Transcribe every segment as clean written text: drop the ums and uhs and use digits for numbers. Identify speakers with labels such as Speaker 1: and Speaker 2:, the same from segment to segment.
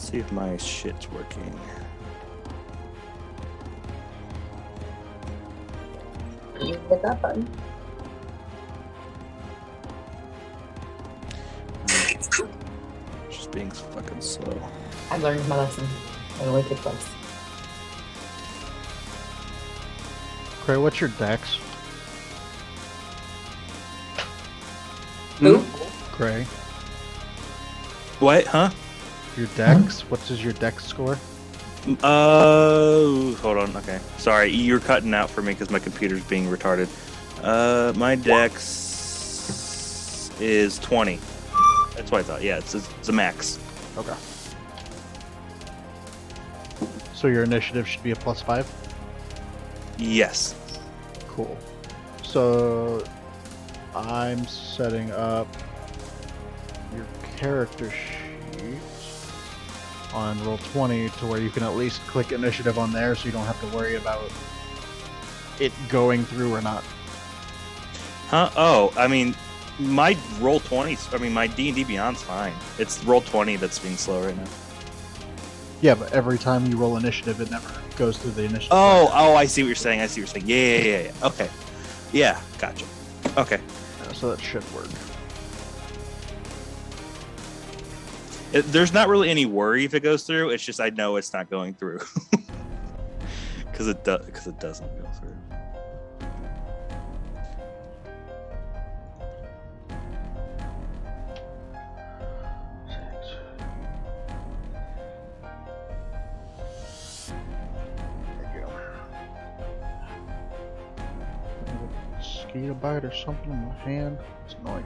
Speaker 1: Let's see if my shit's working.
Speaker 2: Hit that button.
Speaker 1: Just being fucking slow.
Speaker 2: I learned my lesson. It only took place.
Speaker 3: Cray, what's your dex?
Speaker 2: Who?
Speaker 3: Cray.
Speaker 1: What? Huh?
Speaker 3: Your dex? What is your dex score?
Speaker 1: Hold on. Okay. Sorry, you're cutting out for me because my computer's being retarded. My dex is 20. That's what I thought. Yeah, it's a max.
Speaker 3: Okay. So your initiative should be a +5?
Speaker 1: Yes.
Speaker 3: Cool. So I'm setting up your character sheet on Roll20 to where you can at least click initiative on there so you don't have to worry about it going through or not.
Speaker 1: Huh? Oh, I mean, my Roll20, I mean, my D&D Beyond's fine. It's Roll20 that's being slow right now.
Speaker 3: Yeah, but every time you roll initiative, it never goes through the initiative.
Speaker 1: Oh, I see what you're saying. Yeah. Okay. Yeah, gotcha. Okay.
Speaker 3: Yeah, so that should work.
Speaker 1: There's not really any worry if it goes through. It's just I know it's not going through. Because it doesn't go through.
Speaker 3: Mosquito bite or something in my hand. It's annoying.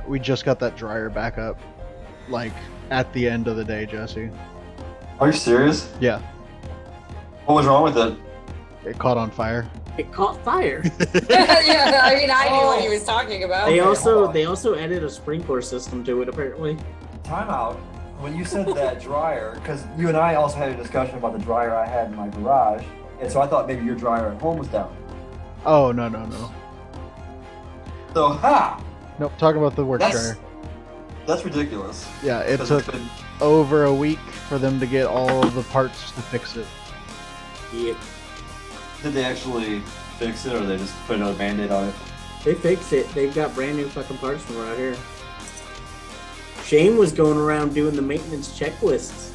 Speaker 3: We just got that dryer back up, like, at the end of the day, Jesse.
Speaker 4: Are you serious?
Speaker 3: Yeah.
Speaker 4: What was wrong with it?
Speaker 3: It caught on fire.
Speaker 5: It caught fire.
Speaker 2: Yeah, I mean, I knew what he was talking about.
Speaker 5: They
Speaker 4: Okay,
Speaker 5: also added a sprinkler system to it apparently.
Speaker 4: Time out. When you said that dryer, because you and I also had a discussion about the dryer I had in my garage, and so I thought maybe your dryer at home was down.
Speaker 3: Oh, no.
Speaker 4: So, ha!
Speaker 3: Nope, talking about the work dryer.
Speaker 4: That's ridiculous.
Speaker 3: Yeah, it
Speaker 4: 'Cause
Speaker 3: took
Speaker 4: it's been-
Speaker 3: over a week for them to get all of the parts to fix it.
Speaker 5: Yeah.
Speaker 4: Did they actually fix it, or they just put another band-aid on it?
Speaker 5: They fixed it. They've got brand new fucking parts from around here. Shane was going around doing the maintenance checklists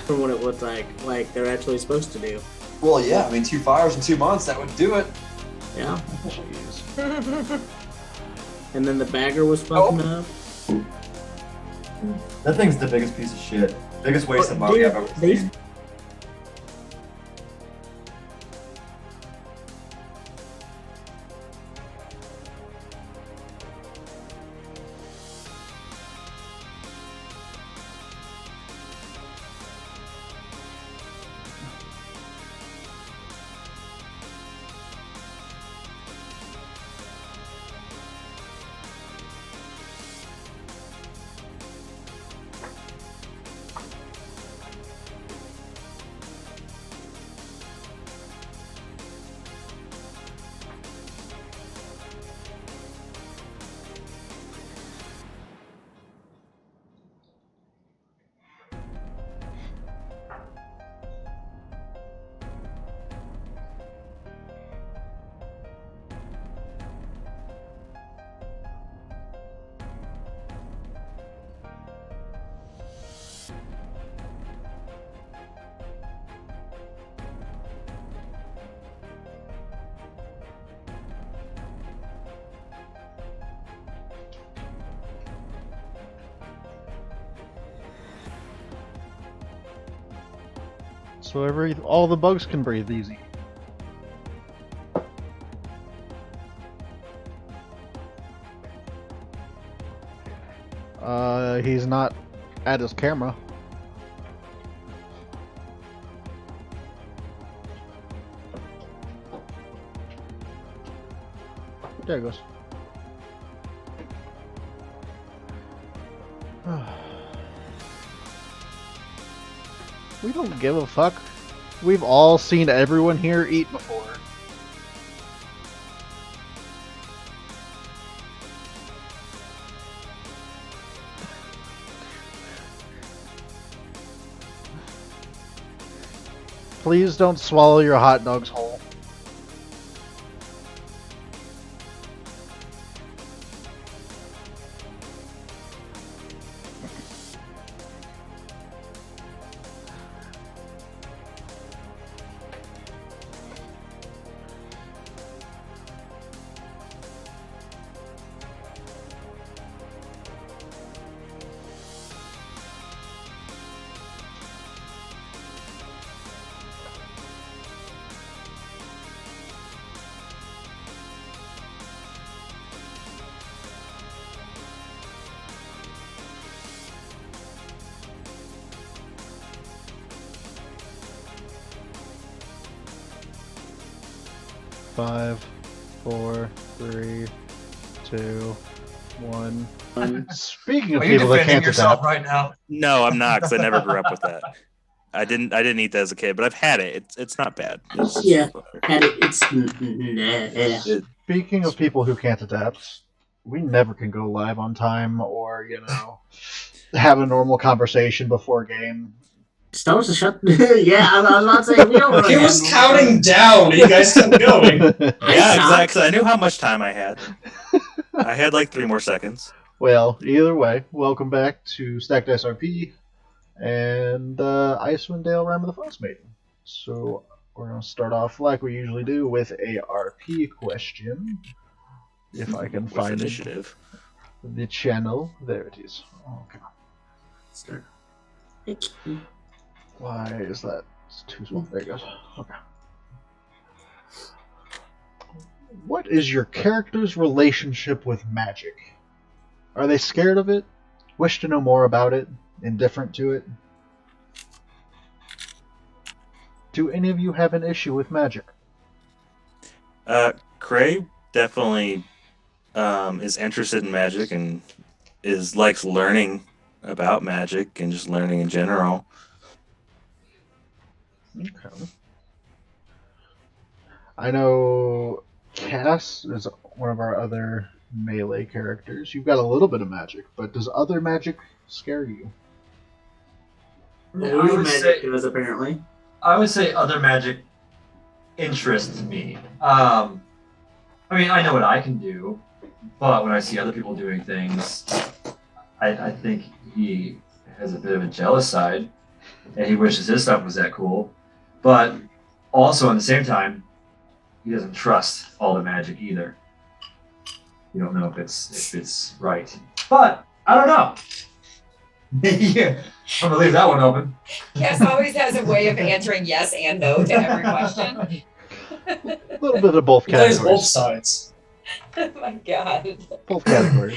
Speaker 5: from what it looked like they're actually supposed to do.
Speaker 4: Well, yeah. I mean, 2 fires in 2 months, that would do it.
Speaker 5: Yeah.
Speaker 3: Jeez.
Speaker 5: And then the bagger was fucking up.
Speaker 4: That thing's the biggest piece of shit. Biggest waste of
Speaker 5: But
Speaker 4: money
Speaker 5: dude,
Speaker 4: I've ever
Speaker 5: they-
Speaker 4: seen.
Speaker 3: So all the bugs can breathe easy. He's not at his camera. There it goes. We don't give a fuck. We've all seen everyone here eat before. Please don't swallow your hot dogs whole. Five, four, three, two, one. Speaking of
Speaker 4: Are you
Speaker 3: people that
Speaker 4: defending
Speaker 3: can't
Speaker 4: yourself
Speaker 3: adapt,
Speaker 4: right now?
Speaker 1: No, I'm not, because I never grew up with that. I didn't eat that as a kid, but I've had it. It's not bad.
Speaker 5: Yeah. Had it. It's.
Speaker 3: speaking of people who can't adapt, we never can go live on time or, have a normal conversation before a game.
Speaker 5: Stars to shut. Yeah, I was about to say we don't really.
Speaker 6: He
Speaker 5: have
Speaker 6: was
Speaker 5: no
Speaker 6: counting
Speaker 5: time.
Speaker 6: down. You guys kept going.
Speaker 1: Yeah,
Speaker 5: stopped.
Speaker 1: exactly. I knew how much time I had. I had like 3 more seconds.
Speaker 3: Well, either way, welcome back to StackedDiceRP and Icewind Dale Rime of the Frostmaiden. So we're going to start off like we usually do with a RP question. If I can
Speaker 1: With
Speaker 3: find
Speaker 1: initiative.
Speaker 3: the channel. There it is. Okay.
Speaker 5: Start.
Speaker 3: Why is that? It's too small. There it goes. Okay. What is your character's relationship with magic? Are they scared of it? Wish to know more about it? Indifferent to it? Do any of you have an issue with magic?
Speaker 1: Cray definitely is interested in magic and likes learning about magic and just learning in general.
Speaker 3: Okay. I know Cass is one of our other melee characters. You've got a little bit of magic, but does other magic scare you?
Speaker 5: Illusion magic does apparently.
Speaker 4: I would say other magic interests me. I mean, I know what I can do, but when I see other people doing things, I think he has a bit of a jealous side, and he wishes his stuff was that cool. But also, at the same time, he doesn't trust all the magic either. You don't know if it's right. But I don't know. Yeah, I'm gonna leave that one open.
Speaker 2: Cass always has a way of answering yes and no to every question.
Speaker 3: A little bit of both
Speaker 6: He plays
Speaker 3: categories.
Speaker 6: both sides.
Speaker 2: Oh my god.
Speaker 3: Both categories.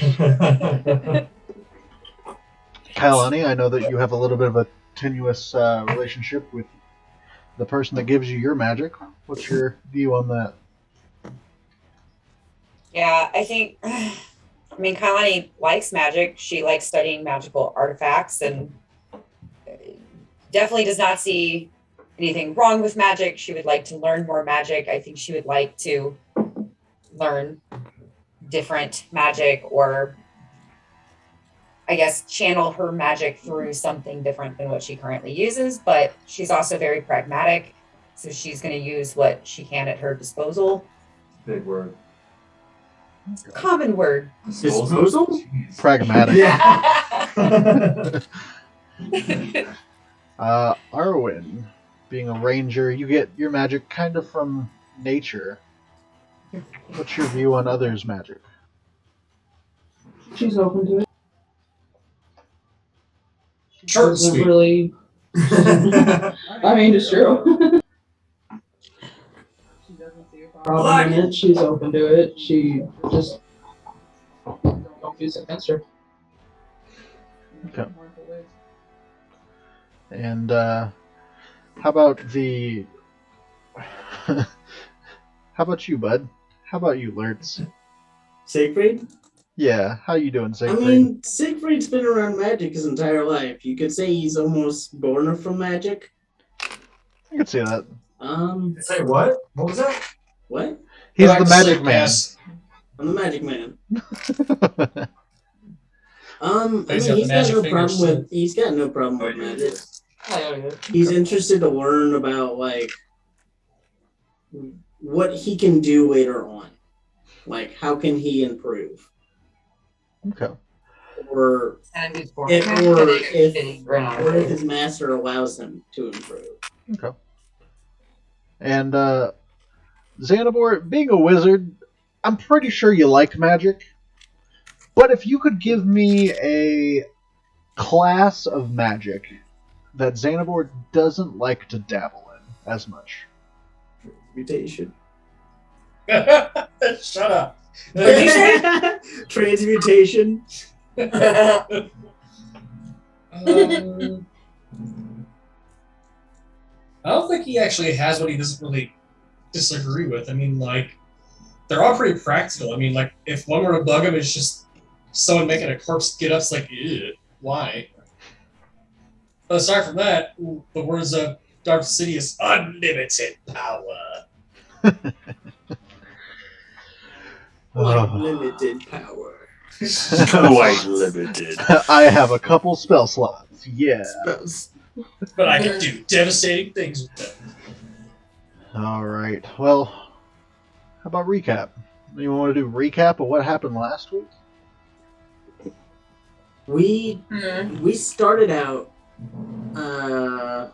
Speaker 3: Kailani, I know that you have a little bit of a tenuous relationship with the person that gives you your magic. What's your view on that?
Speaker 2: Yeah, I think, Kailani likes magic. She likes studying magical artifacts and definitely does not see anything wrong with magic. She would like to learn more magic. I think she would like to learn different magic, or I guess channel her magic through something different than what she currently uses. But she's also very pragmatic, so she's going to use what she can at her disposal.
Speaker 4: Big word.
Speaker 2: Common word.
Speaker 5: Disposal?
Speaker 4: Jeez.
Speaker 3: Pragmatic.
Speaker 4: Yeah.
Speaker 3: Arwen, being a ranger, you get your magic kind of from nature. What's your view on others' magic?
Speaker 7: She's open to it.
Speaker 6: Short and
Speaker 7: Doesn't
Speaker 6: sweet.
Speaker 7: really. I mean, it's true. She doesn't see a problem in it. She's open to it. She just don't use it against her.
Speaker 3: Okay. And how about the? How about you, bud? How about you, Lurtz?
Speaker 5: Siegfried?
Speaker 3: Yeah, how you doing,
Speaker 5: I
Speaker 3: Siegfried?
Speaker 5: mean, Siegfried's been around magic his entire life. You could say he's almost born from magic.
Speaker 3: I can see that.
Speaker 4: Say what? What was that?
Speaker 5: What?
Speaker 3: He's
Speaker 6: Go back
Speaker 3: the
Speaker 6: to
Speaker 3: magic
Speaker 6: sleep,
Speaker 3: man.
Speaker 6: Cass.
Speaker 5: I'm the magic man. I
Speaker 6: He's
Speaker 5: mean,
Speaker 6: got the magic fingers, too.
Speaker 5: he's got no problem with magic. He's interested to learn about like what he can do later on. Like how can he improve?
Speaker 3: Okay.
Speaker 5: Or
Speaker 2: And it's for
Speaker 5: if his master allows him to improve.
Speaker 3: Okay. And Xanabor, being a wizard, I'm pretty sure you like magic. But if you could give me a class of magic that Xanabor doesn't like to dabble in as much.
Speaker 5: Mutation.
Speaker 6: Shut up.
Speaker 2: What'd you say?
Speaker 5: Transmutation.
Speaker 6: I don't think he actually has what he doesn't really disagree with. I mean, like, they're all pretty practical. I mean, like, if one were to bug him, it's just someone making a corpse get up. It's like, ew, why? But aside from that, the words of Dark Sidious, unlimited power.
Speaker 5: Unlimited power.
Speaker 1: Quite limited.
Speaker 3: I have a couple spell slots. Yeah.
Speaker 6: But I can do devastating things with them.
Speaker 3: All right. Well, how about recap? You want to do recap of what happened last week?
Speaker 5: We started out. I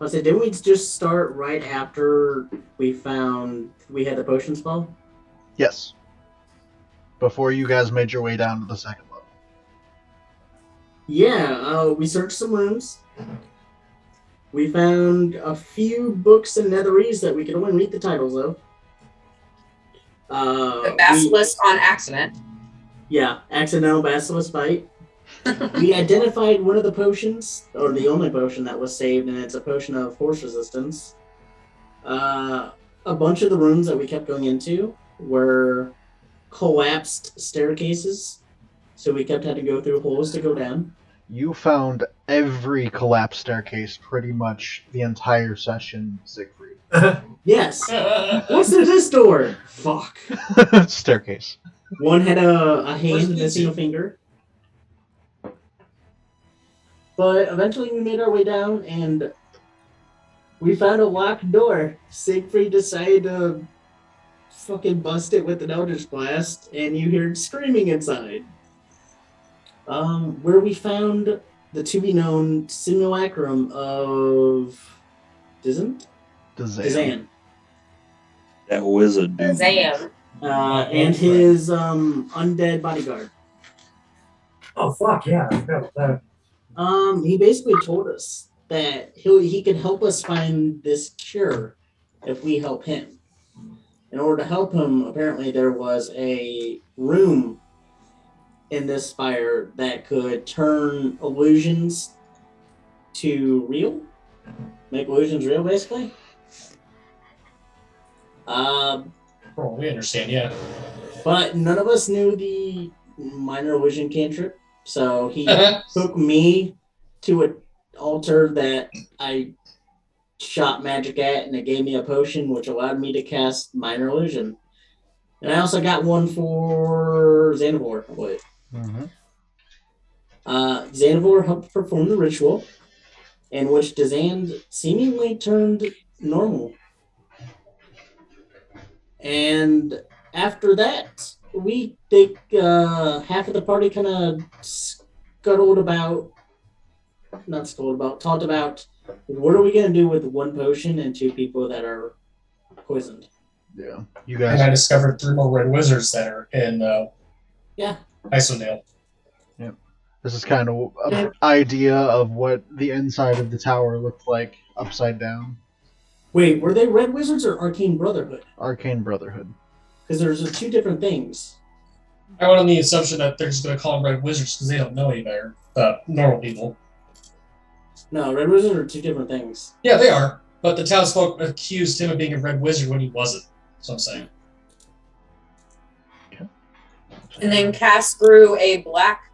Speaker 5: said, didn't we just start right after we had the potion spell?
Speaker 3: Yes. Before you guys made your way down to the second level.
Speaker 5: Yeah, we searched some rooms. We found a few books and netherese that we could only read the titles of.
Speaker 2: The basilisk on accident.
Speaker 5: Yeah, accidental basilisk fight. We identified one of the potions, or the only potion that was saved, and it's a potion of force resistance. A bunch of the rooms that we kept going into were collapsed staircases, so we kept having to go through holes to go down.
Speaker 3: You found every collapsed staircase pretty much the entire session, Siegfried.
Speaker 5: Yes. What's in this door? Fuck.
Speaker 3: Staircase.
Speaker 5: One had a hand missing a finger. But eventually we made our way down and we found a locked door. Siegfried decided to fucking bust it with an Eldritch Blast, and you hear screaming inside. Where we found the to-be-known simulacrum of Dizan.
Speaker 1: That wizard dude.
Speaker 2: Zam.
Speaker 5: And his undead bodyguard.
Speaker 4: Oh fuck yeah! I forgot about that.
Speaker 5: He basically told us that he could help us find this cure if we help him. In order to help him, apparently there was a room in this spire that could turn illusions to real, make illusions real, basically.
Speaker 6: Oh, we understand, yeah.
Speaker 5: But none of us knew the minor illusion cantrip, so he took me to an altar that I shot magic at, and it gave me a potion which allowed me to cast minor illusion. And I also got one for Xanavor.
Speaker 3: Mm-hmm.
Speaker 5: Xanavor helped perform the ritual, in which Dizan seemingly turned normal. And after that, we think half of the party kind of talked about what are we going to do with one potion and two people that are poisoned.
Speaker 3: Yeah, you
Speaker 6: And I
Speaker 3: guys.
Speaker 6: discovered 3 more red wizards that are in Icewind.
Speaker 3: This is kind of an idea of what the inside of the tower looked like upside down.
Speaker 5: Wait, were they Red Wizards or Arcane Brotherhood?
Speaker 3: Arcane Brotherhood.
Speaker 5: Because there's two different things.
Speaker 6: I went on the assumption that they're just going to call them red wizards because they don't know any better. Normal people.
Speaker 5: No, Red Wizards are two different things.
Speaker 6: Yeah, they are. But the townsfolk accused him of being a red wizard when he wasn't. That's what I'm saying.
Speaker 2: And then Cass grew a black.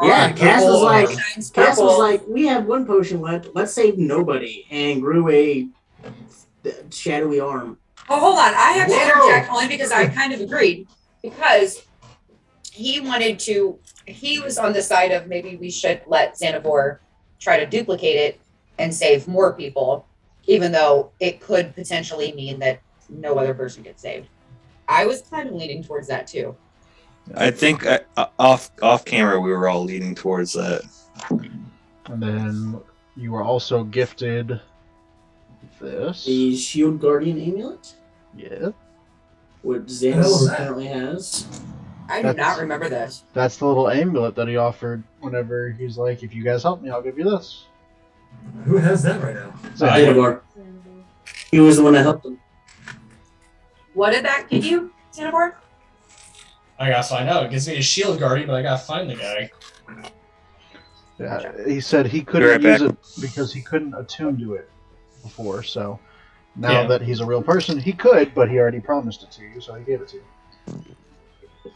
Speaker 5: Yeah, Cass was like,
Speaker 2: Shines
Speaker 5: Cass was
Speaker 2: purple.
Speaker 5: like, we have one potion left. Let's save nobody, and grew a shadowy arm.
Speaker 2: Oh, hold on. I have to
Speaker 5: Whoa.
Speaker 2: interject only because I kind of agreed. Because he was on the side of maybe we should let Xanavor try to duplicate it and save more people, even though it could potentially mean that no other person gets saved. I was kind of leaning towards that too.
Speaker 1: I think off camera we were all leaning towards that.
Speaker 3: And then you were also gifted this.
Speaker 5: The Shield Guardian amulet,
Speaker 3: Yeah.
Speaker 5: which
Speaker 4: hell is
Speaker 5: Xander
Speaker 4: that?
Speaker 5: apparently has.
Speaker 2: I do not remember this.
Speaker 3: That's the little amulet that he offered whenever he's like, if you guys help me, I'll give you this.
Speaker 4: Who has that right now?
Speaker 5: Xander. He was the one that helped him.
Speaker 2: What did that give you, Xanabor?
Speaker 6: I gotta find out. It gives me a shield guardian, but I gotta find the guy.
Speaker 3: Yeah, he said he
Speaker 1: Be
Speaker 3: couldn't
Speaker 1: right
Speaker 3: use
Speaker 1: back.
Speaker 3: it because he couldn't attune to it before. So now
Speaker 6: Yeah.
Speaker 3: that he's a real person, he could, but he already promised it to you, so he gave it to you.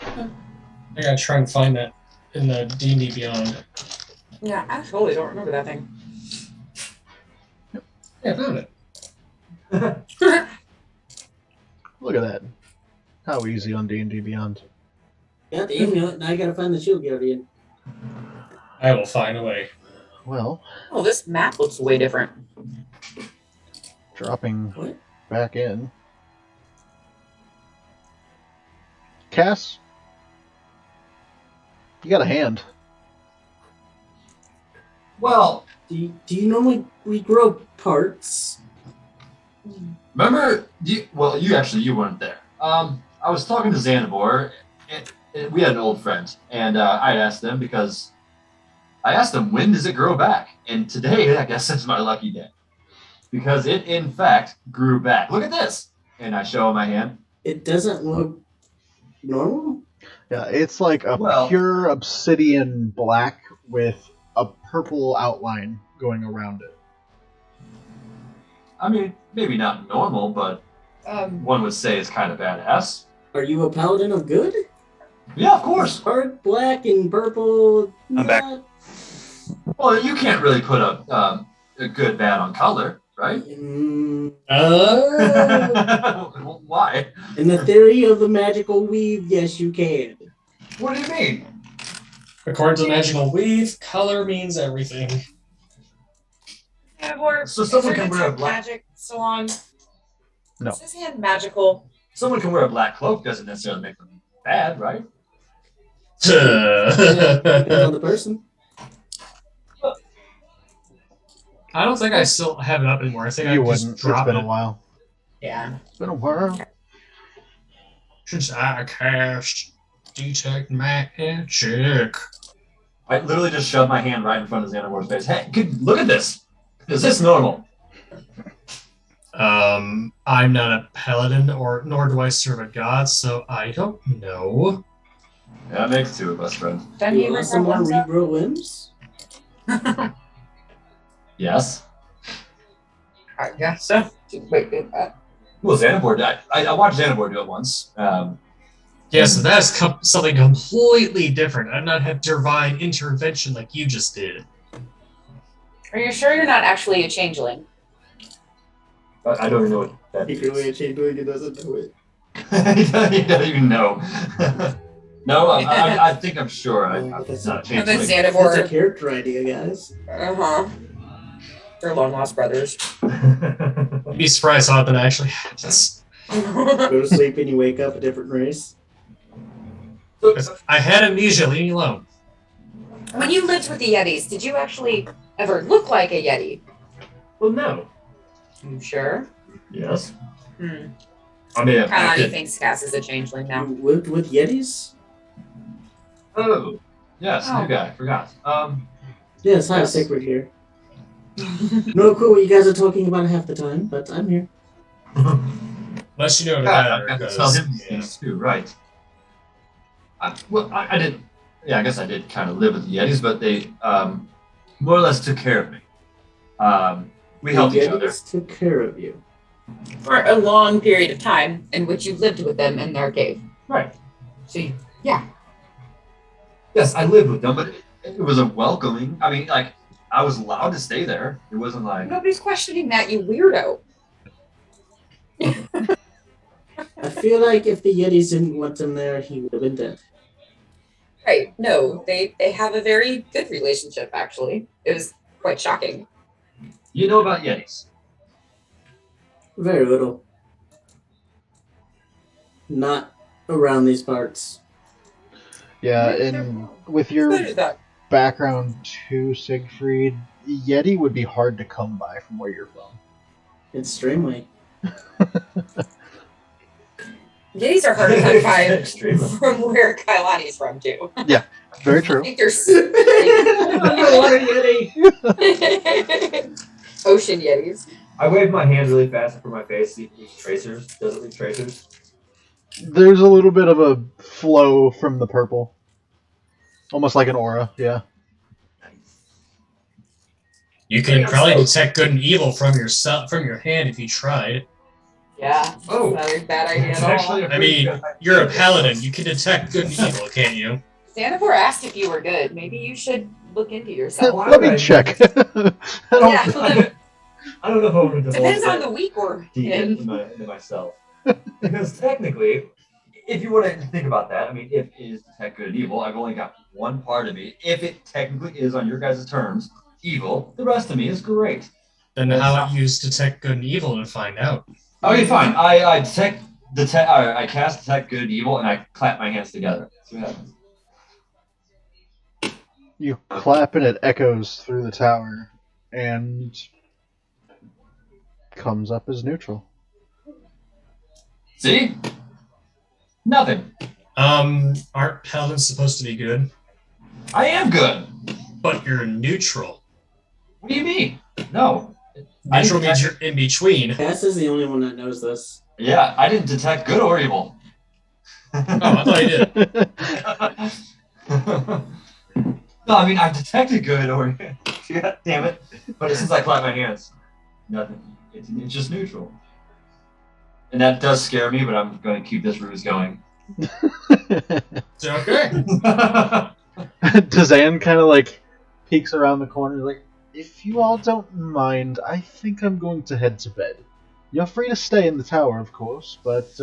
Speaker 6: I gotta try and find that in the D&D Beyond.
Speaker 2: Yeah, I totally don't remember that thing.
Speaker 6: Yeah, I found it.
Speaker 3: Look at that. How easy on D&D Beyond.
Speaker 5: Got the amulet, now I gotta find the Shield Guardian.
Speaker 6: I will find a way.
Speaker 3: Well,
Speaker 2: Oh, this map looks way different.
Speaker 3: dropping
Speaker 5: What?
Speaker 3: back in. Cass, you got a hand.
Speaker 4: Well,
Speaker 5: Do you normally regrow parts?
Speaker 4: remember? You weren't there. I was talking to Xanabor. We had an old friend, and I asked them because I asked them, when does it grow back? And today, I guess, is my lucky day. Because it, in fact, grew back. Look at this! And I show him my hand.
Speaker 5: It doesn't look normal?
Speaker 3: Yeah, it's like a pure obsidian black with a purple outline going around it.
Speaker 4: I mean, maybe not normal, but one would say it's kind of badass.
Speaker 5: Are you a paladin of good?
Speaker 4: Yeah, of course.
Speaker 5: Dark black and purple.
Speaker 1: I'm back.
Speaker 4: Well, you can't really put a good bad on color, right? Why?
Speaker 5: In the theory of the magical weave, yes, you can.
Speaker 4: What do you mean?
Speaker 6: According to the magical weave, color means everything.
Speaker 2: Xanabor,
Speaker 4: So someone
Speaker 2: is your
Speaker 4: can wear a
Speaker 2: detect
Speaker 4: black-
Speaker 2: magic salon?
Speaker 3: No.
Speaker 2: Is his hand magical?
Speaker 4: Someone can wear a black cloak doesn't necessarily make them bad, right?
Speaker 5: Depends on the person.
Speaker 6: I don't think I still have it up anymore. I think
Speaker 3: You
Speaker 6: I just
Speaker 3: wouldn't. It's
Speaker 6: dropped
Speaker 3: been
Speaker 6: it
Speaker 3: a while.
Speaker 2: Yeah.
Speaker 3: It's been a while.
Speaker 6: since I cast detect magic.
Speaker 4: I literally just shoved my hand right in front of Xanabor's face. Hey, look at this. Is this normal?
Speaker 6: I'm not a paladin, nor do I serve a god, so I don't know.
Speaker 4: Yeah, that makes two of us, friend.
Speaker 2: Then
Speaker 5: You
Speaker 2: he
Speaker 5: want some more regrow limbs?
Speaker 4: Yes.
Speaker 2: I guess so. Wait,
Speaker 4: Well, Xanabor died. I watched Xanabor do it once.
Speaker 6: Yes, that's something completely different. I've not had divine intervention like you just did.
Speaker 2: are you sure you're not actually a changeling?
Speaker 4: But I don't even know what that
Speaker 5: If you're
Speaker 4: is.
Speaker 5: a changeling, he doesn't know it.
Speaker 4: He doesn't even know. No, I think I'm sure. It's not a
Speaker 2: And then
Speaker 4: change.
Speaker 5: That's a
Speaker 2: Xanabor.
Speaker 5: character idea, guys.
Speaker 2: Uh-huh. They're long lost brothers.
Speaker 6: I'd be surprised how that actually happens.
Speaker 5: Go to sleep and you wake up a different race.
Speaker 6: If I had amnesia, leave me alone.
Speaker 2: When you lived with the Yetis, did you actually ever look like a Yeti?
Speaker 4: Well, no.
Speaker 2: You sure?
Speaker 4: Yes.
Speaker 2: Hmm.
Speaker 4: I mean,
Speaker 2: Kalani thinks Cass is a changeling now.
Speaker 5: You lived with Yetis?
Speaker 4: Oh, yes,
Speaker 2: Oh.
Speaker 4: new guy. Forgot.
Speaker 5: Yes, hi,
Speaker 4: Yes.
Speaker 5: Sacred here. No clue what you guys are talking about half the time, but I'm here.
Speaker 6: Unless you know the
Speaker 4: God,
Speaker 6: better.
Speaker 4: I've got to tell him these things too, right? I did. Yeah, I guess I did kind of live with the Yetis, but they more or less took care of me. We helped
Speaker 5: The
Speaker 4: each other.
Speaker 5: Yetis took care of you.
Speaker 2: For a long period of time in which you lived with them in their cave.
Speaker 4: Right.
Speaker 2: So you,
Speaker 4: Yes, I lived with them, but it was a welcoming. I mean, like, I was allowed to stay there. It wasn't like.
Speaker 2: nobody's questioning that, you weirdo.
Speaker 5: I feel like if the Yetis didn't want him there, he would have been dead.
Speaker 2: Right. No, they have a very good relationship, actually. It was quite shocking.
Speaker 4: You know about Yetis?
Speaker 5: Very little. Not around these parts.
Speaker 3: Yeah, and with your
Speaker 2: What is that?
Speaker 3: background too, Siegfried, Yeti would be hard to come by from where you're from.
Speaker 5: Extremely.
Speaker 2: Yetis are hard to come by
Speaker 4: Extremely.
Speaker 2: from where Kailani's from, too.
Speaker 3: Very
Speaker 2: I
Speaker 3: true.
Speaker 2: think there's
Speaker 5: Underwater Yeti.
Speaker 2: ocean Yetis.
Speaker 4: I wave my hand really fast for my face. See if it leaves tracers. Does it leave tracers?
Speaker 3: There's a little bit of a flow from the purple. Almost like an aura, yeah.
Speaker 6: You can probably detect good and evil from your hand if you tried.
Speaker 2: Yeah.
Speaker 4: Oh.
Speaker 2: Not a bad idea
Speaker 4: It's
Speaker 2: at all.
Speaker 4: actually a
Speaker 6: I
Speaker 4: pretty
Speaker 6: mean,
Speaker 4: good idea.
Speaker 6: you're a paladin. You can detect good and evil, can't you?
Speaker 2: Xanathor asked if you were good. Maybe you should look into yourself.
Speaker 4: Why
Speaker 3: Let
Speaker 4: would
Speaker 3: me
Speaker 4: I
Speaker 3: check.
Speaker 4: do
Speaker 3: I don't-
Speaker 2: Yeah.
Speaker 4: I don't know if I want to divulge
Speaker 2: Depends on
Speaker 4: that
Speaker 2: the week we're
Speaker 4: deep
Speaker 2: in.
Speaker 4: into myself. Because technically, if you want to think about that, I mean, if it is detect good and evil, I've only got one part of me. If it technically is on your guys' terms, evil, the rest of me is great.
Speaker 6: Then how about you use detect good and evil and find out?
Speaker 4: Okay, fine. I cast detect good and evil, and I clap my hands together. See what happens.
Speaker 3: You clap and it echoes through the tower and comes up as neutral.
Speaker 4: See? Nothing.
Speaker 6: Aren't paladins supposed to be good?
Speaker 4: I am good.
Speaker 6: But you're neutral.
Speaker 4: What do you mean? No.
Speaker 6: Neutral means you're in between.
Speaker 5: Cass is the only one that knows this.
Speaker 4: Yeah, I didn't detect good or evil.
Speaker 6: Oh, I thought you did.
Speaker 4: No, I mean, I detected good or... God damn it. But since I clap my hands, nothing. It's just neutral. And that does scare me, but I'm going to keep this ruse going.
Speaker 6: It's okay.
Speaker 3: Dazan kind of like peeks around the corner like, if you all don't mind, I think I'm going to head to bed. You're free to stay in the tower, of course, but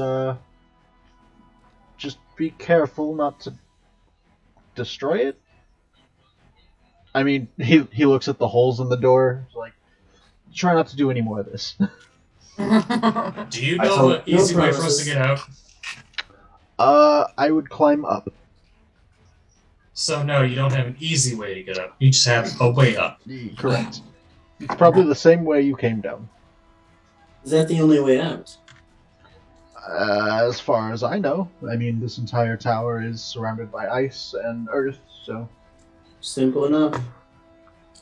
Speaker 3: just be careful not to destroy it. I mean, he looks at the holes in the door, like, try not to do any more of this.
Speaker 6: Do you know an easy way for us to get out?
Speaker 3: I would climb up.
Speaker 6: So no, you don't have an easy way to get up. You just have a way up.
Speaker 3: Correct. It's probably the same way you came down.
Speaker 5: Is that the only way out?
Speaker 3: As far as I know. I mean, this entire tower is surrounded by ice and earth, so...
Speaker 5: Simple enough.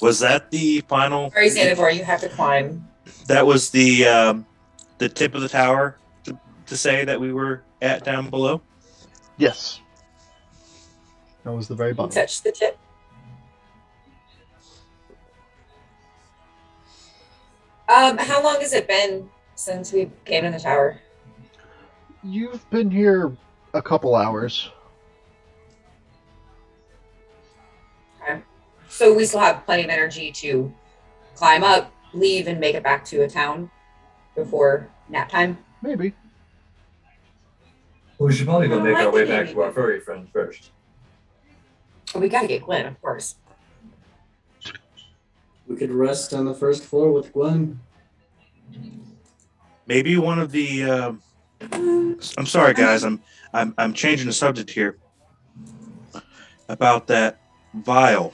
Speaker 1: Was that the final?
Speaker 2: Sorry, Xanathor, you have to climb.
Speaker 1: That was the tip of the tower to say that we were at down below?
Speaker 3: Yes. That was the very
Speaker 2: You
Speaker 3: bottom.
Speaker 2: touch the tip. How long has it been since we came in the tower?
Speaker 3: You've been here a couple hours.
Speaker 2: Okay. So we still have plenty of energy to climb up, leave, and make it back to a town before nap time.
Speaker 3: Maybe.
Speaker 4: Well, we should probably go
Speaker 2: Well,
Speaker 4: make
Speaker 2: I
Speaker 4: our way
Speaker 2: think
Speaker 4: back
Speaker 2: maybe.
Speaker 4: to our furry friend first.
Speaker 2: But we gotta get Glenn, of course.
Speaker 5: We could rest on the first floor with Gwen.
Speaker 1: Maybe one of the. I'm sorry, guys. I'm changing the subject here. About that vial.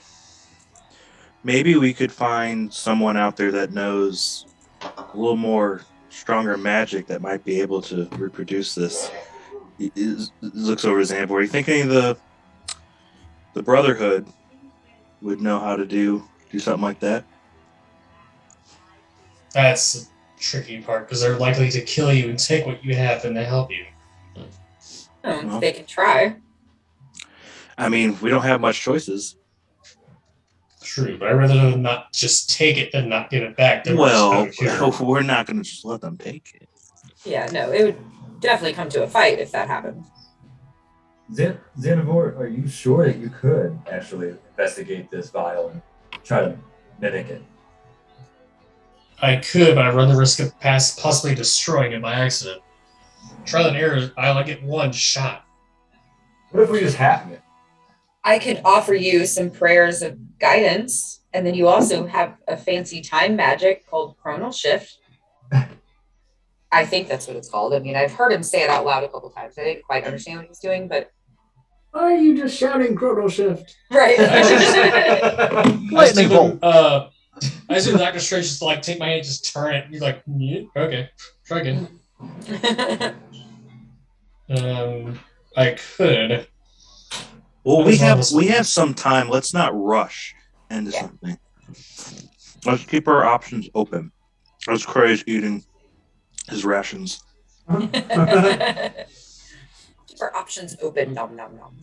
Speaker 1: Maybe we could find someone out there that knows a little more stronger magic that might be able to reproduce this. He looks over his hand. Are you thinking the Brotherhood would know how to do something like that?
Speaker 6: That's the tricky part because they're likely to kill you and take what you have and they help you.
Speaker 2: Well, they can try.
Speaker 1: I mean, we don't have much choices.
Speaker 6: True, but I'd rather not just take it than not give it back.
Speaker 1: Well, we're not going to just let them take it.
Speaker 2: Yeah, no, it would definitely come to a fight if that happened.
Speaker 4: Xanavor, are you sure that you could actually investigate this vial and try to mimic it?
Speaker 6: I could, but I'd run the risk of possibly destroying it by accident. Trial and error, I only get one shot.
Speaker 4: What if we just hack it?
Speaker 2: I could offer you some prayers of guidance. And then you also have a fancy time magic called Chronal Shift. I think that's what it's called. I mean, I've heard him say it out loud a couple times. I didn't quite understand what he's doing, but
Speaker 5: Why are you just shouting Chrono Shift?
Speaker 2: right.
Speaker 3: Lightning bolt.
Speaker 6: I assume Doctor Strange just to like take my hand, and just turn it. He's like, yeah, okay, try again. I could.
Speaker 1: Well, we have some time. Let's not rush into something. Let's keep our options open. As Craig's eating his rations.
Speaker 2: Keep our options open. Nom nom nom.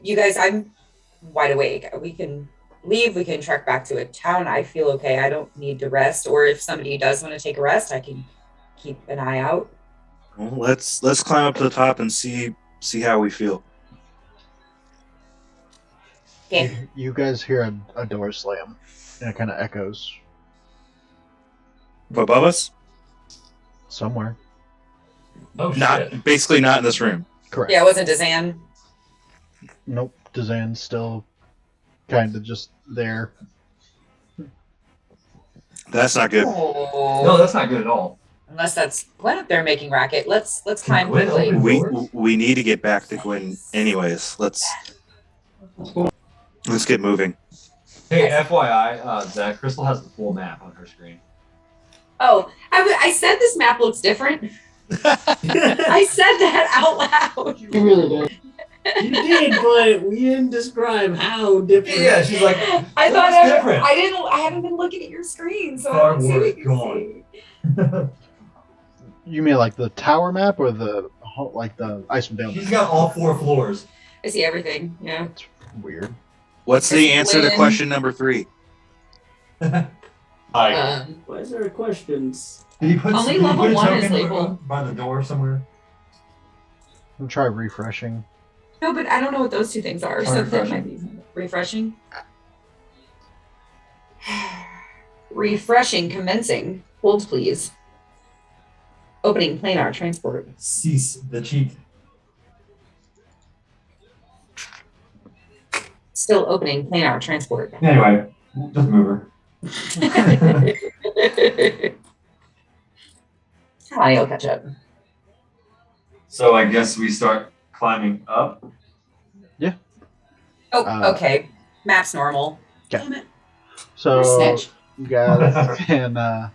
Speaker 2: You guys, I'm wide awake. We can leave. We can trek back to a town. I feel okay. I don't need to rest. Or if somebody does want to take a rest, I can keep an eye out.
Speaker 1: Well, let's climb up to the top and see how we feel.
Speaker 2: Okay.
Speaker 3: You guys hear a door slam, and it kind of echoes
Speaker 1: Above us?
Speaker 3: somewhere.
Speaker 4: Oh shit.
Speaker 1: Basically not in this room.
Speaker 3: Correct.
Speaker 2: Yeah, it wasn't Dazan.
Speaker 3: Nope. Dazan's still kind of just there.
Speaker 1: That's not good.
Speaker 4: No, that's not good at all.
Speaker 2: Unless that's Gwen up there making racket. Let's climb
Speaker 4: Gwen
Speaker 2: quickly.
Speaker 4: open?
Speaker 1: We need to get back to Gwen anyways. Let's get moving.
Speaker 4: Hey, FYI, Zach, Crystal has the full map on her screen.
Speaker 2: Oh, I said this map looks different. I said that out loud.
Speaker 7: You really did.
Speaker 5: You did, but we didn't describe how different.
Speaker 4: Yeah, she's like,
Speaker 2: I thought
Speaker 4: looks different.
Speaker 2: I haven't been looking at your screen, so
Speaker 4: Star
Speaker 2: I don't see
Speaker 4: Wars
Speaker 2: what you're
Speaker 4: gone.
Speaker 2: seeing.
Speaker 3: You mean like the tower map or the Icewind Dale
Speaker 4: She's
Speaker 3: map?
Speaker 4: got all 4 floors.
Speaker 2: I see everything. Yeah.
Speaker 3: It's weird.
Speaker 1: What's the
Speaker 2: It's
Speaker 1: answer to
Speaker 2: Gwen.
Speaker 1: question number 3?
Speaker 5: Why is there questions?
Speaker 4: Did he put
Speaker 2: Only
Speaker 4: did he
Speaker 2: level
Speaker 4: put a
Speaker 2: 1 is
Speaker 4: token
Speaker 2: labeled.
Speaker 4: by the door somewhere?
Speaker 3: I'll try refreshing.
Speaker 2: No, but I don't know what those two things are.
Speaker 4: Or
Speaker 2: So that
Speaker 4: refreshing.
Speaker 2: might be refreshing. Refreshing, commencing. Hold, please. Opening planar transport.
Speaker 4: Cease the cheat.
Speaker 2: Still opening planar transport.
Speaker 4: Anyway, just move her.
Speaker 2: I'll catch up.
Speaker 4: So I guess we start climbing up.
Speaker 2: Oh, okay. Map's normal.
Speaker 3: Okay.
Speaker 2: Damn it.
Speaker 3: So
Speaker 2: Snitch.
Speaker 3: you guys can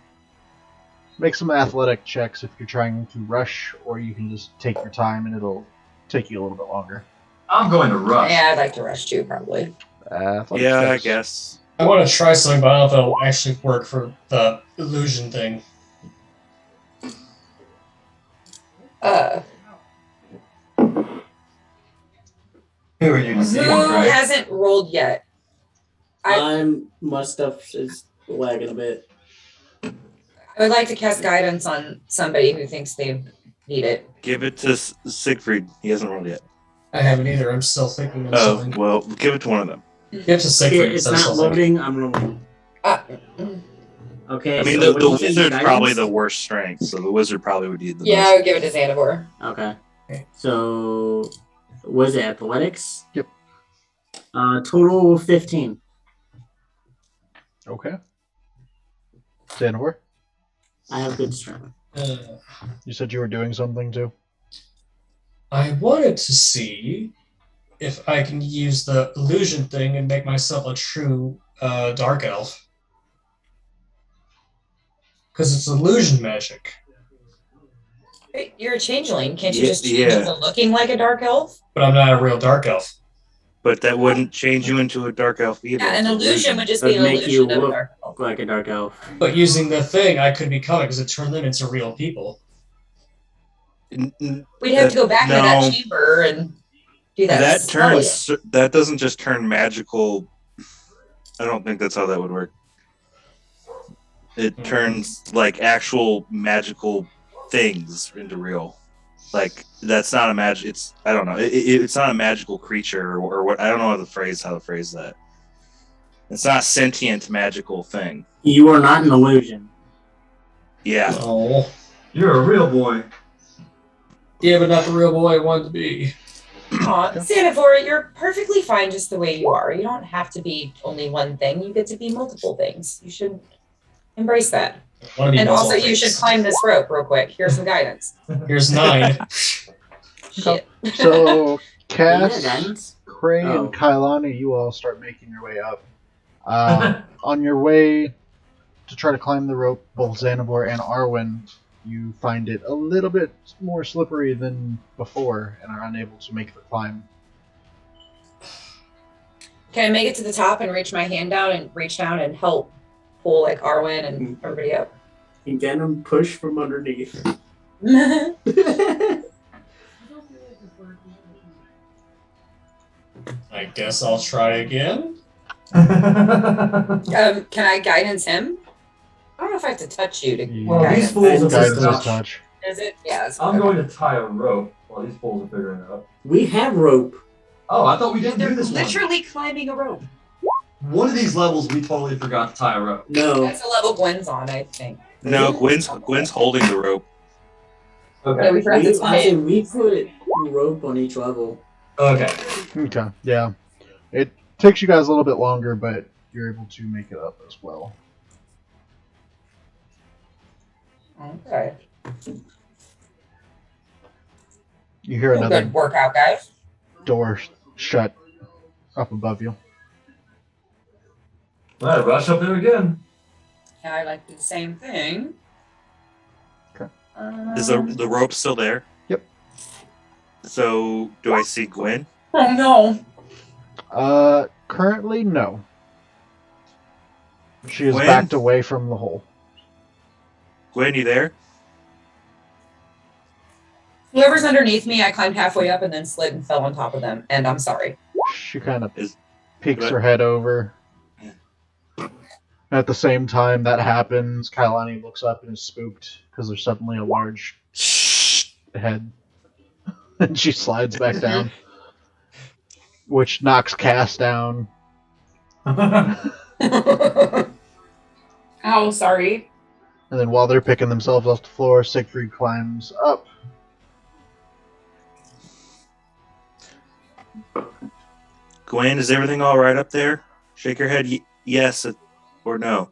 Speaker 3: make some athletic checks if you're trying to rush, or you can just take your time and it'll take you a little bit longer.
Speaker 4: I'm going to rush.
Speaker 2: Yeah, I'd like to rush too, probably.
Speaker 3: Athletic
Speaker 1: Yeah, I
Speaker 3: checks.
Speaker 1: guess.
Speaker 6: I want to try something, but I don't know if it'll actually work for the illusion thing.
Speaker 4: Who are you
Speaker 2: Who
Speaker 4: deceiving, right?
Speaker 2: hasn't rolled yet?
Speaker 5: My stuff is lagging a bit.
Speaker 2: I would like to cast guidance on somebody who thinks they need it.
Speaker 1: Give it to Siegfried. He hasn't rolled yet.
Speaker 6: I haven't either. I'm still thinking of
Speaker 1: Oh,
Speaker 6: something.
Speaker 1: well, give it to one of them.
Speaker 6: Give it to Siegfried.
Speaker 5: It's
Speaker 6: so I'm
Speaker 5: not
Speaker 6: still thinking.
Speaker 5: loading. I'm rolling.
Speaker 2: Uh,
Speaker 5: Okay.
Speaker 1: I mean,
Speaker 5: so
Speaker 1: the
Speaker 5: what do you think,
Speaker 1: wizard's probably
Speaker 5: guidance?
Speaker 1: the worst strength, so the wizard probably would need the
Speaker 2: yeah, I
Speaker 1: most.
Speaker 2: would give it to Xanavor.
Speaker 5: Okay. So, was it athletics?
Speaker 3: Yep.
Speaker 5: Total 15.
Speaker 3: Okay. Xanor,
Speaker 5: I have good strength.
Speaker 3: you said you were doing something too?
Speaker 6: I wanted to see if I can use the illusion thing and make myself a true dark elf. Because it's illusion magic.
Speaker 2: Hey, you're a changeling. Can't you
Speaker 1: Yeah,
Speaker 2: just change
Speaker 1: yeah.
Speaker 2: into looking like a dark elf?
Speaker 6: But I'm not a real dark elf.
Speaker 1: But that wouldn't change you into a dark elf either.
Speaker 2: Yeah, an
Speaker 1: It's
Speaker 2: illusion would just be an
Speaker 5: Doesn't make you
Speaker 2: illusion of a
Speaker 5: look
Speaker 2: dark elf.
Speaker 5: like a dark elf.
Speaker 6: But using the thing, I could become it because it turned them into real people.
Speaker 2: We'd have to go back into
Speaker 1: No.
Speaker 2: that chamber and do that.
Speaker 1: That
Speaker 2: spell
Speaker 1: turns. That doesn't just turn magical. I don't think that's how that would work. It turns like actual magical things into real. Like that's not a magic. It's I don't know. It's not a magical creature or what. I don't know how to phrase that. It's not a sentient magical thing.
Speaker 5: You are not an illusion.
Speaker 1: Yeah.
Speaker 6: Oh.
Speaker 4: You're a real boy.
Speaker 6: Yeah, but not the real boy I wanted to be.
Speaker 2: Aw, Sanivore, you're perfectly fine just the way you are. You don't have to be only one thing. You get to be multiple things. You should embrace that.
Speaker 6: Wanna be
Speaker 2: And also,
Speaker 6: multiple
Speaker 2: you should
Speaker 6: things.
Speaker 2: climb this rope real quick. Here's some guidance.
Speaker 6: Here's 9.
Speaker 2: Shit.
Speaker 3: So,
Speaker 5: Yeah,
Speaker 3: Cass,
Speaker 5: guidance.
Speaker 3: Cray,
Speaker 5: Oh.
Speaker 3: and Kailani, you all start making your way up. On your way to try to climb the rope, both Xanavor and Arwen, you find it a little bit more slippery than before and are unable to make the climb.
Speaker 2: Can I make it to the top and reach my hand down and reach down and help pull like Arwen and everybody up?
Speaker 5: You get him push from underneath.
Speaker 6: I guess I'll try again.
Speaker 2: Can I guidance him? I don't know if I have to touch you to
Speaker 4: Well,
Speaker 2: guidance.
Speaker 4: these fools
Speaker 5: Guidance
Speaker 4: are
Speaker 3: Guidance
Speaker 4: just
Speaker 3: is touch.
Speaker 2: Is it? Yeah. It's
Speaker 4: I'm going to tie a rope while these fools are figuring it out.
Speaker 5: We have rope.
Speaker 4: Oh, I thought we didn't
Speaker 2: They're
Speaker 4: do this one.
Speaker 2: literally climbing a rope.
Speaker 4: One of these levels, we totally forgot to tie a rope.
Speaker 5: No.
Speaker 2: That's the level Gwen's on, I think.
Speaker 1: No, Gwen's holding the rope.
Speaker 4: Okay.
Speaker 2: Yeah, we forgot to
Speaker 5: I
Speaker 2: tie
Speaker 5: said
Speaker 2: it.
Speaker 5: we put rope on each level.
Speaker 4: Okay.
Speaker 3: Okay, yeah. It takes you guys a little bit longer, but you're able to make it up as well.
Speaker 2: Okay.
Speaker 3: You hear another
Speaker 2: Good workout, guys.
Speaker 3: door shut up above you.
Speaker 4: Alright, rush up there again.
Speaker 2: Yeah, I like the same thing.
Speaker 3: Okay.
Speaker 1: Is the rope still there?
Speaker 3: Yep.
Speaker 1: So, do I see Gwen?
Speaker 2: Oh no.
Speaker 3: Currently, no. She is
Speaker 1: Gwen?
Speaker 3: backed away from the hole.
Speaker 1: Gwen, you there?
Speaker 2: Whoever's underneath me, I climbed halfway up and then slid and fell on top of them. And I'm sorry.
Speaker 3: She kind of
Speaker 1: Is-
Speaker 3: peeks
Speaker 1: What?
Speaker 3: her head over. At the same time that happens, Kailani looks up and is spooked because there's suddenly a large
Speaker 1: Shh.
Speaker 3: head. And she slides back down, which knocks Cass down.
Speaker 2: Oh, sorry.
Speaker 3: And then while they're picking themselves off the floor, Siegfried climbs up.
Speaker 1: Gwen, is everything all right up there? Shake your head yes or no.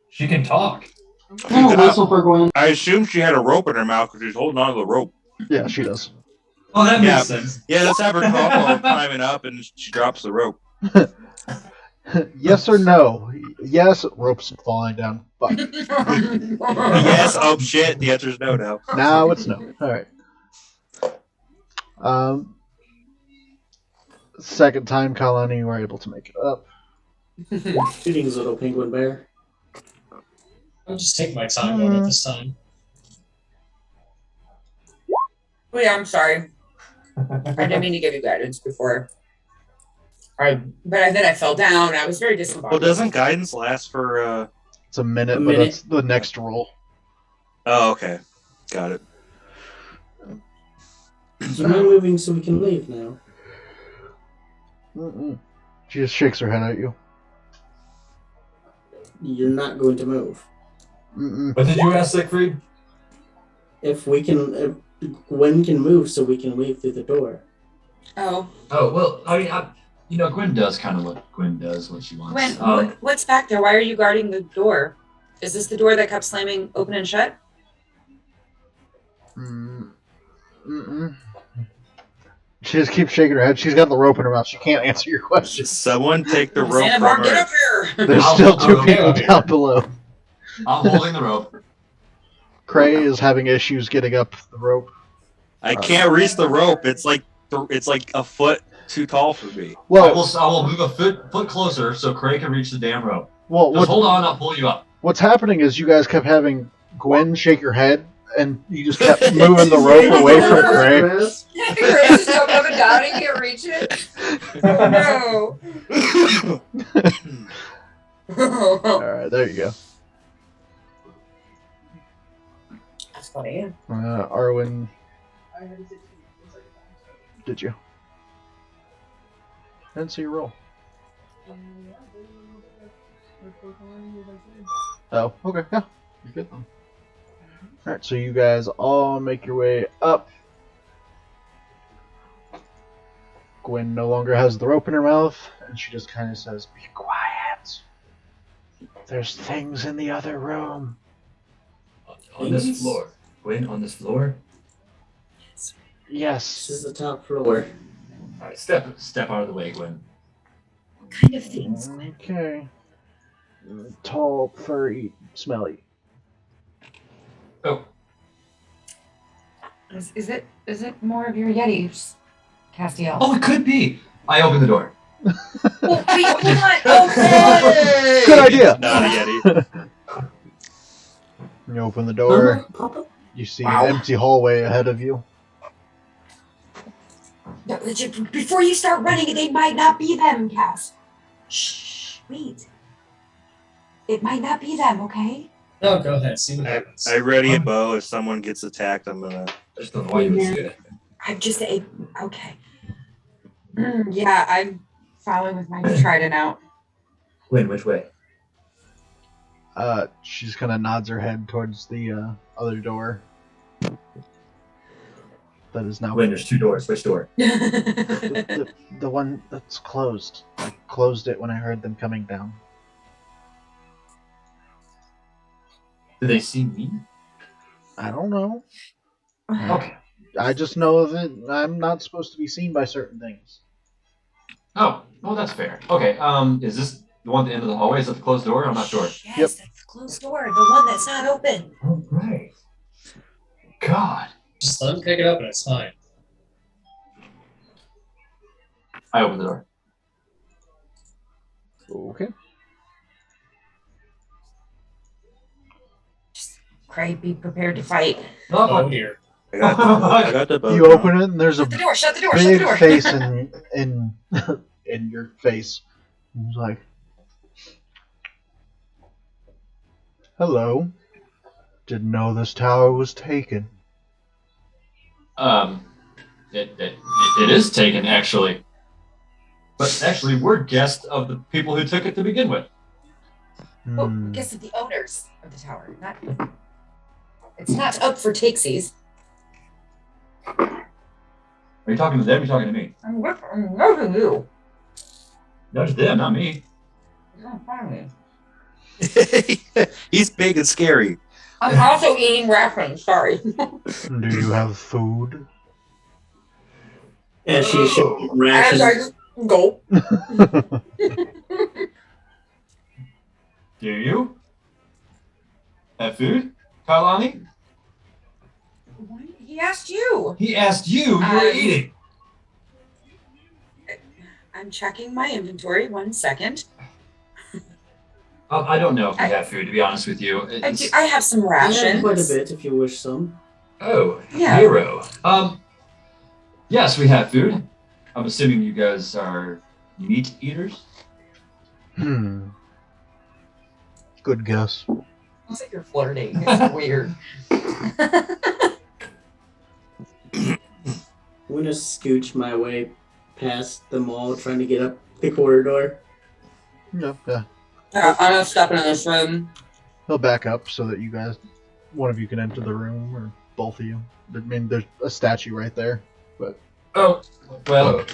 Speaker 4: She can talk.
Speaker 7: I'm gonna whistle for Gwen.
Speaker 1: I assume she had a rope in her mouth because she's holding on to the rope.
Speaker 3: Yeah, she does.
Speaker 4: Oh, that
Speaker 1: Yeah.
Speaker 4: makes sense.
Speaker 1: Yeah, let's have her talk while we're climbing up and she drops the rope.
Speaker 3: Yes or no? Yes, rope's falling down. Fuck.
Speaker 1: Yes, oh shit, the answer is no now.
Speaker 3: Now it's no. Alright. Second time, Kalani, you are able to make it up.
Speaker 5: Shooting's little penguin bear.
Speaker 6: I'll just take my time on it this time.
Speaker 2: Oh, yeah, I'm sorry. I didn't mean to give you guidance before. But then I fell down and I was very disembodied.
Speaker 1: Well, doesn't guidance last for
Speaker 3: It's a minute,
Speaker 5: A
Speaker 3: but
Speaker 5: minute.
Speaker 3: that's the next roll.
Speaker 1: Oh, okay. Got it.
Speaker 5: You're moving so we can leave now.
Speaker 3: Mm-mm. She just shakes her head at you.
Speaker 5: You're not going to move.
Speaker 3: Mm-mm.
Speaker 4: What did you ask, Siegfried?
Speaker 5: If Gwen can move so we can leave through the door.
Speaker 2: Oh,
Speaker 4: Oh, well, I mean, Gwen does kind of what Gwen does, what she wants.
Speaker 2: Gwen, what's back there? Why are you guarding the door? Is this the door that kept slamming open and shut?
Speaker 3: Mm-mm. She just keeps shaking her head. She's got the rope in her mouth. She can't answer your question.
Speaker 1: Someone take the rope
Speaker 2: Sandovar,
Speaker 1: from
Speaker 2: get
Speaker 1: her.
Speaker 2: up here!
Speaker 3: There's
Speaker 4: I'll
Speaker 3: still
Speaker 4: hold the
Speaker 3: two
Speaker 4: rope.
Speaker 3: people
Speaker 6: Okay.
Speaker 3: down below.
Speaker 4: I'm holding the rope.
Speaker 3: Cray is having issues getting up the rope.
Speaker 1: I can't reach the rope. It's like a foot too tall for me.
Speaker 3: Well,
Speaker 4: I will move a foot closer so Craig can reach the damn rope.
Speaker 3: well,
Speaker 4: Just hold on, I'll pull you up.
Speaker 3: what's happening is you guys kept having Gwen shake her head, and you just kept moving the rope away from Cray.
Speaker 5: Chris?
Speaker 2: Chris is jumping up and down and can't reach it. Oh no.
Speaker 3: Alright, there you go.
Speaker 2: That's funny.
Speaker 3: Arwen, did you? I didn't see your roll. Oh, okay, yeah. You're good then. Alright, so you guys all make your way up. Gwen no longer has the rope in her mouth, and she just kind of says, "Be quiet. There's things in the other room."
Speaker 4: On this floor. Gwen, on this floor?
Speaker 5: This
Speaker 3: Yes.
Speaker 5: is the top floor.
Speaker 4: Alright, step out of the way, Gwen.
Speaker 2: What kind of things?
Speaker 3: Okay. Tall, furry, smelly.
Speaker 4: Oh,
Speaker 2: Is it more of your Yetis, Castiel?
Speaker 4: it could be. I opened the door.
Speaker 2: Oh, wait, hold on. Okay.
Speaker 3: Good idea.
Speaker 1: Not a Yeti.
Speaker 3: You open the door.
Speaker 5: Papa?
Speaker 3: You see
Speaker 5: Wow.
Speaker 3: an empty hallway ahead of you.
Speaker 2: No, before you start running, they might not be them, Cass. Shh, wait. It might not be them, okay?
Speaker 6: No, go ahead. See what happens.
Speaker 1: I ready a bow. If someone gets attacked, I'm gonna.
Speaker 4: I just don't know why you would say that.
Speaker 2: I'm just okay. Yeah, I'm following with my trident out.
Speaker 4: Gwen, which way?
Speaker 3: She just kind of nods her head towards the other door. That is now
Speaker 4: Gwen, there's 2 doors. Which door?
Speaker 3: the one that's closed. I closed it when I heard them coming down.
Speaker 4: Did they see me?
Speaker 3: I don't know.
Speaker 4: Okay.
Speaker 3: I just know that I'm not supposed to be seen by certain things.
Speaker 4: Oh, well, that's fair. Okay, is this the one at the end of the hallway? Is that the closed door? I'm not sure.
Speaker 2: Yes,
Speaker 3: Yep.
Speaker 2: that's the closed door, the one that's not open.
Speaker 4: Oh, right. God.
Speaker 6: Just let him pick it up and it's fine.
Speaker 4: I opened the door.
Speaker 3: Okay.
Speaker 2: Craig, be prepared to fight.
Speaker 6: Oh dear.
Speaker 1: I got the bow.
Speaker 3: You open it and there's a
Speaker 2: Shut the door, shut the door, shut the
Speaker 3: big
Speaker 2: door.
Speaker 3: face in your face. He's like, "Hello. Didn't know this tower was taken."
Speaker 4: It is taken, actually. But actually, we're guests of the people who took it to begin with.
Speaker 2: Well, guess of the owners of the tower. It's not up for takesies.
Speaker 4: Are you talking to them or are you talking to me?
Speaker 2: I'm loving you.
Speaker 4: No, it's them, not me.
Speaker 2: You're fine.
Speaker 1: He's big and scary.
Speaker 2: I'm also eating rations, sorry.
Speaker 3: Do you have food?
Speaker 5: As she showed
Speaker 2: As
Speaker 5: rations.
Speaker 2: I just go.
Speaker 4: Do you? Have food, Kailani?
Speaker 2: He asked you.
Speaker 4: He asked you, you were eating.
Speaker 2: I'm checking my inventory. 1 second.
Speaker 4: I don't know if we have food, to be honest with you.
Speaker 2: I have some
Speaker 5: I
Speaker 2: rations.
Speaker 5: have quite a bit if you wish some.
Speaker 4: Oh,
Speaker 2: Yeah.
Speaker 4: hero. Yes, we have food. I'm assuming you guys are meat eaters.
Speaker 3: Good guess.
Speaker 2: It's like you're flirting. It's weird.
Speaker 5: I'm gonna scooch my way past them all, trying to get up the corridor.
Speaker 3: Yeah.
Speaker 2: I'm not stepping in this room.
Speaker 3: He'll back up so that you guys, one of you can enter the room, or both of you. I mean, there's a statue right there.
Speaker 4: Oh, well.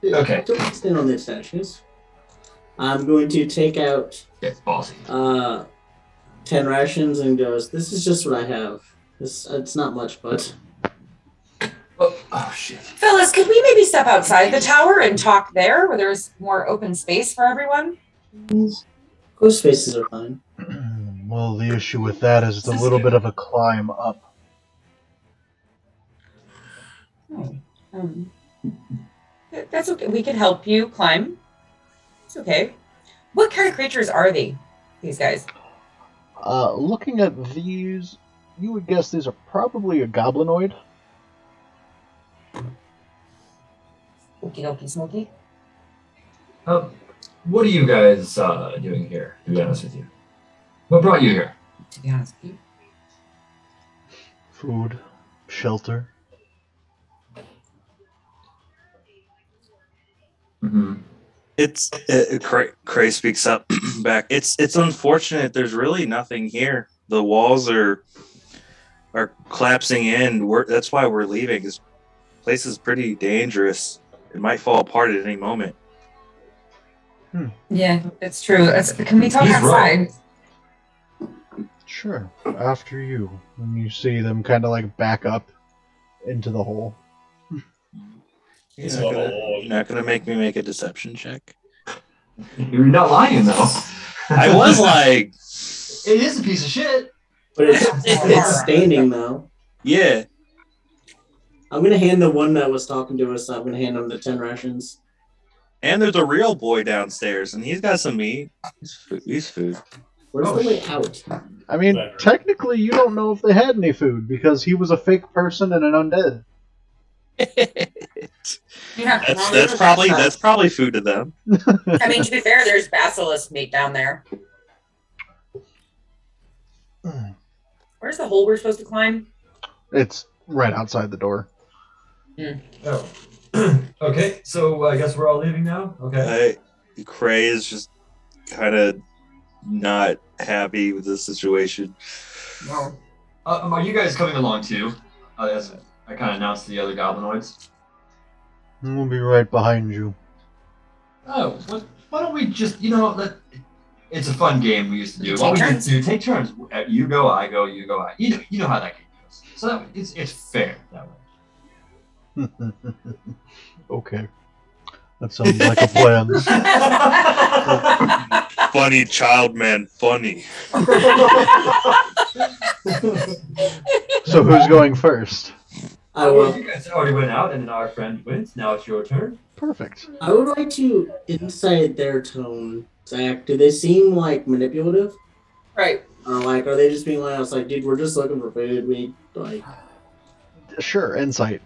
Speaker 4: Okay.
Speaker 5: Don't stand on the statues. I'm going to take out
Speaker 4: It's bossy.
Speaker 5: 10 rations and goes, "This is just what I have. It's not much, but..."
Speaker 4: Oh, shit.
Speaker 2: Fellas, could we maybe step outside the tower and talk there where there's more open space for everyone?
Speaker 5: Those spaces are fine.
Speaker 3: Well, the issue with that is it's a little bit of a climb up.
Speaker 2: That's okay. We could help you climb. It's okay. What kind of creatures are these guys?
Speaker 3: Looking at these, you would guess these are probably a goblinoid.
Speaker 2: Okie dokie smoky.
Speaker 4: What are you guys doing here, to be honest with you? What brought you here?
Speaker 2: To be honest with you.
Speaker 3: Food, shelter.
Speaker 4: Mm-hmm.
Speaker 1: It's Cray speaks up back. It's unfortunate. There's really nothing here. The walls are collapsing in. That's why we're leaving. This place is pretty dangerous. It might fall apart at any moment.
Speaker 2: Yeah, it's true. Can we talk
Speaker 4: He's
Speaker 2: outside?
Speaker 3: Sure. After you. And you see them kind of like back up into the hole.
Speaker 1: You're not gonna make me make a deception check.
Speaker 4: You're not lying though.
Speaker 1: I was like,
Speaker 4: it is a piece of shit.
Speaker 5: But it's standing though.
Speaker 1: yeah.
Speaker 5: I'm gonna hand the one that was talking to us. I'm gonna hand him the 10 rations.
Speaker 1: And there's a real boy downstairs, and he's got some meat. He's food.
Speaker 5: Where's the way out?
Speaker 3: I mean, technically, you don't know if they had any food because he was a fake person and an undead.
Speaker 2: Yeah,
Speaker 1: That's probably food to them.
Speaker 2: I mean, to be fair, there's basilisk meat down there. Where's the hole we're supposed to climb?
Speaker 3: It's right outside the door.
Speaker 4: Oh. Okay, so I guess we're all leaving now? Okay.
Speaker 1: Cray is just kind of not happy with the situation.
Speaker 2: No.
Speaker 4: Are you guys coming along too? As I kind of announced to the other goblinoids.
Speaker 3: We'll be right behind you.
Speaker 4: Oh, why don't we just, it's a fun game we used to do. What we used to do, take turns. You go, I go, you go, I. You know how that game goes. So it's fair that way.
Speaker 3: Okay. That sounds like a plan.
Speaker 1: Funny child, man. Funny.
Speaker 3: So who's going first?
Speaker 5: I will.
Speaker 4: You guys already went out, and then our friend wins. Now it's your turn.
Speaker 3: Perfect.
Speaker 5: I would like to insight their tone. Zach, do they seem like manipulative?
Speaker 2: Right.
Speaker 5: Or like, are they just being like, dude, we're just looking for food. We like.
Speaker 3: Sure, insight.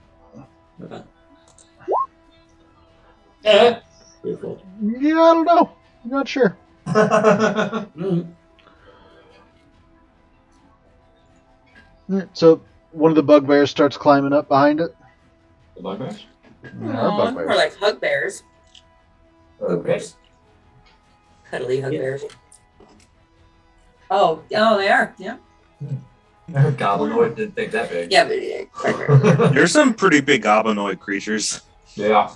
Speaker 5: Okay.
Speaker 6: Yeah.
Speaker 5: Beautiful.
Speaker 3: Yeah, I don't know. I'm not sure. So one of the bugbears starts climbing up behind it.
Speaker 4: The bugbears?
Speaker 3: Our
Speaker 2: We're like hug bears.
Speaker 4: Okay.
Speaker 2: Cuddly hug bears. Oh, they are. Yeah.
Speaker 4: Goblinoid didn't think that big.
Speaker 2: Yeah, but quite
Speaker 1: There's some pretty big goblinoid creatures.
Speaker 4: Yeah.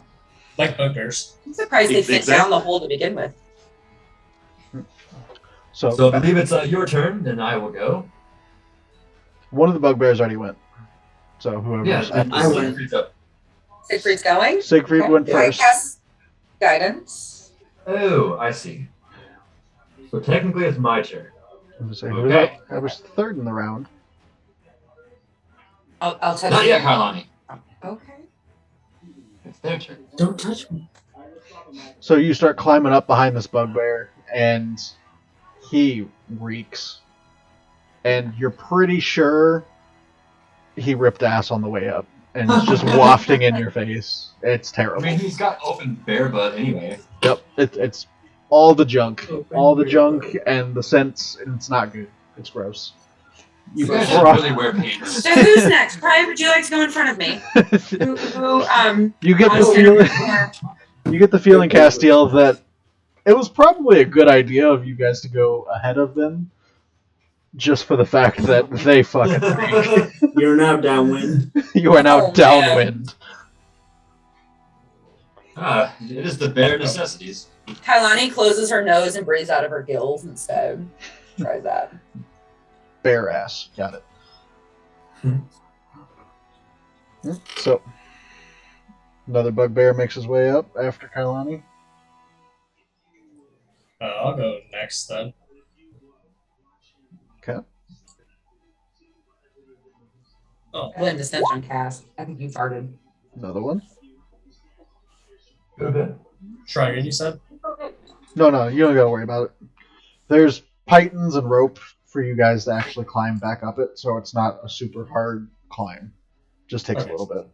Speaker 6: Like bugbears.
Speaker 2: I'm surprised they fit
Speaker 1: Exactly.
Speaker 2: down the hole to begin with.
Speaker 3: So
Speaker 4: I believe it's your turn, then I will go.
Speaker 3: one of the bugbears already went. So whoever.
Speaker 4: Yeah,
Speaker 5: I went.
Speaker 2: Siegfried's going.
Speaker 3: Siegfried went
Speaker 2: Okay,
Speaker 3: first.
Speaker 2: cast guidance.
Speaker 4: Oh, I see. So technically it's my turn.
Speaker 3: Okay. I was third in the round.
Speaker 2: I'll touch
Speaker 4: Not
Speaker 2: you.
Speaker 4: yet, Carlani.
Speaker 2: Okay.
Speaker 4: It's their turn.
Speaker 5: Don't touch me.
Speaker 3: So you start climbing up behind this bugbear, and he reeks. And you're pretty sure he ripped ass on the way up, and it's just wafting in your face. It's
Speaker 4: I
Speaker 3: terrible.
Speaker 4: mean, he's got open bear butt anyway.
Speaker 3: Yep, it's all the junk, and the scents, and it's not good. It's gross.
Speaker 4: You guys should really wear pants.
Speaker 2: So who's next? Brian, would you like to go in front of me?
Speaker 3: You get the feeling. You get the feeling, Castiel, that it was probably a good idea of you guys to go ahead of them, just for the fact that they fucking reek.
Speaker 5: You're now downwind.
Speaker 3: You are now
Speaker 2: Oh,
Speaker 3: downwind.
Speaker 4: It is the bare necessities.
Speaker 2: Kailani closes her nose and breathes out of her gills instead. Tries that.
Speaker 3: Bare ass. Got it. So, another bugbear makes his way up after Kailani.
Speaker 6: I'll go next then.
Speaker 3: Okay.
Speaker 6: Oh,
Speaker 2: Blend Ascension cast. I think you farted.
Speaker 3: Another one.
Speaker 4: Go to bed.
Speaker 6: try again, you said?
Speaker 3: No, you don't gotta worry about it. There's pythons and rope for you guys to actually climb back up it, so it's not a super hard climb. Just takes a little bit.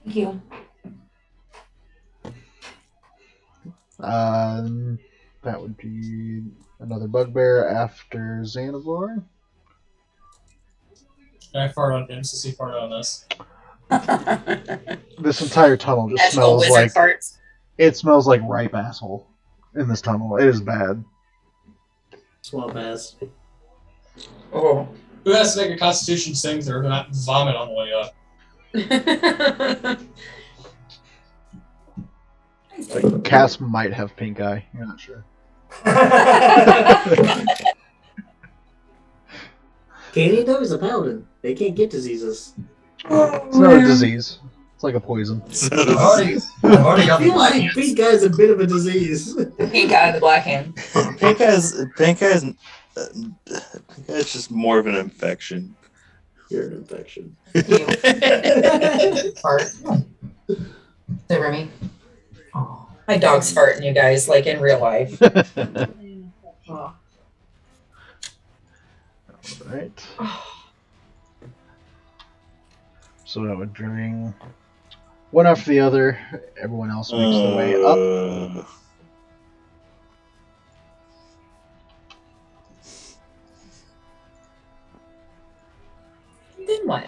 Speaker 2: Thank you.
Speaker 3: That would be another bugbear after Xanavor.
Speaker 6: I fart on him, so he farted on us.
Speaker 3: This entire tunnel just
Speaker 2: National
Speaker 3: smells
Speaker 2: wizard
Speaker 3: like
Speaker 2: farts.
Speaker 3: it smells like ripe asshole in this tunnel. It is bad.
Speaker 5: Swamp ass.
Speaker 2: Oh.
Speaker 6: Who has to make a constitution saving throw and not vomit on the way up?
Speaker 3: Like, Cass might have pink eye. You're not sure.
Speaker 5: Katie, though, is a paladin. They can't get diseases.
Speaker 3: It's not a disease. It's like a poison.
Speaker 4: I've already
Speaker 5: I
Speaker 4: got the
Speaker 5: feel
Speaker 4: black
Speaker 5: like
Speaker 4: hands.
Speaker 5: pink eye is a bit of a disease.
Speaker 2: Pink eye, the black hand.
Speaker 1: Pink eye's just more of an infection.
Speaker 5: You're an infection.
Speaker 2: Fart. Say, Remy. Oh, my dog's farting, you guys, like in real life.
Speaker 3: Right. So that would bring one after the other. Everyone else makes their way up.
Speaker 2: Then what?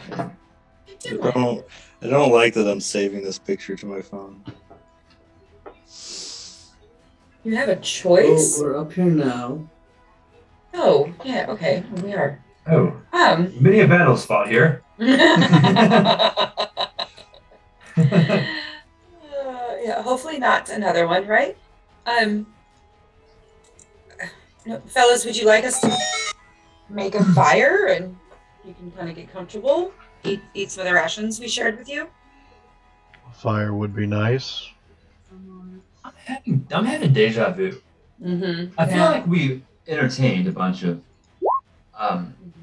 Speaker 1: I don't like that I'm saving this picture to my phone.
Speaker 2: You have a choice?
Speaker 5: Oh, we're up here now.
Speaker 2: Oh, yeah, okay, we are.
Speaker 4: Oh, many a battle's fought here.
Speaker 2: Yeah, hopefully not another one, right? No, fellas, would you like us to make a fire and you can kind of get comfortable? Eat some of the rations we shared with you?
Speaker 3: Fire would be nice.
Speaker 4: I'm having deja vu.
Speaker 2: Mm-hmm.
Speaker 4: I feel like we entertained a bunch of,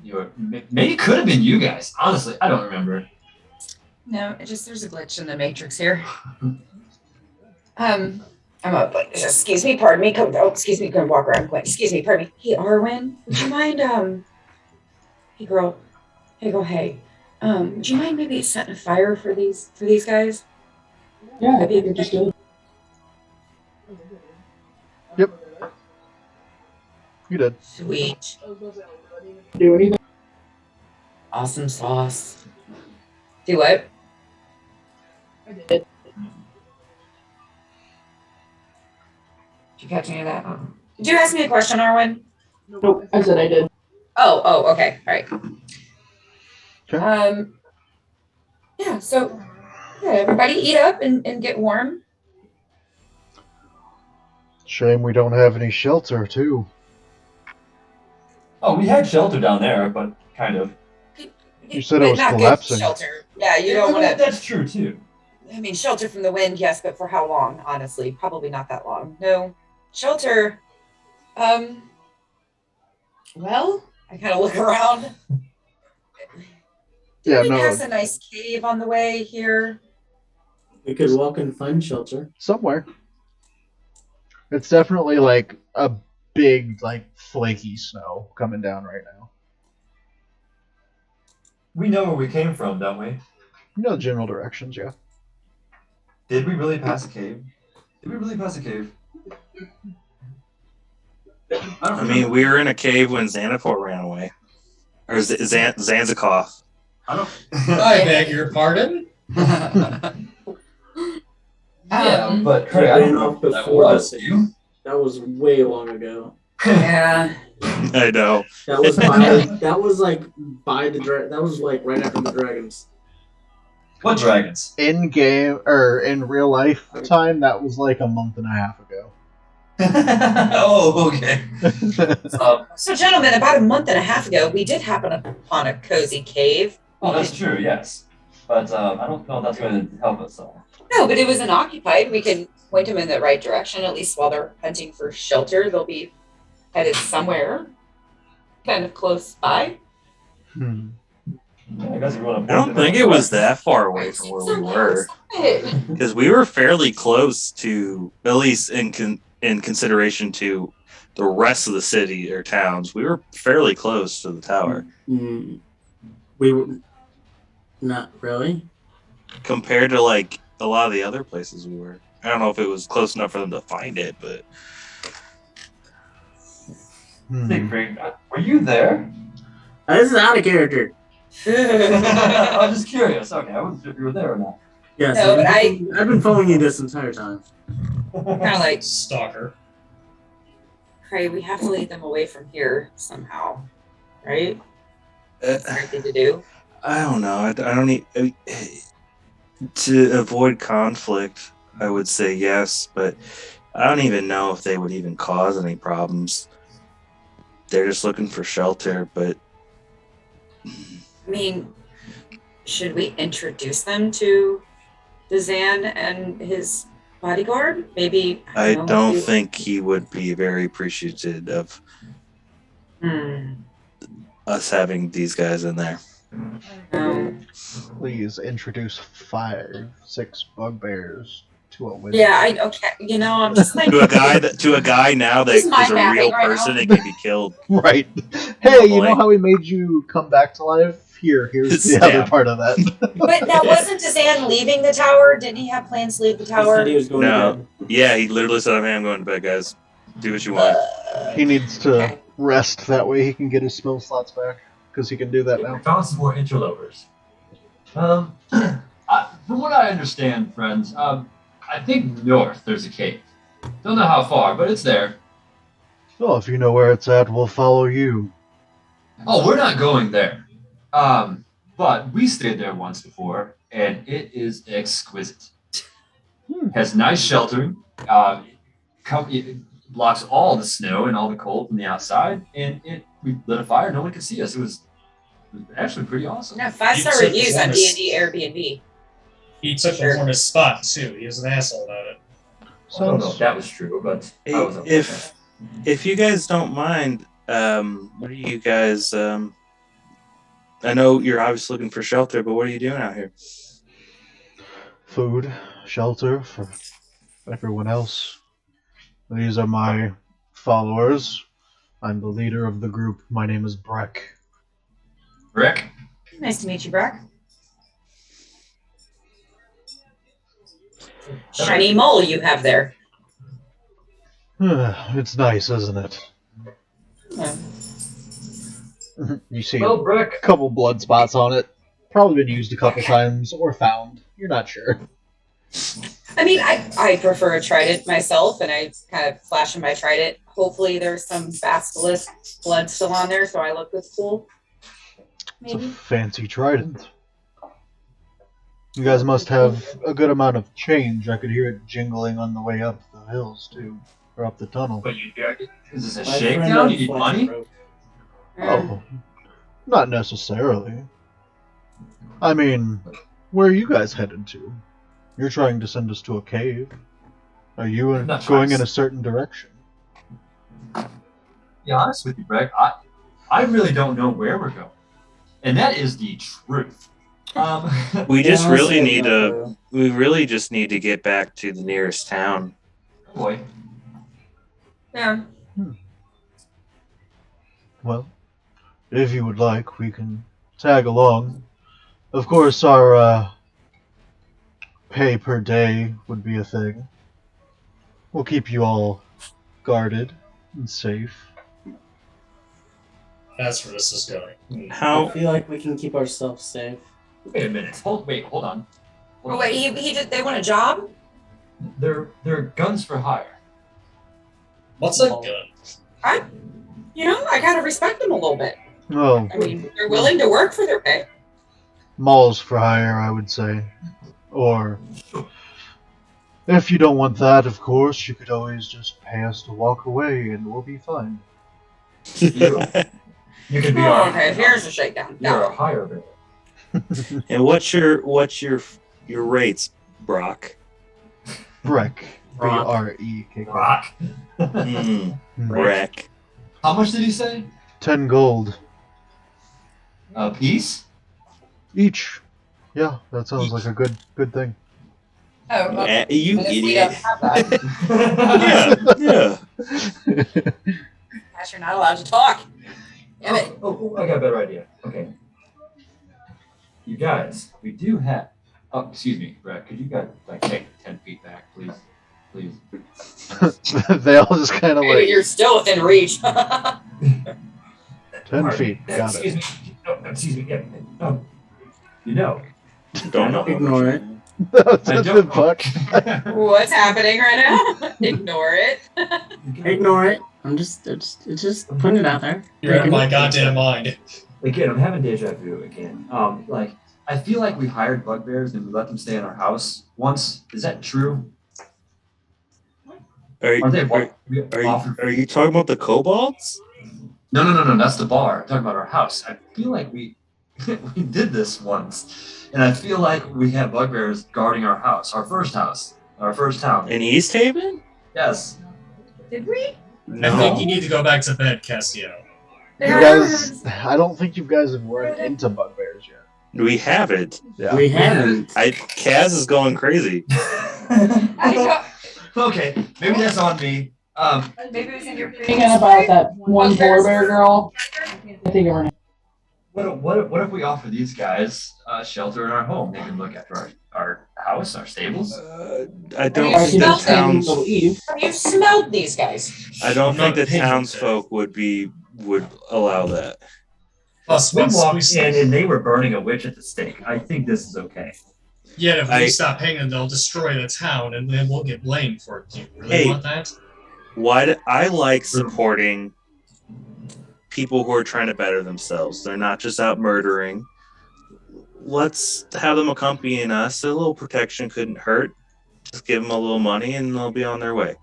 Speaker 4: maybe it could have been you guys. Honestly, I don't remember.
Speaker 2: No, there's a glitch in the matrix here. I'm up. Excuse me, pardon me. Excuse me, come walk around quick. Excuse me, pardon me. Hey, Arwen, would you mind? Hey, girl. Hey. Would you mind maybe setting a fire for these guys?
Speaker 7: Yeah, I think we just do.
Speaker 3: Yep. You did.
Speaker 2: Sweet.
Speaker 7: Do anything?
Speaker 2: Awesome sauce. Do what?
Speaker 7: I did.
Speaker 2: Did you catch any of that? Did you ask me a question, Arwen?
Speaker 7: Nope, I said I did.
Speaker 2: Oh, okay. All right.
Speaker 3: Okay.
Speaker 2: Yeah, so everybody eat up and get warm.
Speaker 3: Shame we don't have any shelter, too.
Speaker 4: Oh, we had shelter down there, but kind of.
Speaker 3: You said it was
Speaker 2: Not good
Speaker 3: collapsing.
Speaker 2: shelter. Yeah, you don't want to.
Speaker 4: That's true too.
Speaker 2: I mean, shelter from the wind, yes, but for how long? Honestly, probably not that long. No, shelter. Well, I kind of look around.
Speaker 3: Yeah,
Speaker 2: we
Speaker 3: no.
Speaker 2: pass a nice cave on the way here?
Speaker 5: We could walk and find shelter.
Speaker 3: Somewhere. It's definitely like a big, like, flaky snow coming down right now.
Speaker 4: We know where we came from, don't we?
Speaker 3: You know the general directions, yeah.
Speaker 4: Did we really pass a cave? Did we really pass a cave?
Speaker 1: I mean, we were in a cave when Xanathor ran away. Or Zanzikoff.
Speaker 4: I don't.
Speaker 6: I beg your pardon?
Speaker 4: Yeah, but Craig, I don't know if that
Speaker 5: Before
Speaker 4: was
Speaker 5: this.
Speaker 4: you.
Speaker 5: That was way long ago.
Speaker 2: Yeah.
Speaker 1: I know.
Speaker 5: That was like by the that was like right after the dragons.
Speaker 4: What dragons?
Speaker 3: In game, or in real life time, that was like a month and a half ago.
Speaker 4: Oh, okay.
Speaker 2: So, gentlemen, about a month and a half ago, we did happen upon a cozy cave.
Speaker 4: Well, that's true, yes. But I don't know if that's going to help us all.
Speaker 2: No, but it was unoccupied. We can point them in the right direction, at least while they're hunting for shelter. They'll be headed somewhere kind of close by.
Speaker 3: Hmm.
Speaker 4: Yeah, I guess you want
Speaker 1: I don't think it was that far away from where we were. Because we were fairly close to, at least in consideration to the rest of the city or towns, we were fairly close to the tower.
Speaker 5: We were not really.
Speaker 1: Compared to like a lot of the other places we were. I don't know if it was close enough for them to find it, but
Speaker 4: Hey, Craig, were you there?
Speaker 5: This is out of character.
Speaker 4: I was just curious. Okay, I wasn't sure if you were there or not.
Speaker 5: Yes,
Speaker 2: No, but
Speaker 5: I've been following you this entire time.
Speaker 2: Kind of like,
Speaker 6: Stalker.
Speaker 2: Cray, we have to lead them away from here somehow, right?
Speaker 1: uh,
Speaker 2: That's the right thing to do.
Speaker 1: I don't know. I don't need to avoid conflict. I would say yes, but I don't even know if they would even cause any problems. They're just looking for shelter, but
Speaker 2: I mean, should we introduce them to Dazan and his bodyguard? Maybe
Speaker 1: I
Speaker 2: don't know.
Speaker 1: don't think he would be very appreciative of us having these guys in there.
Speaker 2: Um,
Speaker 3: Please introduce 5, 6 bugbears to a wizard.
Speaker 2: yeah, okay. I'm just like
Speaker 1: To a guy now that
Speaker 2: He's
Speaker 1: is
Speaker 2: mind
Speaker 1: a
Speaker 2: mapping
Speaker 1: real
Speaker 2: right
Speaker 1: person
Speaker 2: now.
Speaker 1: and can be killed.
Speaker 3: Right. Hey, you know
Speaker 1: Normally.
Speaker 3: how we made you come back to life? Here's the
Speaker 1: Stab.
Speaker 3: other part of that.
Speaker 2: But now wasn't Dazan leaving the tower? Didn't he have plans to leave the
Speaker 5: He
Speaker 2: tower?
Speaker 5: said he was going
Speaker 1: No.
Speaker 5: to bed.
Speaker 1: Yeah, he literally said, "Hey, I'm going to bed, guys. Do what you want."
Speaker 3: He needs to
Speaker 2: Okay.
Speaker 3: rest, that way he can get his spell slots back, because he can do that
Speaker 4: We
Speaker 3: now.
Speaker 4: found some more interlopers. From what I understand, friends, I think north there's a cave. Don't know how far, but it's there.
Speaker 3: Well, if you know where it's at, we'll follow you.
Speaker 4: Oh, we're not going there. But we stayed there once before, and it is exquisite. Has nice sheltering. It blocks all the snow and all the cold from the outside, and we lit a fire. No one could see us. It was actually pretty awesome.
Speaker 2: Yeah, 5-star
Speaker 6: You took
Speaker 2: reviews on
Speaker 6: Jonas.
Speaker 2: D&D Airbnb.
Speaker 6: He took the warmest spot too. He was an asshole about it.
Speaker 4: I don't know if
Speaker 3: Sounds
Speaker 4: that was true, but I was
Speaker 1: If you guys don't mind, what are you guys? I know you're obviously looking for shelter, but what are you doing out here?
Speaker 3: food, shelter for everyone else. These are my followers. I'm the leader of the group. My name is Breck.
Speaker 4: Rick.
Speaker 2: Nice to meet you, Brock. Shiny mole you have there.
Speaker 3: It's nice, isn't it?
Speaker 2: Yeah.
Speaker 3: You see
Speaker 4: Well,
Speaker 3: a
Speaker 4: Brick.
Speaker 3: couple blood spots on it. Probably been used a couple times or found. You're not sure.
Speaker 2: I mean, I prefer a trident myself, and I kind of flash in my trident. Hopefully there's some basilisk blood still on there, so I look this cool.
Speaker 3: It's a
Speaker 2: Maybe.
Speaker 3: fancy trident. You guys must have a good amount of change. I could hear it jingling on the way up the hills, too. Or up the tunnel.
Speaker 4: But is this a
Speaker 5: My friend
Speaker 4: shakedown?
Speaker 5: on
Speaker 4: You need
Speaker 5: Flash
Speaker 4: money?
Speaker 5: Road.
Speaker 3: Oh, not necessarily. I mean, where are you guys headed to? You're trying to send us to a cave. Are you
Speaker 4: Not
Speaker 3: going
Speaker 4: trying
Speaker 3: in
Speaker 4: to-
Speaker 3: a certain direction?
Speaker 4: Be honest with you, Breck. I really don't know where we're going, and that is the truth.
Speaker 1: We just
Speaker 5: Yeah,
Speaker 1: really
Speaker 5: honestly,
Speaker 1: need
Speaker 5: I
Speaker 1: to.
Speaker 5: don't know.
Speaker 1: We really just need to get back to the nearest town.
Speaker 4: Boy,
Speaker 2: Yeah.
Speaker 3: Well, if you would like, we can tag along. Of course, our pay per day would be a thing. We'll keep you all guarded and safe.
Speaker 6: That's where this is going.
Speaker 5: I
Speaker 1: How?
Speaker 5: feel like we can keep ourselves safe.
Speaker 4: wait a minute. Hold on.
Speaker 2: Oh, wait, he just they want a job?
Speaker 4: They're guns for hire.
Speaker 6: What's a gun?
Speaker 2: I kind of respect them a little bit.
Speaker 3: Oh,
Speaker 2: I mean, they're willing to work for their pay.
Speaker 3: malls for hire, I would say. Or, if you don't want that, of course, you could always just pay us to walk away and we'll be fine.
Speaker 4: You could be
Speaker 2: Oh,
Speaker 4: our.
Speaker 2: okay, here's a shakedown.
Speaker 4: You're
Speaker 2: No.
Speaker 4: a hire bidder.
Speaker 1: And what's your rates, Brock?
Speaker 3: Breck.
Speaker 5: Rock.
Speaker 3: B-R-E-K.
Speaker 4: Rock.
Speaker 1: Breck.
Speaker 4: How much did he say?
Speaker 3: 10 gold.
Speaker 4: A piece?
Speaker 3: Each. Yeah, that sounds like a good thing.
Speaker 2: Oh, okay.
Speaker 1: You
Speaker 2: And if we don't
Speaker 1: idiot.
Speaker 2: have that,
Speaker 1: Yeah.
Speaker 2: Gosh, you're not allowed to talk. Damn it.
Speaker 4: Oh, I got a better idea. Okay. You guys, we do have. Oh, excuse me, Brett. Could you guys take 10 feet back, please? Please.
Speaker 3: They all just kind of
Speaker 2: Maybe
Speaker 3: like
Speaker 2: you're still within reach.
Speaker 3: 10
Speaker 4: Pardon.
Speaker 3: feet. Got it.
Speaker 4: Excuse me. No, excuse me. Yeah. You know.
Speaker 1: Don't know.
Speaker 5: Ignore it.
Speaker 3: That's
Speaker 4: I
Speaker 3: a
Speaker 4: don't
Speaker 3: good
Speaker 4: know.
Speaker 3: buck.
Speaker 2: What's happening right now? Ignore it.
Speaker 5: Ignore it. It's just putting it out there.
Speaker 6: You're out of my goddamn mind.
Speaker 4: Again, I'm having deja vu again. I feel like we hired bugbears and we let them stay in our house once. Is that true?
Speaker 1: Are,
Speaker 4: Aren't they?
Speaker 1: are you talking about the kobolds?
Speaker 4: No. That's the bar. I'm talking about our house. I feel like we we did this once, and I feel like we have bugbears guarding our house, our first town.
Speaker 1: In East Haven?
Speaker 4: Yes.
Speaker 2: Did we?
Speaker 6: I
Speaker 1: No.
Speaker 6: think you need to go back to bed, Cassio.
Speaker 3: You guys, I don't think you guys have run into bugbears yet.
Speaker 1: We haven't.
Speaker 3: Yeah.
Speaker 5: We haven't.
Speaker 1: Kaz is going crazy.
Speaker 4: Okay, maybe that's on me.
Speaker 2: Maybe it was in your
Speaker 7: Thinking about that one polar bear girl. I think of her name.
Speaker 4: What if we offer these guys shelter in our home? They can look after our house, our stables.
Speaker 1: I don't
Speaker 2: Have
Speaker 1: think
Speaker 2: you
Speaker 1: the
Speaker 2: smelled
Speaker 1: towns.
Speaker 2: Have you smelled these guys?
Speaker 1: I don't think the
Speaker 6: Not pigeons,
Speaker 1: townsfolk would allow that.
Speaker 6: Plus,
Speaker 4: We
Speaker 6: once
Speaker 4: walked in and they were burning a witch at the stake. I think this is okay.
Speaker 6: yeah, if we stop paying them, they'll destroy the town, and then we'll get blamed for it. Do you really want that?
Speaker 1: I like supporting people who are trying to better themselves. They're not just out murdering. Let's have them accompanying us. A little protection couldn't hurt. Just give them a little money and they'll be on their way.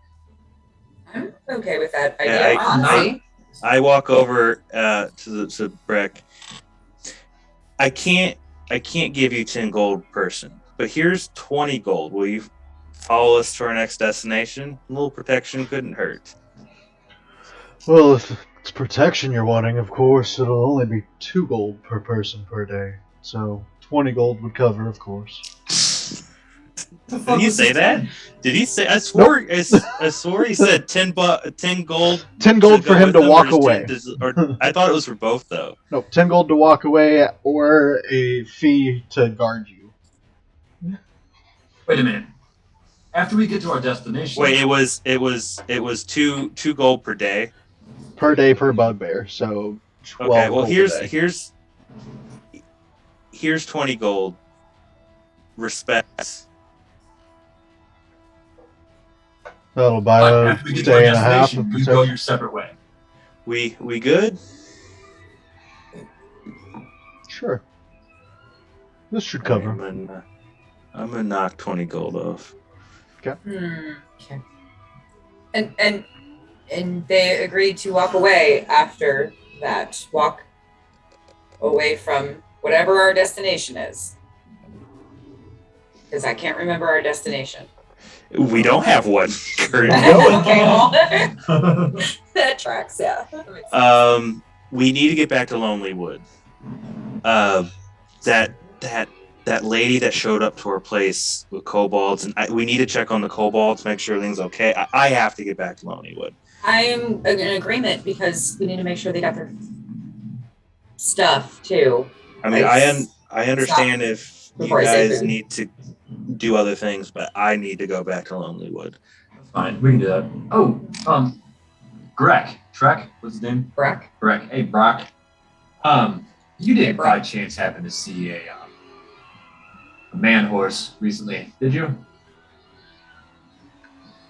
Speaker 2: I'm okay with that
Speaker 1: Yeah,
Speaker 2: idea, honestly.
Speaker 1: I walk over to Breck. I can't give you 10 gold person, but here's 20 gold. Will you follow us to our next destination? A little protection couldn't hurt.
Speaker 3: Well, if it's protection you're wanting, of course, it'll only be 2 gold per person per day. So 20 gold would cover, of course.
Speaker 1: Did he say that? Did he say? I swore. Nope. I swore he said 10 gold.
Speaker 3: 10 gold for him to walk away.
Speaker 1: I thought it was for both though.
Speaker 3: No, 10 gold to walk away, or a fee to guard you.
Speaker 4: Wait a minute. After we get to our destination.
Speaker 1: Wait, it was two gold per day.
Speaker 3: Per day per bugbear, so 12
Speaker 1: okay. Well,
Speaker 3: gold
Speaker 1: here's 20 gold. Respect.
Speaker 3: That'll buy a
Speaker 4: after we get to our
Speaker 3: day and a half
Speaker 4: destination,
Speaker 3: of
Speaker 4: you go
Speaker 3: protection.
Speaker 4: your separate way.
Speaker 1: We good?
Speaker 3: Sure. This should cover.
Speaker 1: I'm gonna knock 20 gold off.
Speaker 2: Okay. And they agreed to walk away after that. Walk away from whatever our destination is. Because I can't remember our destination.
Speaker 1: We don't have one.
Speaker 2: Okay, well, that tracks, yeah.
Speaker 1: We need to get back to Lonely Wood. That lady that showed up to our place with kobolds, and we need to check on the kobolds, make sure everything's okay. I have to get back to Lonely Wood.
Speaker 2: I am in agreement because we need to make sure they got their stuff too.
Speaker 1: I mean, I understand if you guys need to do other things, but I need to go back to Lonely Wood.
Speaker 4: Fine, we can do that. Oh, Greg. Trek? What's his name?
Speaker 2: Brock.
Speaker 4: Greg. Hey, Brock. You didn't by chance happen to see a man horse recently, did you?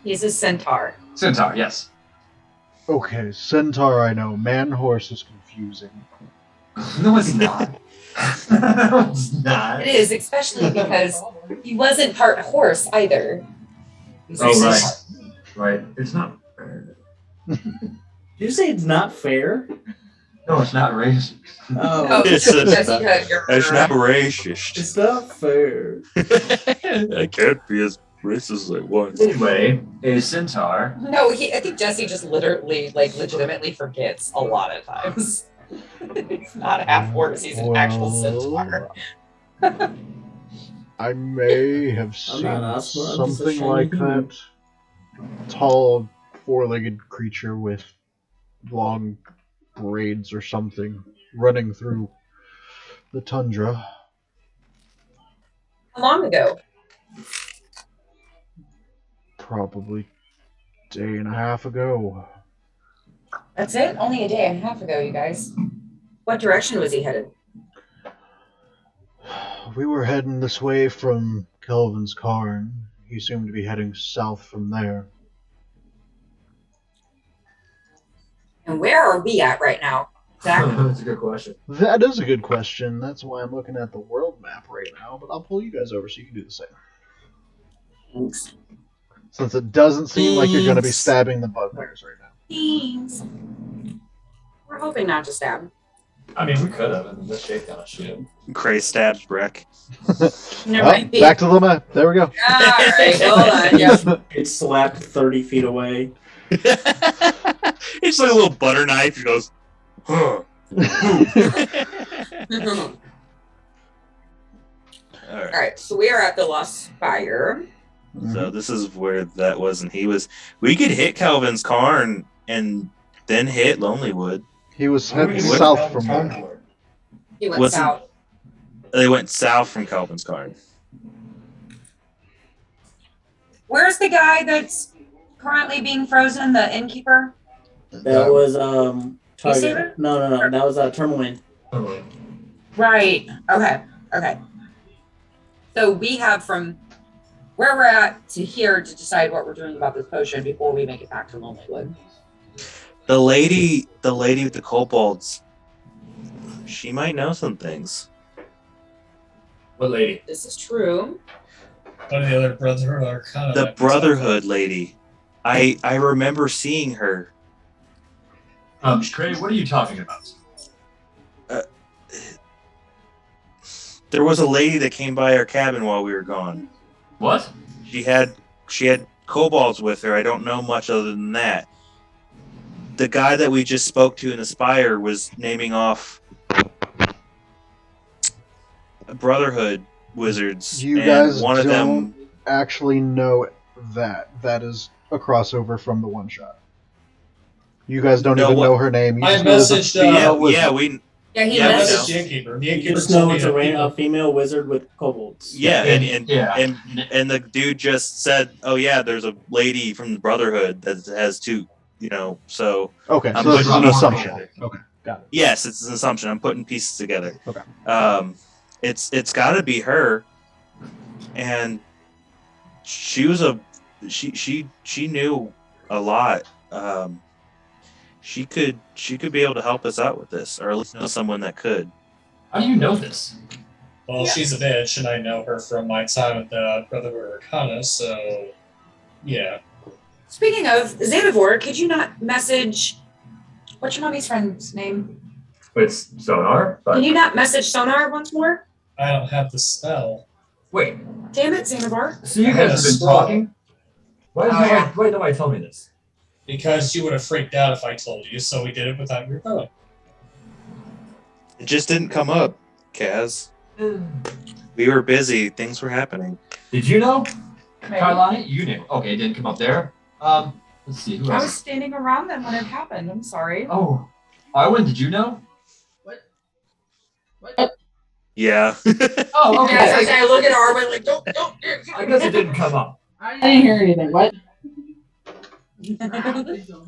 Speaker 2: He's a centaur.
Speaker 4: Centaur, yes.
Speaker 3: Okay, centaur I know. Man horse is confusing.
Speaker 4: No, it's not. No, it's not.
Speaker 2: It is, especially because he wasn't part horse either.
Speaker 4: Oh, right. Right. It's not fair.
Speaker 5: Did you say it's not fair?
Speaker 4: No, it's not racist.
Speaker 5: Oh,
Speaker 1: It's not racist.
Speaker 5: it's not fair.
Speaker 1: I can't be as racist as I want.
Speaker 4: Anyway, a centaur.
Speaker 2: No, I think Jesse just literally, legitimately forgets a lot of times. He's not a half horse, he's an actual centaur.
Speaker 3: I may have
Speaker 5: I'm not
Speaker 3: seen
Speaker 5: Asper, I'm just a
Speaker 3: something
Speaker 5: shiny
Speaker 3: like
Speaker 5: human.
Speaker 3: that. Tall, four-legged creature with long braids or something running through the tundra.
Speaker 2: How long ago?
Speaker 3: Probably day and a half ago.
Speaker 2: That's it? Only a day and a half ago, you guys. What direction was he headed?
Speaker 3: We were heading this way from Kelvin's Cairn. He seemed to be heading south from there.
Speaker 2: And where are we at right now? Zach?
Speaker 4: That's a good question.
Speaker 3: That is a good question. That's why I'm looking at the world map right now, but I'll pull you guys over so you can do the same.
Speaker 2: Thanks.
Speaker 3: Since it doesn't seem like you're going to be
Speaker 5: Thanks.
Speaker 3: stabbing the bugbears right now.
Speaker 2: Thanks. We're hoping not to stab.
Speaker 4: I mean, we could have in this shakedown shit.
Speaker 1: Cray stabs Breck.
Speaker 2: Never
Speaker 3: Oh,
Speaker 2: mind.
Speaker 3: back to the map. There we go.
Speaker 2: Alright, hold on. Yep.
Speaker 5: It's slapped 30 feet away.
Speaker 1: It's like a little butter knife. He goes, huh. All right.
Speaker 2: Alright, so we are at the Lost Spire.
Speaker 1: So this is where that was, and he was. We could hit Calvin's Cairn and then hit Lonelywood.
Speaker 3: He was
Speaker 4: Where
Speaker 3: heading
Speaker 4: are we
Speaker 3: south
Speaker 4: going
Speaker 3: from
Speaker 4: down
Speaker 3: there.
Speaker 4: for?
Speaker 2: He went
Speaker 1: Wasn't-
Speaker 2: south.
Speaker 1: They went south from Calvin's Cairn.
Speaker 2: Where's the guy that's currently being frozen, the innkeeper?
Speaker 5: That was
Speaker 2: Saber?
Speaker 5: Target. No. That was Termalane.
Speaker 4: Totally.
Speaker 2: Right. Okay. So we have from where we're at to here to decide what we're doing about this potion before we make it back to Lonelywood.
Speaker 1: The lady with the kobolds. She might know some things.
Speaker 4: What lady?
Speaker 2: This is true.
Speaker 6: One of the other Brotherhood are kind of
Speaker 1: The Brotherhood lady. I remember seeing her.
Speaker 4: Cray, what are you talking about?
Speaker 1: There was a lady that came by our cabin while we were gone.
Speaker 4: What?
Speaker 1: She had kobolds with her. I don't know much other than that. The guy that we just spoke to in the spire was naming off Brotherhood wizards.
Speaker 3: You
Speaker 1: and
Speaker 3: guys
Speaker 1: one of
Speaker 3: don't
Speaker 1: them.
Speaker 3: actually know that. That is a crossover from the one shot. You guys don't
Speaker 1: No,
Speaker 3: even
Speaker 1: what-
Speaker 3: know her name. You
Speaker 6: I
Speaker 3: just know there's a
Speaker 6: messaged,
Speaker 3: female wizard.
Speaker 1: Yeah, we.
Speaker 2: Yeah, he
Speaker 1: Yeah,
Speaker 6: Yeah,
Speaker 1: we
Speaker 2: messaged.
Speaker 1: know.
Speaker 6: that's the innkeeper. The
Speaker 5: You
Speaker 6: innkeeper
Speaker 5: just know
Speaker 6: told me
Speaker 5: it's
Speaker 6: that
Speaker 5: a
Speaker 6: people-
Speaker 5: female wizard with kobolds.
Speaker 1: Yeah, and
Speaker 4: yeah.
Speaker 1: the dude just said, "Oh yeah, there's a lady from the Brotherhood that has two." So
Speaker 3: Okay,
Speaker 1: I'm
Speaker 3: so this is
Speaker 1: putting
Speaker 3: an
Speaker 1: pieces
Speaker 3: assumption.
Speaker 1: together.
Speaker 3: Okay, got it.
Speaker 1: Yes, it's an assumption. I'm putting pieces together.
Speaker 3: Okay.
Speaker 1: It's got to be her, and she was she knew a lot. She could be able to help us out with this, or at least know someone that could.
Speaker 4: How do you know this?
Speaker 6: Well, she's a bitch, and I know her from my time at the Brotherhood Arcana, so yeah.
Speaker 2: Speaking of Xanavor, could you not message what's your mommy's friend's name?
Speaker 4: It's Sonar, but
Speaker 2: Can you not message Sonar once more?
Speaker 6: I don't have the spell.
Speaker 4: wait.
Speaker 2: Damn it, Xanavor.
Speaker 4: So you
Speaker 6: I had
Speaker 4: guys
Speaker 6: a
Speaker 4: have been
Speaker 6: scroll.
Speaker 4: talking? Why
Speaker 2: yeah.
Speaker 4: did nobody tell me this?
Speaker 6: Because you would have freaked out if I told you, so we did it without your phone.
Speaker 1: It just didn't come up, Kaz. We were busy. Things were happening.
Speaker 4: Did you know?
Speaker 2: Maybe.
Speaker 4: Carlani, you knew. Okay, it didn't come up there. Let's see, who
Speaker 2: I was
Speaker 4: else?
Speaker 2: standing around them when it happened. I'm sorry.
Speaker 4: Oh, Icewind, did you know?
Speaker 1: Yeah.
Speaker 4: Oh, okay.
Speaker 2: Yes, I look at Arwen like, don't.
Speaker 4: I guess it didn't come up.
Speaker 7: I didn't hear anything. What?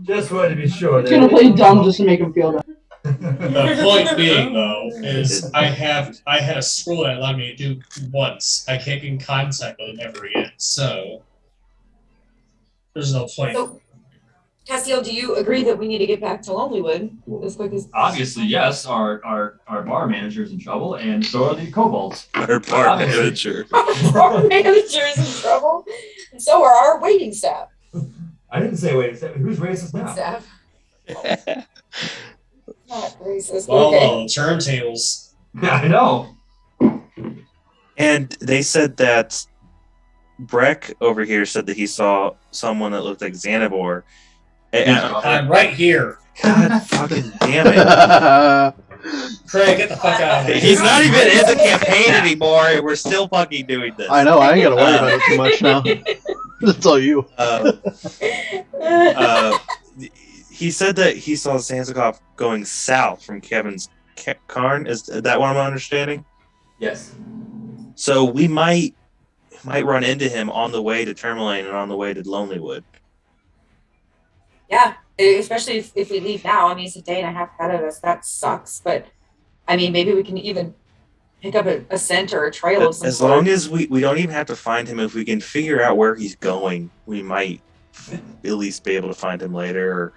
Speaker 4: Just wanted to be sure.
Speaker 7: He's gonna play dumb just to make him feel better.
Speaker 6: The point being, though, is I had a scroll that allowed me to do once. I can't get in contact with them ever again, so there's no point.
Speaker 2: So, Castiel, do you agree that we need to get back to Lonelywood as quick as
Speaker 4: Obviously, yes. Our bar manager's in trouble, and so are the kobolds.
Speaker 1: Our bar manager.
Speaker 2: our manager is in trouble? And so are our waiting staff.
Speaker 4: I didn't say wait. Who's racist now?
Speaker 2: Staff. Not racist.
Speaker 6: Well,
Speaker 2: okay.
Speaker 6: turntables.
Speaker 4: Yeah, I know.
Speaker 1: And they said that Breck over here said that he saw someone that looked like Xanavor. And,
Speaker 6: I'm right here.
Speaker 1: God fucking damn it.
Speaker 6: Craig, get the fuck out of here.
Speaker 1: He's not even in the campaign anymore, and we're still fucking doing this.
Speaker 3: I know, I ain't gotta worry about it too much now. It's all you.
Speaker 1: He said that he saw Zanzikov going south from Kevin's Cairn. Is that what I'm understanding?
Speaker 4: Yes.
Speaker 1: So we might run into him on the way to Tourmaline and on the way to Lonelywood.
Speaker 2: Yeah, especially if we leave now. I mean, it's a day and a half ahead of us. That sucks. But, I mean, maybe we can even pick up a scent or a trail of some
Speaker 1: As
Speaker 2: sort.
Speaker 1: long as we don't even have to find him, if we can figure out where he's going, we might at least be able to find him later. Or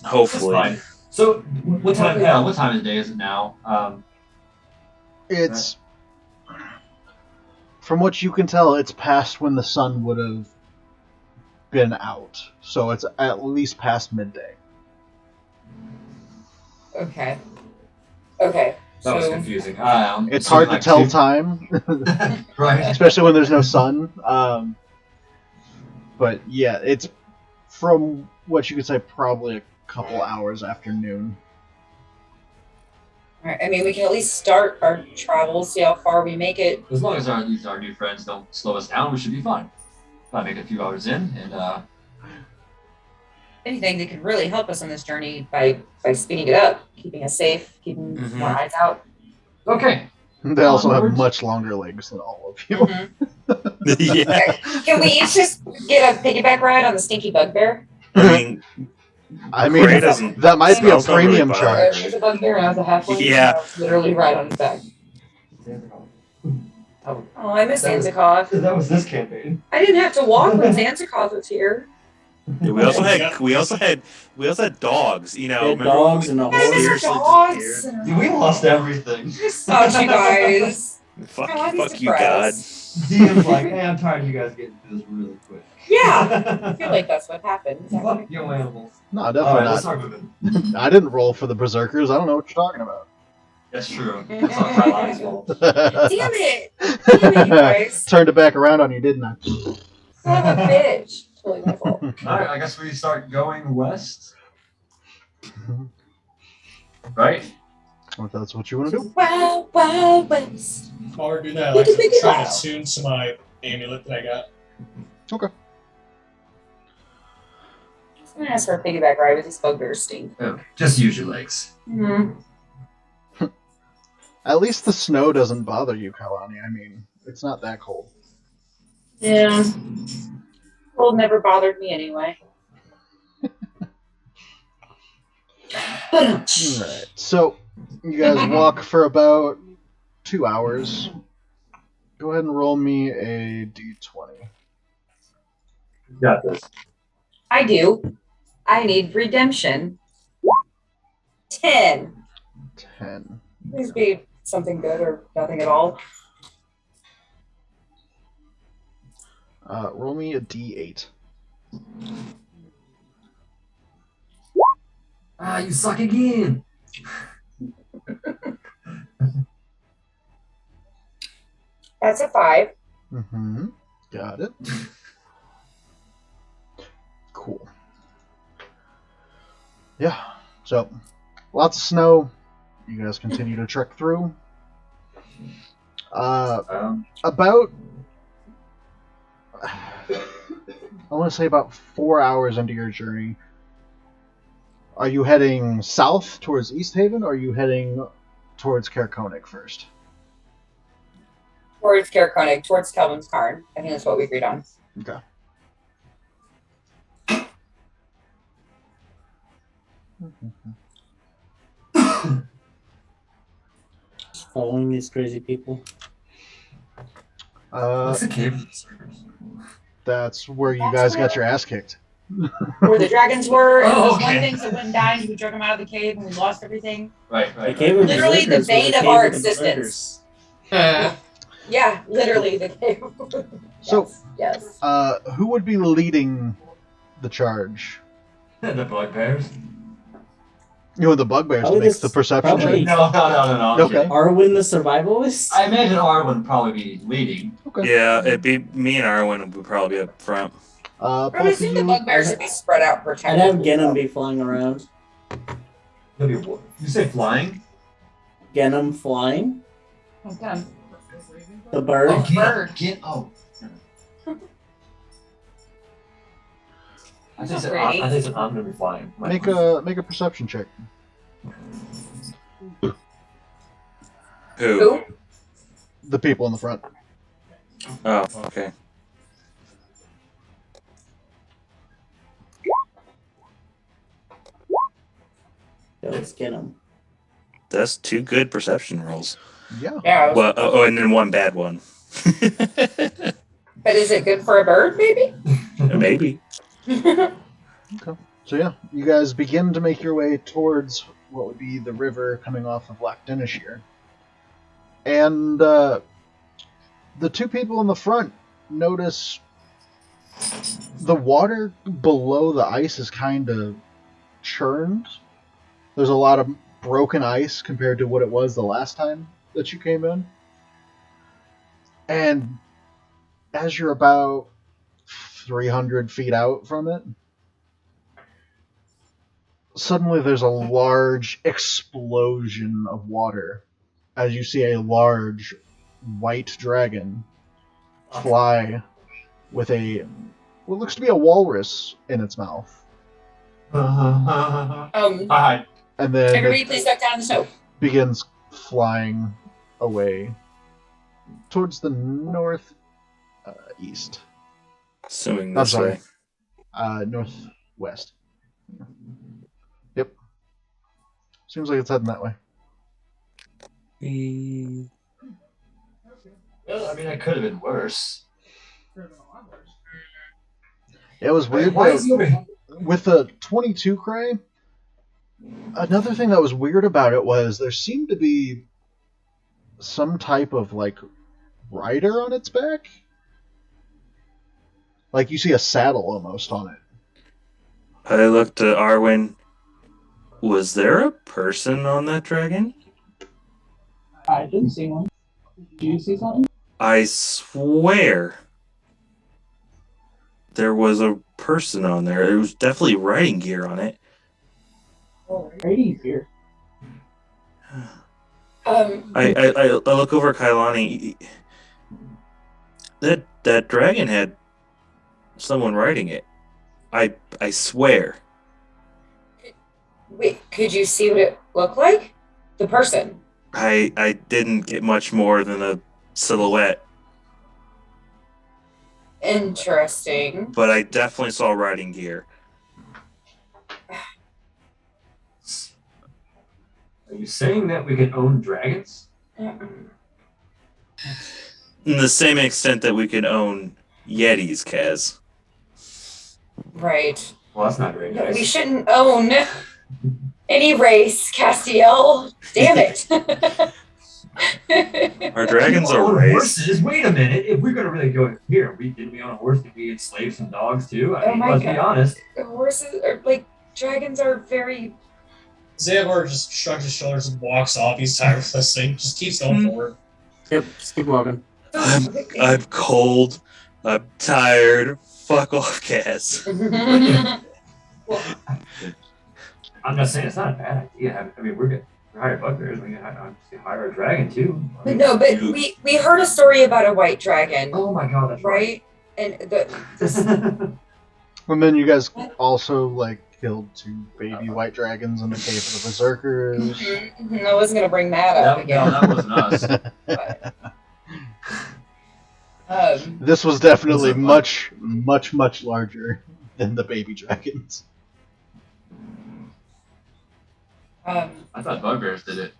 Speaker 1: hopefully.
Speaker 4: That's fine. So, what time? Yeah, what time of the day is it now?
Speaker 3: It's From what you can tell, it's past when the sun would have been out, so it's at least past midday.
Speaker 2: Okay. Okay.
Speaker 4: That was
Speaker 2: So
Speaker 4: confusing.
Speaker 3: It's hard to
Speaker 4: like
Speaker 3: tell
Speaker 4: 2?
Speaker 3: time,
Speaker 4: Right.
Speaker 3: especially when there's no sun. But yeah, it's from what you could say probably a couple hours after noon.
Speaker 2: all right, I mean, we can at least start our travels, see how far we make it.
Speaker 4: As long as our new friends don't slow us down, we should be fine. Might make it a few hours in, and
Speaker 2: Anything that could really help us on this journey by speeding it up, keeping us safe, keeping
Speaker 1: Mhm.
Speaker 2: more eyes out.
Speaker 4: okay.
Speaker 3: They also have
Speaker 4: Onwards.
Speaker 3: much longer legs than all of you.
Speaker 2: Mhm.
Speaker 1: Yeah.
Speaker 2: Can we each just get a piggyback ride on the stinky bugbear?
Speaker 3: I mean,
Speaker 1: Gray doesn't.
Speaker 3: that might be a
Speaker 1: smells don't really
Speaker 3: premium
Speaker 1: bother.
Speaker 3: charge.
Speaker 2: There's a bugbear and I was a halfling.
Speaker 1: Yeah.
Speaker 2: And I was literally right on his back.
Speaker 4: Oh,
Speaker 2: Oh, I miss
Speaker 4: That was-
Speaker 2: Antikov.
Speaker 4: that was this campaign.
Speaker 2: I didn't have to walk when Antikov was here.
Speaker 1: Yeah, we also had dogs. You know,
Speaker 5: They had
Speaker 1: remember
Speaker 5: dogs
Speaker 1: when
Speaker 5: and a
Speaker 2: I miss
Speaker 5: horse.
Speaker 1: Seriously
Speaker 2: dogs.
Speaker 1: disappeared?
Speaker 4: We lost everything.
Speaker 2: I just thought you guys.
Speaker 1: Fuck,
Speaker 2: God, he's
Speaker 1: fuck you, God.
Speaker 2: depressed.
Speaker 4: DM's like, hey, I'm tired of you guys getting through this really quick.
Speaker 2: Yeah, I feel like that's what happened.
Speaker 4: Fuck you animals.
Speaker 3: No,
Speaker 4: Alright,
Speaker 3: definitely
Speaker 4: let's
Speaker 3: not.
Speaker 4: start moving.
Speaker 3: I didn't roll for the berserkers. I don't know what you're talking about.
Speaker 4: That's true. That's not Kylani's fault.
Speaker 2: Damn it! Damn it, you guys.
Speaker 3: Turned it back around on you, didn't I?
Speaker 2: Son of a bitch. Totally my fault.
Speaker 4: Alright, I guess we start going west. Right?
Speaker 3: If that's what you want to do.
Speaker 2: Wow, wow, west.
Speaker 6: While we're doing that, I
Speaker 2: Look
Speaker 6: like
Speaker 2: at
Speaker 6: to
Speaker 2: Big
Speaker 6: try
Speaker 2: Wow.
Speaker 6: to tune to my amulet that I got.
Speaker 3: Okay.
Speaker 2: I'm gonna ask for a piggyback ride with these bugbears stink.
Speaker 4: Okay, just use your legs.
Speaker 2: Mm-hmm.
Speaker 3: At least the snow doesn't bother you, Kalani. I mean, it's not that cold.
Speaker 2: Yeah. Cold never bothered me anyway.
Speaker 3: Alright, so you guys walk for about 2 hours. Go ahead and roll me a d20.
Speaker 4: Got this.
Speaker 2: I do. I need redemption. 10.
Speaker 3: 10.
Speaker 2: Please be something good or nothing at all.
Speaker 3: Roll me a d8.
Speaker 4: Ah, you suck again.
Speaker 2: That's a 5.
Speaker 3: Mm-hmm. Got it. Cool. Yeah. So, lots of snow. You guys continue to trek through. About, I want to say about 4 hours into your journey. Are you heading south towards East Haven, or are you heading towards Carconic first?
Speaker 2: Towards Carconic, towards Calvin's Carn. I think that's what we agreed on.
Speaker 3: Okay.
Speaker 5: Following these crazy people.
Speaker 4: What's the cave?
Speaker 3: That's where you
Speaker 2: That's
Speaker 3: guys
Speaker 2: where-
Speaker 3: got your ass kicked.
Speaker 2: Where the dragons were, and
Speaker 4: Oh,
Speaker 2: those
Speaker 4: okay.
Speaker 2: one things that wouldn't die, and we drug them out of the cave, and we lost everything.
Speaker 4: Right,
Speaker 5: The
Speaker 4: right.
Speaker 5: cave
Speaker 4: right.
Speaker 5: of
Speaker 2: Literally the
Speaker 5: berserkers was
Speaker 2: bane
Speaker 5: the
Speaker 2: of
Speaker 5: cave
Speaker 2: our
Speaker 5: the
Speaker 2: existence.
Speaker 5: berserkers.
Speaker 2: Yeah, literally the cave.
Speaker 3: So,
Speaker 2: yes.
Speaker 3: who would be leading the charge?
Speaker 4: The bugbears?
Speaker 3: You know, the bugbears to
Speaker 5: Probably
Speaker 3: make
Speaker 5: this-
Speaker 3: the perception
Speaker 5: probably-
Speaker 3: check.
Speaker 4: No. I'm
Speaker 3: Okay.
Speaker 4: kidding.
Speaker 5: Arwen the survivalist?
Speaker 4: I imagine Arwen would probably be leading.
Speaker 3: Okay.
Speaker 1: Yeah, it'd be me and Arwen would probably be up front.
Speaker 2: I would
Speaker 3: Both of
Speaker 2: assume the
Speaker 3: you.
Speaker 2: bugbears would be spread out per
Speaker 5: I'd have Genom be flying around.
Speaker 4: He'll be what? You say flying?
Speaker 5: Genom flying?
Speaker 2: I'm done.
Speaker 5: The bird?
Speaker 4: Oh,
Speaker 2: bird.
Speaker 4: Get oh. I
Speaker 2: That's
Speaker 4: think
Speaker 2: pretty.
Speaker 4: I'm gonna be flying.
Speaker 3: Make a perception check.
Speaker 1: Who?
Speaker 2: Who?
Speaker 3: The people in the front.
Speaker 1: Oh, okay.
Speaker 5: Yeah, let's get him.
Speaker 1: That's 2 good perception rolls.
Speaker 3: Yeah.
Speaker 2: Yeah.
Speaker 1: Well, and then 1 bad one.
Speaker 2: But is it good for a bird, maybe?
Speaker 1: Maybe.
Speaker 3: So yeah, you guys begin to make your way towards what would be the river coming off of Loch Denishir. And The two people in the front notice the water below the ice is kind of churned. There's a lot of broken ice compared to what it was the last time that you came in. And as you're about 300 feet out from it, suddenly there's a large explosion of water as you see a large white dragon fly with what looks to be a walrus in its mouth.
Speaker 4: Hi.
Speaker 3: And then
Speaker 2: Everybody,
Speaker 3: it
Speaker 2: please duck down in the snow.
Speaker 3: begins flying away towards the northeast.
Speaker 1: Assuming
Speaker 3: I'm
Speaker 1: this
Speaker 3: sorry.
Speaker 1: way.
Speaker 3: Northwest. Yep. Seems like it's heading that way.
Speaker 4: Well, I mean, it could have been worse.
Speaker 3: It was weird.
Speaker 4: Why is he over here?
Speaker 3: With the 22 cray, another thing that was weird about it was there seemed to be some type of like rider on its back. Like you see a saddle almost on it.
Speaker 1: I looked at Arwen. Was there a person on that dragon?
Speaker 7: I didn't see one. Did you see something?
Speaker 1: I swear there was a person on there. There was definitely riding gear on it.
Speaker 7: Rating fear.
Speaker 1: I look over at Kailani. That dragon had someone riding it. I swear.
Speaker 2: Wait, could you see what it looked like? The person.
Speaker 1: I didn't get much more than a silhouette,
Speaker 2: Interesting.
Speaker 1: but I definitely saw riding gear.
Speaker 4: Are you saying that we can own dragons?
Speaker 1: In the same extent that we can own Yetis, Kaz.
Speaker 2: Right.
Speaker 4: Well, that's not very
Speaker 2: No,
Speaker 4: nice.
Speaker 2: we shouldn't own any race, Castiel. Damn it.
Speaker 1: Our dragons
Speaker 4: We
Speaker 1: are
Speaker 4: own
Speaker 1: raised.
Speaker 4: horses. Wait a minute. If we're gonna really go here, didn't we own a horse? Did we enslave some dogs too? I
Speaker 2: Oh
Speaker 4: mean,
Speaker 2: my
Speaker 4: let's be
Speaker 2: God.
Speaker 4: honest.
Speaker 2: Horses are like dragons are very.
Speaker 6: Xehanort just shrugs his shoulders and walks off. He's tired of listening. Just keeps going forward.
Speaker 5: Yep, just keep walking.
Speaker 1: I'm cold. I'm tired. Fuck off, Kaz.
Speaker 4: I'm not saying it's not a bad idea. I mean, we're hired bugbears. We can hire a dragon too. I mean,
Speaker 2: No, but we heard a story about a white dragon,
Speaker 4: Oh my god, that's
Speaker 2: right? And this,
Speaker 3: And then you guys also like killed 2 baby white dragons in the cave of the berserkers.
Speaker 2: I wasn't gonna bring that up again.
Speaker 4: that wasn't us.
Speaker 2: But,
Speaker 3: This was definitely
Speaker 4: What's
Speaker 3: much larger than the baby dragons.
Speaker 4: I thought bugbears did it.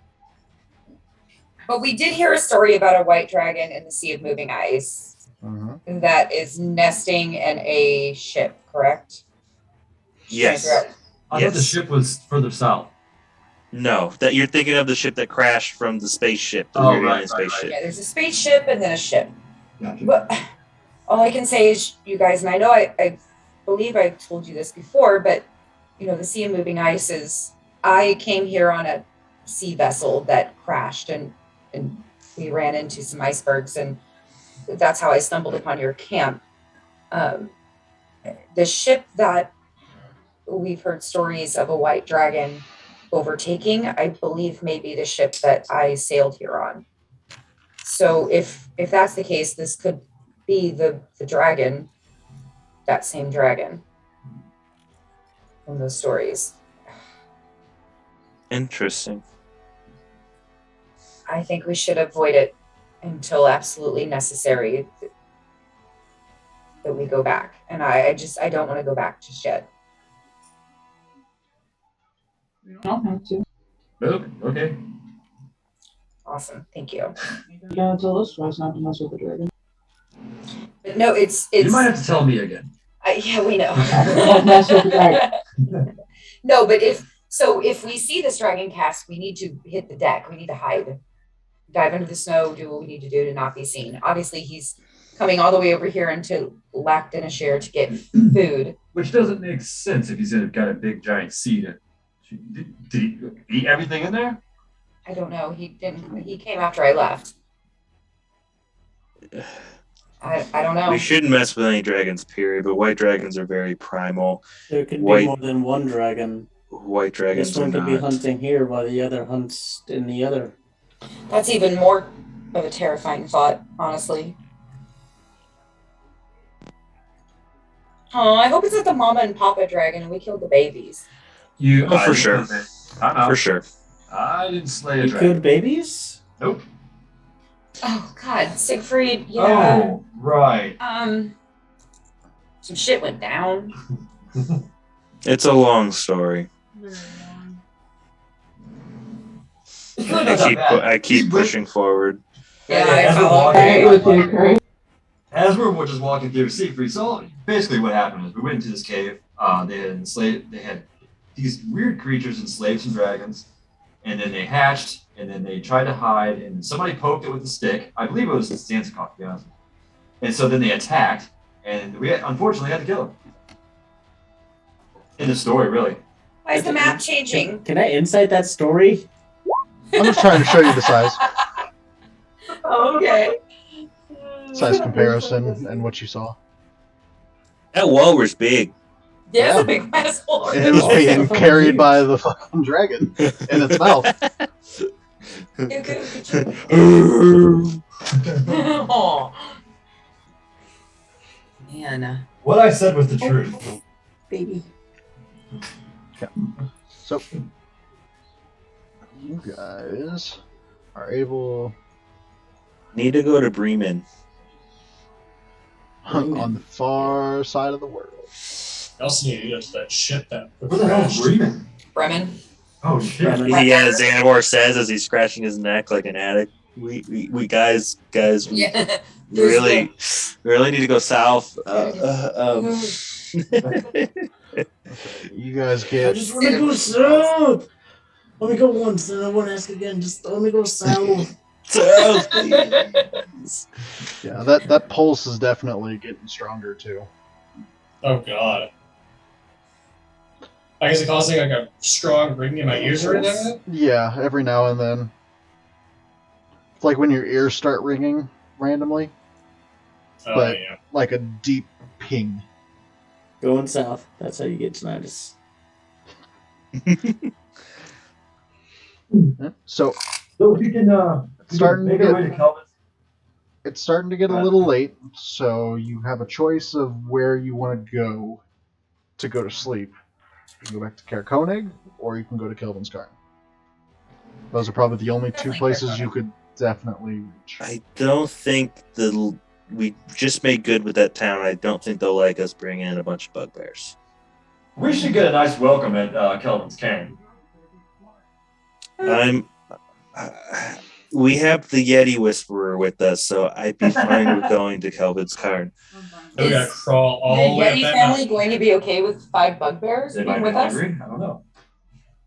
Speaker 2: but we did hear a story about a white dragon in the Sea of Moving Ice that is nesting in a ship, correct?
Speaker 1: Yes.
Speaker 4: I thought the
Speaker 1: Yes.
Speaker 4: ship was further south.
Speaker 1: No, that you're thinking of the ship that crashed from the spaceship. The
Speaker 4: Oh,
Speaker 1: weird
Speaker 4: right,
Speaker 1: alien
Speaker 4: right,
Speaker 1: spaceship.
Speaker 2: Yeah, there's a spaceship and then a ship.
Speaker 4: Gotcha.
Speaker 2: But all I can say is, you guys, and I know I believe I've told you this before, but the Sea of Moving Ice is. I came here on a sea vessel that crashed, and we ran into some icebergs, and that's how I stumbled upon your camp. The ship that we've heard stories of a white dragon overtaking, I believe, may be the ship that I sailed here on. So if that's the case, this could be the dragon, that same dragon from those stories.
Speaker 1: Interesting.
Speaker 2: I think we should avoid it until absolutely necessary that we go back. And I don't want to go back just yet.
Speaker 7: You don't have to.
Speaker 4: Okay.
Speaker 2: Awesome. Thank you.
Speaker 7: You gotta tell us twice not to mess with the dragon.
Speaker 2: But no, it's
Speaker 4: You might have to tell me again.
Speaker 2: yeah, we know.
Speaker 7: Don't mess with the dragon.
Speaker 2: No, but if we see this dragon cast, we need to hit the deck. We need to hide. dive into the snow, do what we need to do to not be seen. Obviously, he's coming all the way over here into Lackdenshire to get food.
Speaker 4: Which doesn't make sense if he's got a big giant seed. Did he eat everything in there?
Speaker 2: I don't know. He didn't. He came after I left. I don't know.
Speaker 1: We shouldn't mess with any dragons, period. But white dragons are very primal.
Speaker 5: There could
Speaker 1: White-
Speaker 5: be more than one dragon.
Speaker 1: White dragons
Speaker 5: This
Speaker 1: are
Speaker 5: one could be
Speaker 1: not.
Speaker 5: hunting here while the other hunts in the other.
Speaker 2: That's even more of a terrifying thought, honestly. Oh, I hope it's not the mama and papa dragon and we killed the babies.
Speaker 1: Oh, for sure.
Speaker 4: For
Speaker 1: sure.
Speaker 4: I didn't slay a
Speaker 5: You
Speaker 4: dragon.
Speaker 5: killed babies?
Speaker 4: Nope.
Speaker 2: Oh God, Siegfried, yeah.
Speaker 4: Oh, right.
Speaker 2: Some shit went down.
Speaker 1: It's a long story. I keep pushing forward.
Speaker 2: Yeah,
Speaker 4: as
Speaker 2: I
Speaker 4: we're
Speaker 2: follow.
Speaker 7: Right
Speaker 4: walking,
Speaker 7: with you, Craig.
Speaker 4: as we're just walking through, Siegfried saw. Basically, what happened is we went into this cave. They had these weird creatures enslaved some dragons, and then they hatched, and then they tried to hide, and somebody poked it with a stick. I believe it was Stansikov, to be honest. And so then they attacked, and we unfortunately had to kill them. In the story, really.
Speaker 2: Why is the map changing?
Speaker 5: Can I insight that story?
Speaker 3: I'm just trying to show you the size
Speaker 2: Okay.
Speaker 3: comparison and what you saw.
Speaker 1: That wall was big.
Speaker 2: Yeah, it's a big asshole.
Speaker 3: And it was being carried by the fucking dragon in its mouth.
Speaker 2: Oh. Man.
Speaker 4: What I said was the truth.
Speaker 2: Baby.
Speaker 3: So, you guys are able
Speaker 1: Need to go to Bremen.
Speaker 3: on the far side of the world.
Speaker 6: I also need to get to that ship that
Speaker 4: Where the hell is Bremen?
Speaker 2: Bremen.
Speaker 4: Oh shit!
Speaker 5: Bremen.
Speaker 1: Yeah, Xanamor says as he's scratching his neck like an addict. We guys,
Speaker 2: Yeah.
Speaker 1: really need to go south.
Speaker 3: You guys
Speaker 5: I
Speaker 3: get
Speaker 5: just want to go south. Let me go once, and I won't ask again. Just let me go south.
Speaker 1: South, please.
Speaker 3: yeah, that pulse is definitely getting stronger too.
Speaker 6: Oh God. I guess it causing like a strong ringing in my ears or anything?
Speaker 3: Yeah, every now and then. It's like when your ears start ringing randomly,
Speaker 6: Oh
Speaker 3: But-
Speaker 6: yeah.
Speaker 3: like a deep ping.
Speaker 5: Going south. That's how you get tinnitus.
Speaker 3: So
Speaker 4: So we can
Speaker 3: Starting to
Speaker 4: make our
Speaker 3: get-
Speaker 4: way to Kelvin.
Speaker 3: it's starting to get a little late, so you have a choice of where you want to go to sleep. You can go back to Kaer or you can go to Kelvin's Karn. Those are probably the only two
Speaker 2: Definitely
Speaker 3: places you could definitely reach.
Speaker 1: I don't think we just made good with that town. I don't think they'll like us bringing in a bunch of bugbears.
Speaker 4: We should get a nice welcome at Kelvin's Cairn.
Speaker 1: We have the Yeti Whisperer with us, so I'd be fine with going to Kelvin's Karn.
Speaker 6: Then we gotta crawl all
Speaker 2: The
Speaker 6: the way up
Speaker 2: Yeti
Speaker 6: that
Speaker 2: family
Speaker 6: mountain.
Speaker 2: going to be okay with 5 bugbears
Speaker 4: They
Speaker 2: being
Speaker 4: might be
Speaker 2: with us?
Speaker 4: hungry. I don't know.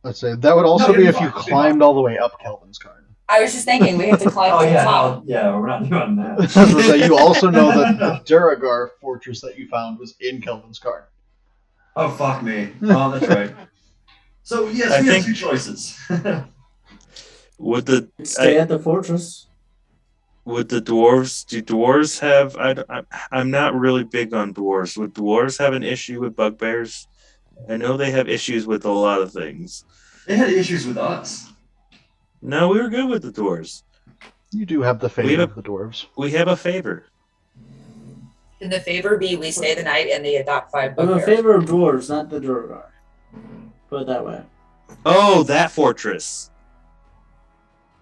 Speaker 3: Let's say that would also
Speaker 4: No,
Speaker 3: be
Speaker 4: you're
Speaker 3: if you
Speaker 4: fine.
Speaker 3: climbed all the way up Kelvin's Karn.
Speaker 2: I was just thinking we have to climb
Speaker 4: Oh
Speaker 2: to the
Speaker 4: yeah,
Speaker 2: top.
Speaker 4: yeah, we're not doing that.
Speaker 3: I was gonna say, you also know that the Duragar fortress that you found was in Kelvin's Karn.
Speaker 4: Oh fuck me. Oh, that's right. So yes,
Speaker 1: I
Speaker 4: we have
Speaker 1: think-
Speaker 4: two choices.
Speaker 1: Would the
Speaker 5: Stay at the fortress.
Speaker 1: dwarves? Do dwarves have? I'm not really big on dwarves. Would dwarves have an issue with bugbears? I know they have issues with a lot of things.
Speaker 4: They had issues with us.
Speaker 1: No, we were good with the dwarves.
Speaker 3: You do have the
Speaker 1: We
Speaker 3: favor
Speaker 1: have-
Speaker 3: of the dwarves.
Speaker 1: We have a favor.
Speaker 2: Can the favor be we stay the night and they adopt 5
Speaker 5: I'm in
Speaker 2: bugbears?
Speaker 5: favor of dwarves, not the Durgar. Put it that way.
Speaker 1: Oh, that fortress.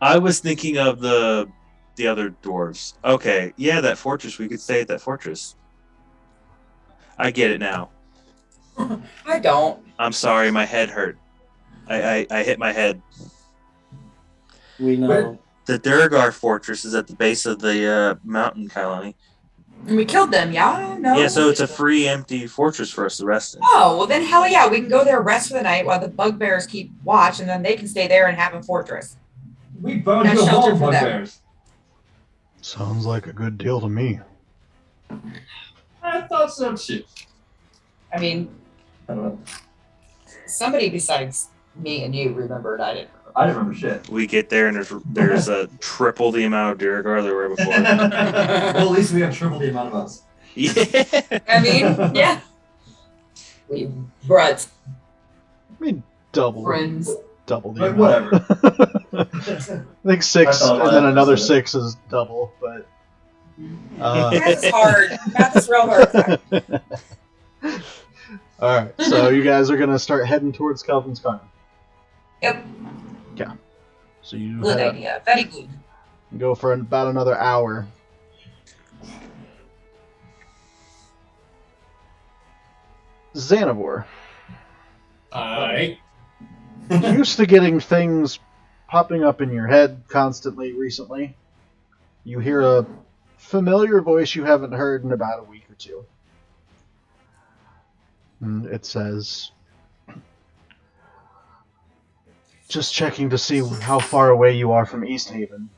Speaker 1: I was thinking of the other dwarves. Okay, yeah, that fortress. We could stay at that fortress. I get it now.
Speaker 2: I don't.
Speaker 1: I'm sorry, my head hurt. I hit my head.
Speaker 5: We know.
Speaker 1: The Duragar fortress is at the base of the mountain, Kailani.
Speaker 2: And we killed them, yeah? No?
Speaker 1: Yeah, so it's a free, empty fortress for us to rest in.
Speaker 2: Oh, well then hell yeah, we can go there, rest for the night while the bugbears keep watch, and then they can stay there and have a fortress.
Speaker 4: We boned
Speaker 2: Got
Speaker 4: you
Speaker 2: shelter
Speaker 4: home,
Speaker 2: for them.
Speaker 4: bugbears.
Speaker 3: Sounds like a good deal to me.
Speaker 4: I thought so too.
Speaker 2: I mean,
Speaker 4: I don't know.
Speaker 2: somebody besides me and you remembered. I didn't remember.
Speaker 4: I didn't remember shit.
Speaker 1: We get there and there's a triple the amount of Duragar there were before.
Speaker 4: Well, at least we have triple the amount of us.
Speaker 1: Yeah.
Speaker 2: I mean, yeah. We brought
Speaker 3: I mean, double.
Speaker 2: friends.
Speaker 3: Double the
Speaker 4: Like,
Speaker 3: amount.
Speaker 4: whatever.
Speaker 3: I think 6
Speaker 4: I thought
Speaker 3: and then
Speaker 4: about
Speaker 3: another
Speaker 4: that.
Speaker 3: 6 is double, but.
Speaker 2: Math is hard. Math is real hard.
Speaker 3: Alright, so you guys are gonna start heading towards Calvin's Carn.
Speaker 2: Yep.
Speaker 3: Yeah. So you
Speaker 2: Good
Speaker 3: head up,
Speaker 2: idea. Very good.
Speaker 3: go for about another hour. Xanavor. Used to getting things popping up in your head constantly recently. You hear a familiar voice you haven't heard in about a week or two. And it says, just checking to see how far away you are from East Haven.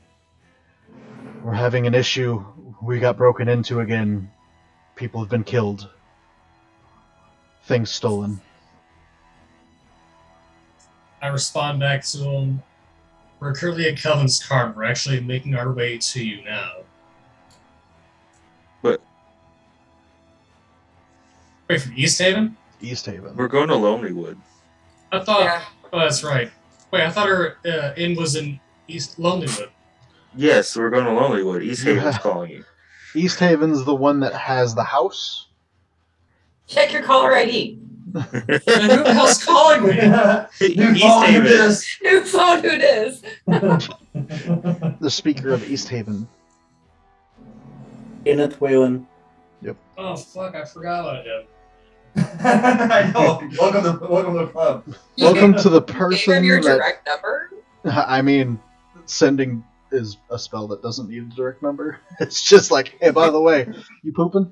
Speaker 3: We're having an issue. We got broken into again. People have been killed. Things stolen.
Speaker 6: I respond back to him. We're currently at Kelvin's Carn. We're actually making our way to you now.
Speaker 1: But
Speaker 6: Wait, from East Haven?
Speaker 3: East Haven.
Speaker 1: we're going to Lonelywood.
Speaker 6: I thought.
Speaker 2: Yeah.
Speaker 6: Oh, that's right. Wait, I thought her inn was in East Lonelywood.
Speaker 1: Yes, we're going to Lonelywood. East Haven's calling you.
Speaker 3: East Haven's the one that has the house.
Speaker 2: Check your caller ID.
Speaker 6: And who the hell's calling me?
Speaker 4: New
Speaker 1: East
Speaker 4: phone,
Speaker 1: Haven.
Speaker 4: who dis?
Speaker 2: New phone, who it is?
Speaker 3: The speaker of East Haven.
Speaker 5: Kenneth Whalen.
Speaker 6: Oh, fuck, I forgot about him.
Speaker 4: I know. Welcome to the club.
Speaker 3: Welcome to the
Speaker 2: Gave him
Speaker 3: person
Speaker 2: your
Speaker 3: that...
Speaker 2: direct number?
Speaker 3: I mean, sending is a spell that doesn't need a direct number. It's just like, hey, by the way, you pooping?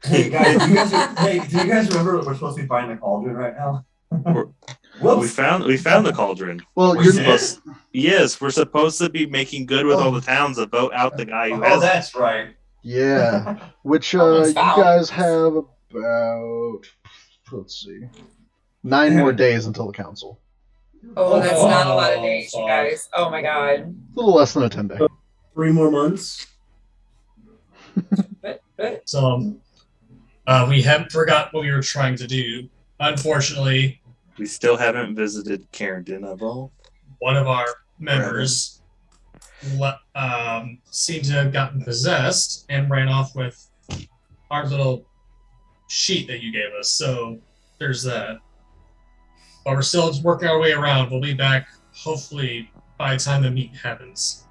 Speaker 4: Hey guys, do you guys remember that we're supposed to be finding the cauldron right now?
Speaker 1: We
Speaker 4: Whoops.
Speaker 1: found the cauldron.
Speaker 3: Well,
Speaker 4: We
Speaker 3: you're
Speaker 4: did?
Speaker 1: Yes, we're supposed to be making good with all the towns to vote out the guy who
Speaker 4: Oh,
Speaker 1: has it.
Speaker 4: that's right.
Speaker 3: yeah. Which
Speaker 2: Almost
Speaker 3: you
Speaker 2: found.
Speaker 3: guys have about, let's see, 9 more days until the council.
Speaker 2: Oh, that's not a lot of
Speaker 6: Oh,
Speaker 2: days, you
Speaker 6: fuck.
Speaker 2: guys. Oh my god.
Speaker 3: A little less than a 10 day.
Speaker 5: 3 more months.
Speaker 2: But
Speaker 6: So, we haven't forgot what we were trying to do. Unfortunately,
Speaker 1: We still haven't visited Carrington of all.
Speaker 6: one of our members seemed to have gotten possessed and ran off with our little sheet that you gave us. So there's that. But we're still working our way around. We'll be back hopefully by the time the meet happens.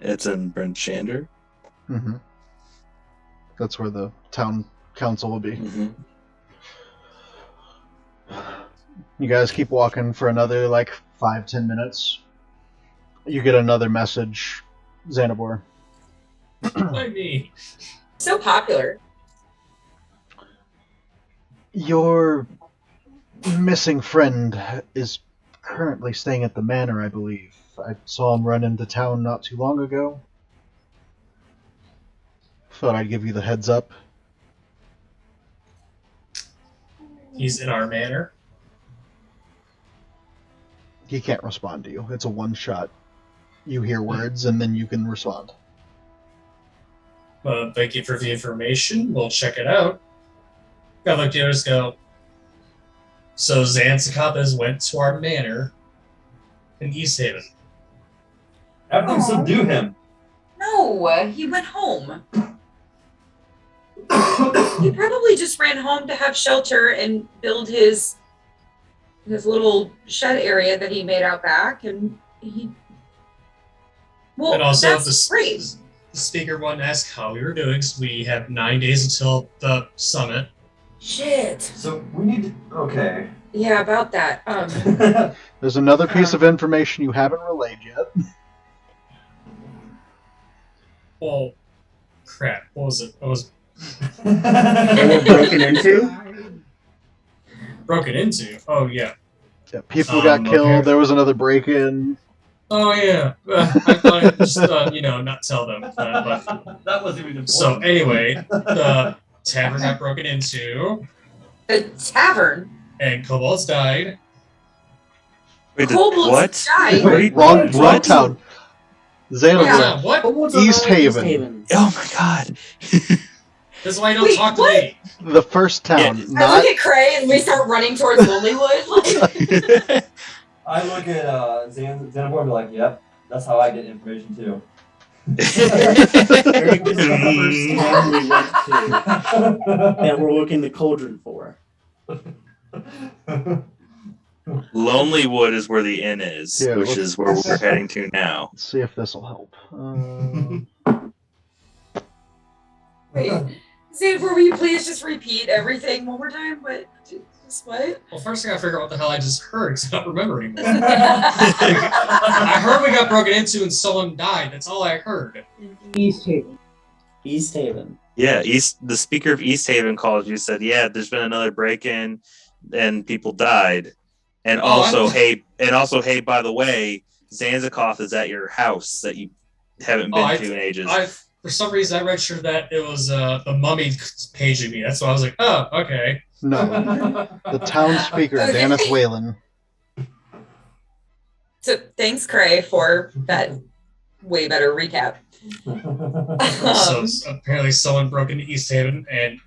Speaker 1: It's in Brent Shander.
Speaker 3: Mm-hmm. That's where the town council will be.
Speaker 1: Mm-hmm.
Speaker 3: You guys keep walking for another, 5-10 minutes. You get another message, Xanabor.
Speaker 6: Like me.
Speaker 2: so popular.
Speaker 3: Your missing friend is currently staying at the manor, I believe. I saw him run into town not too long ago. Thought I'd give you the heads up.
Speaker 6: He's in our manor.
Speaker 3: He can't respond to you. It's a one-shot. You hear words, and then you can respond.
Speaker 6: Thank you for the information. We'll check it out. Gotta look at the others go. So Zanzicapas went to our manor in East Haven.
Speaker 4: Everything
Speaker 2: Aw.
Speaker 4: subdue him.
Speaker 2: No, he went home. He probably just ran home to have shelter and build his little shed area that he made out back, and he. Well,
Speaker 6: And also,
Speaker 2: that's great.
Speaker 6: the speaker wanted to ask how we were doing, so we have 9 days until the summit.
Speaker 2: Shit.
Speaker 4: So we need to. Okay.
Speaker 2: Yeah, about that.
Speaker 3: There's another piece of information you haven't relayed yet.
Speaker 6: Well, crap. What was it? It was
Speaker 5: They were broken into?
Speaker 6: broken into. Oh, yeah.
Speaker 3: Yeah, people got killed.
Speaker 6: Okay.
Speaker 3: There was another break-in.
Speaker 6: Oh yeah, I thought I'd just not tell them that. But
Speaker 4: That wasn't even important.
Speaker 6: so anyway, the tavern got broken into,
Speaker 2: The tavern.
Speaker 6: and kobolds died.
Speaker 1: Wait,
Speaker 2: Kobolds
Speaker 1: what?
Speaker 2: died.
Speaker 3: Wait,
Speaker 1: What?
Speaker 3: wrong
Speaker 1: What?
Speaker 3: town. Xanadu.
Speaker 2: Yeah.
Speaker 6: What?
Speaker 5: Kobolds
Speaker 3: East
Speaker 5: are not
Speaker 3: Haven.
Speaker 1: Oh my god.
Speaker 6: This is why you don't
Speaker 2: Wait,
Speaker 6: talk
Speaker 2: what?
Speaker 6: to me.
Speaker 3: The first town,
Speaker 1: Yeah.
Speaker 2: I
Speaker 3: not
Speaker 2: look at Cray and we start running towards Lonelywood. Like,
Speaker 4: I look at Xanaborn and be like, yep, that's how I get information too.
Speaker 5: Eric is the first town we went to that we're looking the cauldron for.
Speaker 1: Lonelywood is where the inn is,
Speaker 3: Yeah,
Speaker 1: which
Speaker 3: let's-
Speaker 1: is where we're heading to now.
Speaker 3: Let's see if this will help.
Speaker 2: wait, Xanfor, will you please just repeat everything one more time? What? Just what?
Speaker 6: Well, first I gotta figure out what the hell I just heard, because I don't remember anymore. I heard we got broken into and someone died. That's all I heard.
Speaker 7: East Haven.
Speaker 5: East Haven.
Speaker 1: Yeah, the speaker of East Haven called you, said, yeah, there's been another break-in and people died. And
Speaker 6: Oh,
Speaker 1: also, hey, by the way, Zanzikoth is at your house that you haven't been to in ages.
Speaker 6: For some reason, I read sure that it was the mummy paging me. That's why I was like, oh, okay.
Speaker 3: No, the town speaker,
Speaker 2: Okay.
Speaker 3: Danith Whalen.
Speaker 2: So thanks, Cray, for that way better recap.
Speaker 6: So apparently someone broke into East Haven and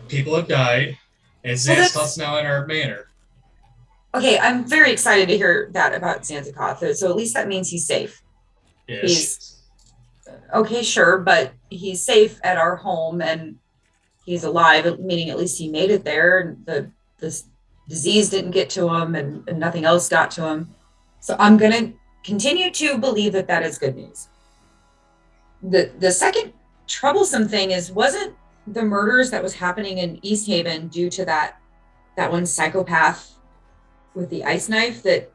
Speaker 6: people have died, and
Speaker 2: Well, that's-
Speaker 6: Zanzikoth's now in our manor.
Speaker 2: Okay, I'm very excited to hear that about Zanzikoth. So at least that means he's safe.
Speaker 6: Yeah,
Speaker 2: He's- Okay, sure, but he's safe at our home and he's alive, meaning at least he made it there. And this disease didn't get to him and nothing else got to him. So I'm going to continue to believe that that is good news. The second troublesome thing is, wasn't the murders that was happening in East Haven due to that one psychopath with the ice knife that,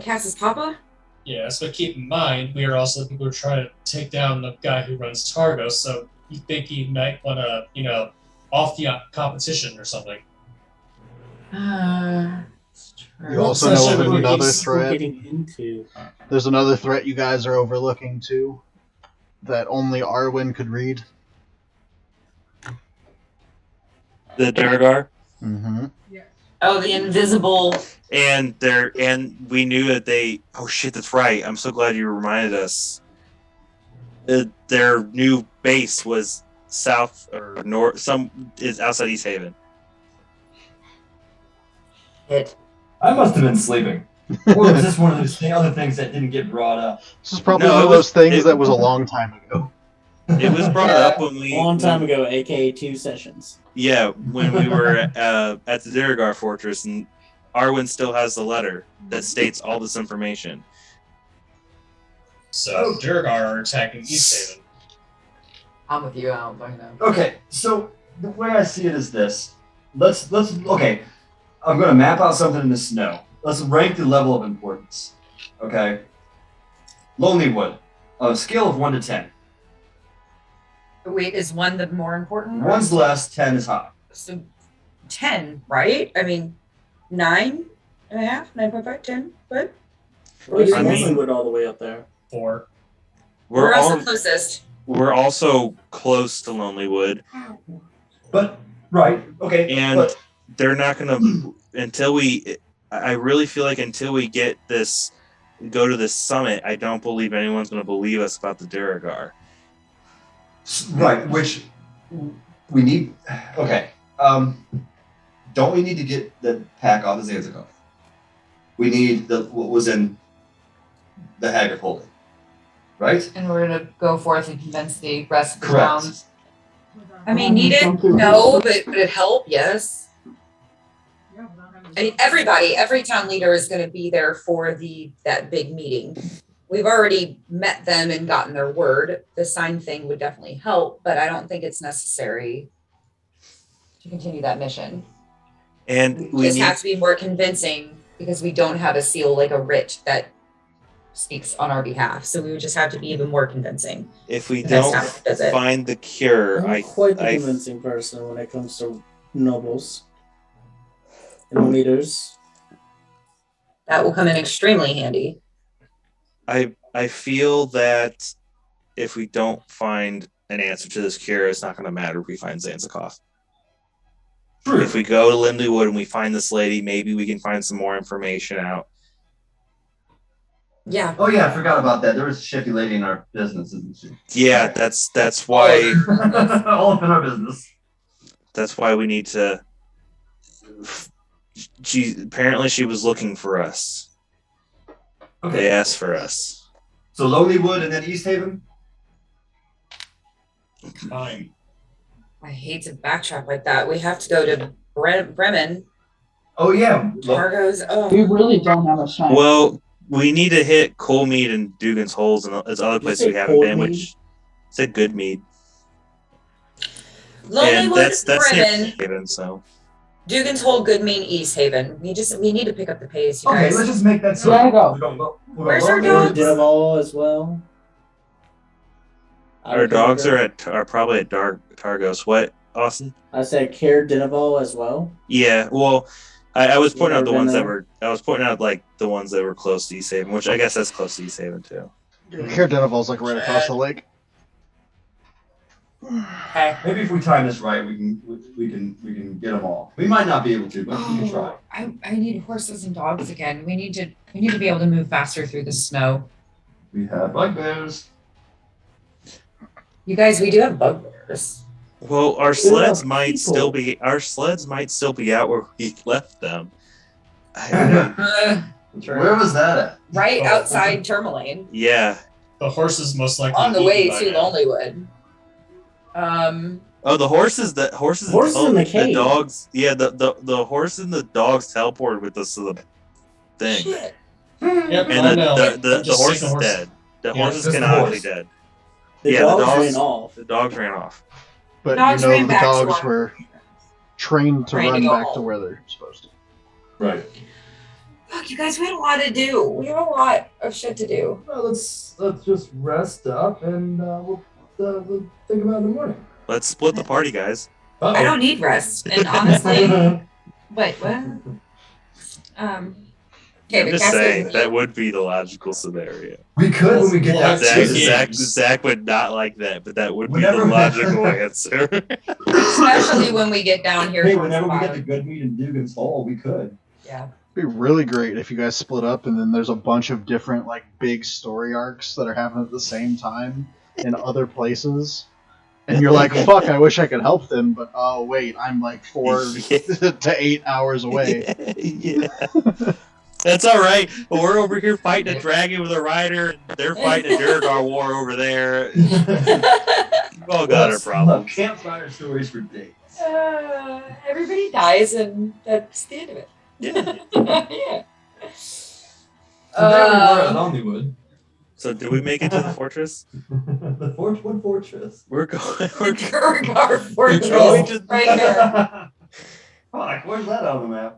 Speaker 2: Cass's papa?
Speaker 6: Yes, but keep in mind, we are also the people who are trying to take down the guy who runs Targo, so you think he might want to, off the competition or something.
Speaker 3: You also know of another
Speaker 5: We're
Speaker 3: threat.
Speaker 5: getting into.
Speaker 3: There's another threat you guys are overlooking too, that only Arwen could read.
Speaker 1: The Durgar.
Speaker 3: Mm-hmm.
Speaker 2: Oh, the invisible.
Speaker 1: And we knew that they. Oh shit, that's right. I'm so glad you reminded us. Their new base was south or north. Is outside East Haven.
Speaker 2: Hit.
Speaker 4: I must have been sleeping. Or was this one of those other things that didn't get brought up?
Speaker 3: This is probably
Speaker 1: No,
Speaker 3: one
Speaker 1: it
Speaker 3: of
Speaker 1: was-
Speaker 3: those things
Speaker 1: it-
Speaker 3: that was a long time ago.
Speaker 1: It was brought up when we.
Speaker 5: A long time ago, aka 2 sessions.
Speaker 1: Yeah, when we were at the Durgar Fortress, and Arwen still has the letter that states all this information.
Speaker 6: So Durgar are attacking East Haven.
Speaker 2: I'm with you. I don't fucking know.
Speaker 4: Okay, so the way I see it is this. Let's okay. I'm gonna map out something in the snow. Let's rank the level of importance. Okay. Lonelywood, on a scale of 1 to 10.
Speaker 2: Wait, is one the more important?
Speaker 4: 1's less, 10 is high.
Speaker 2: So 10, right? I mean, 9.5, 9.5, 10. What?
Speaker 5: Or is
Speaker 1: I mean-
Speaker 5: Lonelywood all the way up there?
Speaker 6: 4.
Speaker 2: We're also
Speaker 1: all,
Speaker 2: closest.
Speaker 1: we're also close to Lonelywood,
Speaker 4: But right, okay.
Speaker 1: and
Speaker 4: but
Speaker 1: they're not gonna until we. I really feel like until we go to this summit, I don't believe anyone's gonna believe us about the Durgar.
Speaker 4: right, which we need. Okay. Don't we need to get the pack off the Zanzibar? We need what was in the Hag of Holding, right?
Speaker 2: And we're going to go forth and convince the rest of the
Speaker 4: Correct.
Speaker 2: town. I mean, need it? No, but would it help? Yes. I mean, every town leader is going to be there for that big meeting. We've already met them and gotten their word. The sign thing would definitely help, but I don't think it's necessary to continue that mission.
Speaker 1: And
Speaker 2: We just have to be more convincing because we don't have a seal like a writ that speaks on our behalf. So we would just have to be even more convincing.
Speaker 1: if we
Speaker 2: That's
Speaker 1: don't
Speaker 2: how it does it.
Speaker 1: find the cure,
Speaker 5: I'm quite the
Speaker 1: I-
Speaker 5: convincing person when it comes to nobles and leaders.
Speaker 2: That will come in extremely handy.
Speaker 1: I feel that if we don't find an answer to this cure, it's not going to matter if we find Zanzikov.
Speaker 4: True.
Speaker 1: If we go to Linleywood and we find this lady, maybe we can find some more information out.
Speaker 2: Yeah.
Speaker 8: Oh yeah, I forgot about that. There was a shifty lady in our business, isn't she?
Speaker 1: Yeah,
Speaker 4: Right.
Speaker 1: that's why
Speaker 4: All up in our business.
Speaker 1: that's why we need to. She was looking for us. They
Speaker 4: Okay.
Speaker 1: asked for us.
Speaker 8: So Lonelywood and then East Haven?
Speaker 6: Fine.
Speaker 2: I hate to backtrack like that. We have to go to Bremen.
Speaker 8: Oh yeah.
Speaker 2: Targos.
Speaker 7: We
Speaker 2: Oh,
Speaker 7: really don't have much time.
Speaker 1: Well, we need to hit Coalmead and Dugan's Holes and there's other
Speaker 5: you
Speaker 1: places
Speaker 5: say
Speaker 1: we haven't been,
Speaker 5: Coalmead?
Speaker 1: which said Goodmead. And
Speaker 2: Lonelywood,
Speaker 1: that's near
Speaker 2: Bremen,
Speaker 1: Haven, so
Speaker 2: Dugan's Hole, Goodmean, East Haven. We need to pick up the pace, you
Speaker 8: Okay,
Speaker 2: guys.
Speaker 8: let's just make that
Speaker 7: Yeah, I go.
Speaker 2: Where's our
Speaker 5: Or
Speaker 2: dogs?
Speaker 5: Dinaval as well.
Speaker 1: our dogs are probably at Targos. What, Austin?
Speaker 5: I said Care Dinaval as well.
Speaker 1: Yeah, well, I was
Speaker 5: You've
Speaker 1: pointing out
Speaker 5: never
Speaker 1: the
Speaker 5: been
Speaker 1: ones that
Speaker 5: there?
Speaker 1: were. I was pointing out like the ones that were close to East Haven, which I guess that's close to East Haven too.
Speaker 3: Care Denival's like right across the lake.
Speaker 2: Okay.
Speaker 8: Maybe if we time this right, we can get them all. We might not be able to, but we can try.
Speaker 2: I need horses and dogs again. We need to be able to move faster through the snow.
Speaker 8: We have bugbears.
Speaker 2: You guys, we do have bugbears.
Speaker 1: Well, our
Speaker 5: What
Speaker 1: sleds
Speaker 5: about
Speaker 1: might
Speaker 5: people?
Speaker 1: still be out where we left them. I
Speaker 8: Where was that at?
Speaker 2: Right
Speaker 6: Oh.
Speaker 2: outside Tourmaline.
Speaker 1: yeah.
Speaker 6: The horses most likely
Speaker 2: On the
Speaker 6: eaten
Speaker 2: way
Speaker 6: by
Speaker 2: to
Speaker 6: now.
Speaker 2: Lonelywood.
Speaker 1: Oh, the horses. The horses.
Speaker 5: Horses in the
Speaker 1: the
Speaker 5: cave.
Speaker 1: dogs. Yeah, the horse and the dogs teleported with us to the thing,
Speaker 2: Shit.
Speaker 6: Yep,
Speaker 1: and
Speaker 6: I know.
Speaker 1: the
Speaker 6: I'm just
Speaker 1: horse
Speaker 6: sick
Speaker 1: is
Speaker 6: of horses.
Speaker 1: dead. The
Speaker 6: Yeah,
Speaker 1: horse is
Speaker 8: just the
Speaker 1: canonically
Speaker 8: horse.
Speaker 1: dead.
Speaker 5: The
Speaker 1: Yeah, the
Speaker 5: dogs
Speaker 1: dogs-
Speaker 5: ran off.
Speaker 1: The dogs ran off.
Speaker 3: But
Speaker 2: Dogs
Speaker 3: you know
Speaker 2: ran
Speaker 3: the
Speaker 2: back to
Speaker 3: dogs
Speaker 2: our-
Speaker 3: were trained to
Speaker 2: Trained to
Speaker 3: run
Speaker 2: go
Speaker 3: back to
Speaker 2: home.
Speaker 3: where they're supposed to.
Speaker 8: Right.
Speaker 2: Fuck, you guys, we had a lot to do. We have a lot of shit to do.
Speaker 4: Well, let's just rest up and we'll think about it in the morning.
Speaker 1: Let's split the party, guys.
Speaker 2: I don't need rest. And honestly, wait, what? Okay,
Speaker 1: I'm
Speaker 2: but
Speaker 1: just saying
Speaker 2: Cassie,
Speaker 1: that would be the logical scenario.
Speaker 8: We could when we get
Speaker 6: Well,
Speaker 8: down
Speaker 6: Zach-
Speaker 8: to
Speaker 1: Zach,
Speaker 8: it.
Speaker 1: Zach would not like that, but that would be
Speaker 8: Whenever-
Speaker 1: the logical answer.
Speaker 2: especially when we get down here.
Speaker 8: Hey,
Speaker 2: towards
Speaker 8: whenever
Speaker 2: the
Speaker 8: we get to
Speaker 2: bottom.
Speaker 8: Goodmead and Dugan's Hole, we could.
Speaker 2: Yeah.
Speaker 3: It'd be really great if you guys split up and then there's a bunch of different like big story arcs that are happening at the same time in other places. And you're like, fuck, I wish I could help them, but oh wait, I'm like 4
Speaker 1: Yeah.
Speaker 3: to 8 hours away.
Speaker 1: Yeah. That's all right. But we're over here fighting a dragon with a rider. They're fighting a Durgar war over there. We've all got our problems.
Speaker 8: Campfire stories for days.
Speaker 2: Everybody dies, and that's the end of it.
Speaker 1: Yeah.
Speaker 2: Yeah.
Speaker 4: So there we were at Lonelywood.
Speaker 1: So did we make it to the fortress?
Speaker 8: What fortress?
Speaker 1: We're going. We're
Speaker 2: Durgar Fortress,
Speaker 1: going to-
Speaker 2: right here.
Speaker 8: Fuck, where's that on the map?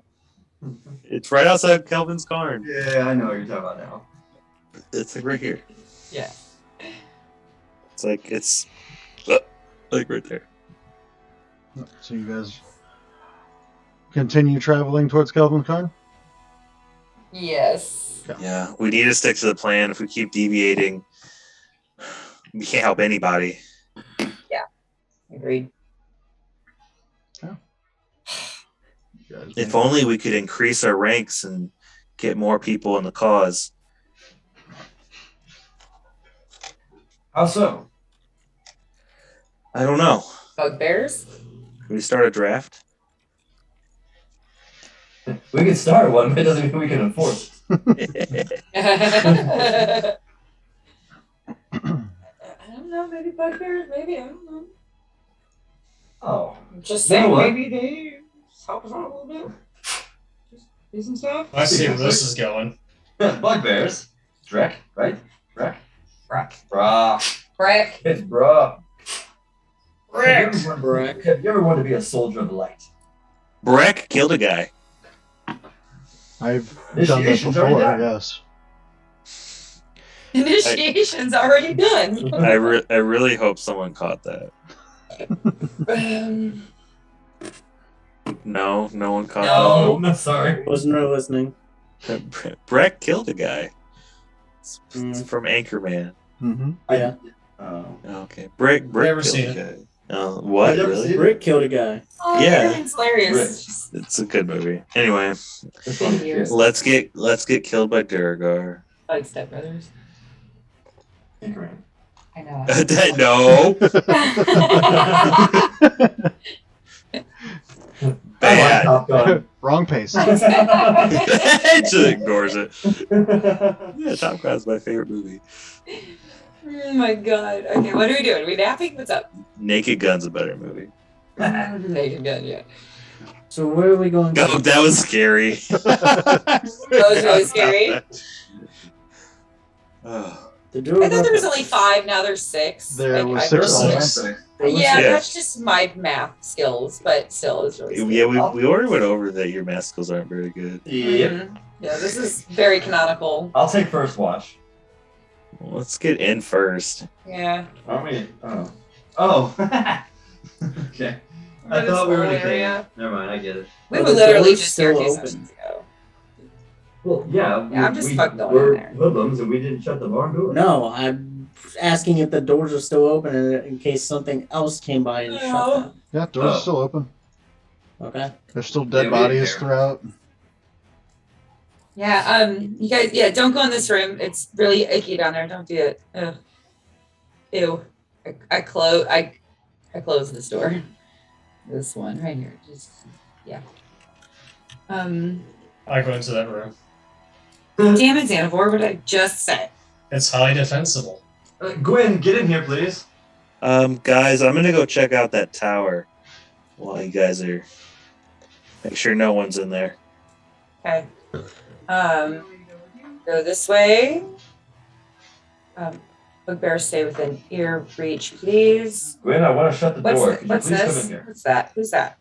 Speaker 1: It's right outside Kelvin's Cairn.
Speaker 8: Yeah, I know what you're talking about now.
Speaker 1: It's like right here.
Speaker 2: Yeah.
Speaker 1: It's like like right there.
Speaker 3: So you guys continue traveling towards Kelvin Khan?
Speaker 2: Yes.
Speaker 1: Yeah, we need to stick to the plan. If we keep deviating, we can't help anybody.
Speaker 2: Agreed.
Speaker 3: You guys
Speaker 1: If only we could increase our ranks and get more people in the cause.
Speaker 8: How so?
Speaker 1: I don't know.
Speaker 2: Bugbears?
Speaker 1: Can we start a draft?
Speaker 8: We can start one, but it doesn't mean we can enforce it.
Speaker 2: I don't know. Maybe bugbears. Maybe I don't know.
Speaker 8: Oh.
Speaker 2: Just
Speaker 8: You know
Speaker 2: saying.
Speaker 8: what?
Speaker 2: Maybe they help us out a little bit. Just do some stuff.
Speaker 6: I see where this is going.
Speaker 8: Bugbears. Drek, right? Drek?
Speaker 2: Breck.
Speaker 8: Brah.
Speaker 2: Breck.
Speaker 8: It's brah.
Speaker 2: Breck.
Speaker 8: Have you ever wanted to be a soldier of light?
Speaker 1: Breck killed a guy.
Speaker 3: I've done this
Speaker 8: Initiation's already
Speaker 3: before,
Speaker 8: done.
Speaker 3: yes.
Speaker 2: Initiation's already done.
Speaker 1: I really hope someone caught that. No one caught
Speaker 2: No.
Speaker 8: No, sorry.
Speaker 5: Wasn't really listening.
Speaker 1: that. Breck killed a guy. It's from Anchorman.
Speaker 3: Mm-hmm.
Speaker 5: Yeah.
Speaker 1: Okay. Brick
Speaker 6: Never
Speaker 1: killed
Speaker 6: seen
Speaker 1: the
Speaker 6: it.
Speaker 1: guy. What?
Speaker 8: I've never
Speaker 1: Really?
Speaker 8: seen
Speaker 5: Brick killed a guy.
Speaker 2: Oh,
Speaker 1: Yeah.
Speaker 2: Anchorman's hilarious.
Speaker 1: It's a good movie. Anyway,
Speaker 2: It's been years.
Speaker 1: let's get killed by Durgar.
Speaker 2: Like Step Brothers.
Speaker 8: Anchorman.
Speaker 2: I know.
Speaker 1: No.
Speaker 8: I like
Speaker 1: Bad.
Speaker 8: Top Gun.
Speaker 3: Wrong pace.
Speaker 1: It just ignores it. Yeah, Top Gun's my favorite movie.
Speaker 2: Oh my god. Okay, what are we doing? Are we napping? What's up?
Speaker 1: Naked Gun's a better movie.
Speaker 2: Naked Gun, yeah.
Speaker 5: So where are we going?
Speaker 1: Oh, that was scary.
Speaker 2: That was really scary.
Speaker 1: Oh.
Speaker 5: The door
Speaker 2: I thought there was only 5, now there's 6.
Speaker 3: There was
Speaker 2: I
Speaker 3: 6
Speaker 6: There's
Speaker 3: on
Speaker 6: six.
Speaker 3: Wednesday.
Speaker 2: Yeah,
Speaker 1: Yeah.
Speaker 2: that's just my math skills, but still, it's really scary.
Speaker 1: Yeah, we already went over that your math skills aren't very good.
Speaker 8: Yep.
Speaker 2: Mhm. Yeah, this is very canonical.
Speaker 4: I'll take first watch.
Speaker 1: Well, let's get in first.
Speaker 2: Yeah.
Speaker 8: Aren't we? Oh. Okay. I
Speaker 2: That
Speaker 8: thought
Speaker 2: is
Speaker 8: we were in a
Speaker 2: hilarious.
Speaker 8: game. Never mind, I get it.
Speaker 2: We
Speaker 5: Oh,
Speaker 2: were
Speaker 5: the
Speaker 2: literally
Speaker 5: door's
Speaker 2: just here
Speaker 5: still
Speaker 2: 2
Speaker 5: open.
Speaker 2: sessions ago.
Speaker 8: Well, yeah.
Speaker 2: Yeah, I'm just fucked going
Speaker 8: we're
Speaker 2: in there.
Speaker 8: hoodlums and we didn't shut the barn door.
Speaker 5: No, I'm asking if the doors are still open in case something else came by and shut them.
Speaker 3: Yeah, doors are still open.
Speaker 5: Okay.
Speaker 3: There's still
Speaker 8: Yeah,
Speaker 3: dead
Speaker 8: we
Speaker 3: bodies
Speaker 8: didn't care.
Speaker 3: throughout.
Speaker 2: Yeah, you guys, yeah, don't go in this room. It's really icky down there. Don't do it. Ugh. Ew. I close this door. This one right here. Just yeah.
Speaker 6: I go into that room.
Speaker 2: Damn it, Xanavor, what I just said.
Speaker 6: It's highly defensible.
Speaker 8: Gwen, get in here, please.
Speaker 1: Guys, I'm gonna go check out that tower while you guys are. Make sure no one's in there.
Speaker 2: Okay. Go this way. Bugbear, stay within ear reach, please.
Speaker 8: Gwen, I want to shut the door. Could you
Speaker 2: What's
Speaker 8: please come
Speaker 2: this?
Speaker 8: in here?
Speaker 2: What's that? Who's that?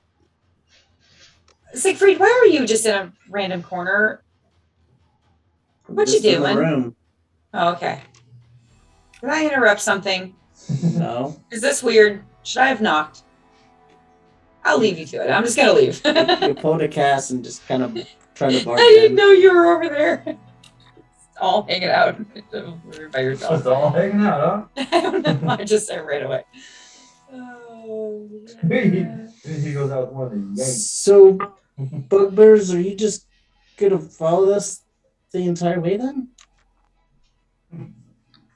Speaker 2: Siegfried, why are you just in a random corner? What you
Speaker 5: Just in the
Speaker 2: doing?
Speaker 5: room.
Speaker 2: Oh, okay. Did I interrupt something?
Speaker 5: No.
Speaker 2: Is this weird? Should I have knocked? I'll leave you to it. I'm just gonna leave.
Speaker 5: You pulled a cast and just kind of tried to bark
Speaker 2: I didn't
Speaker 5: in.
Speaker 2: know you were over there. All hanging out by yourself.
Speaker 8: Just all hanging out,
Speaker 2: I don't know. I just said right away. Oh,
Speaker 8: huh? He goes out with one of the yanks.
Speaker 5: So, Bugbears, are you just gonna follow us the entire way then?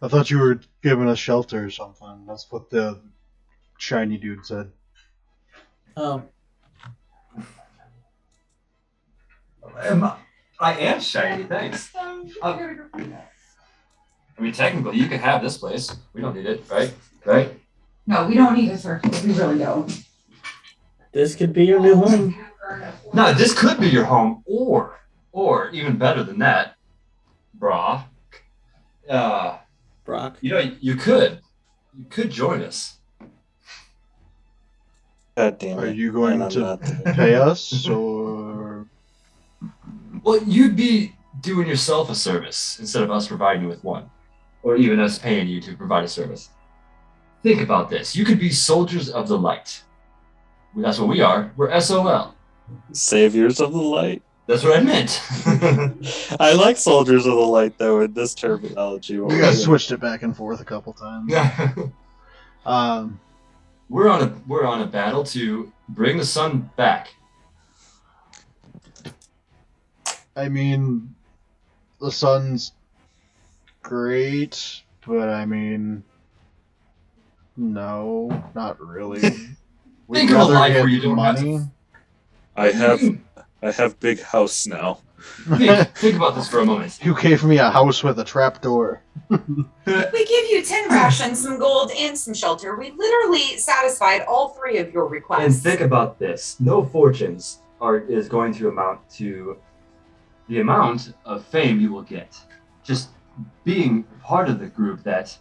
Speaker 3: I thought you were giving us shelter or something. That's what the shiny dude said.
Speaker 5: Oh.
Speaker 4: I am shiny, thanks. I mean, technically, you can have this place. We don't need it, right? Right?
Speaker 2: no, we don't need it, sir. We really don't.
Speaker 5: This could be your new home.
Speaker 4: No, this could be your home, or even better than that, brah.
Speaker 5: Brock.
Speaker 4: You know, you could join us.
Speaker 1: God damn it.
Speaker 3: Are you going
Speaker 1: And I'm
Speaker 3: to
Speaker 1: not there.
Speaker 3: pay us, or
Speaker 4: Well, you'd be doing yourself a service instead of us providing you with one, or even us paying you to provide a service. Think about this. You could be soldiers of the light. That's what we are. We're SOL.
Speaker 1: Saviors of the light.
Speaker 4: That's what I meant.
Speaker 1: I like Soldiers of the Light though in this terminology.
Speaker 3: you guys switched it back and forth a couple times?
Speaker 4: We're on a battle to bring the sun back.
Speaker 3: I mean, the sun's great, but I mean, no, not really. We'd
Speaker 4: Think of a
Speaker 3: rather
Speaker 4: life
Speaker 3: get
Speaker 4: where you don't have
Speaker 3: money.
Speaker 4: to-
Speaker 1: I have big house now.
Speaker 4: Think about this for a moment.
Speaker 3: You gave me a house with a trap door.
Speaker 2: We give you 10 rations, some gold, and some shelter. We literally satisfied all 3 of your
Speaker 4: And
Speaker 2: requests.
Speaker 4: think about this. No fortunes is going to amount to the amount of fame you will get. Just being part of the group that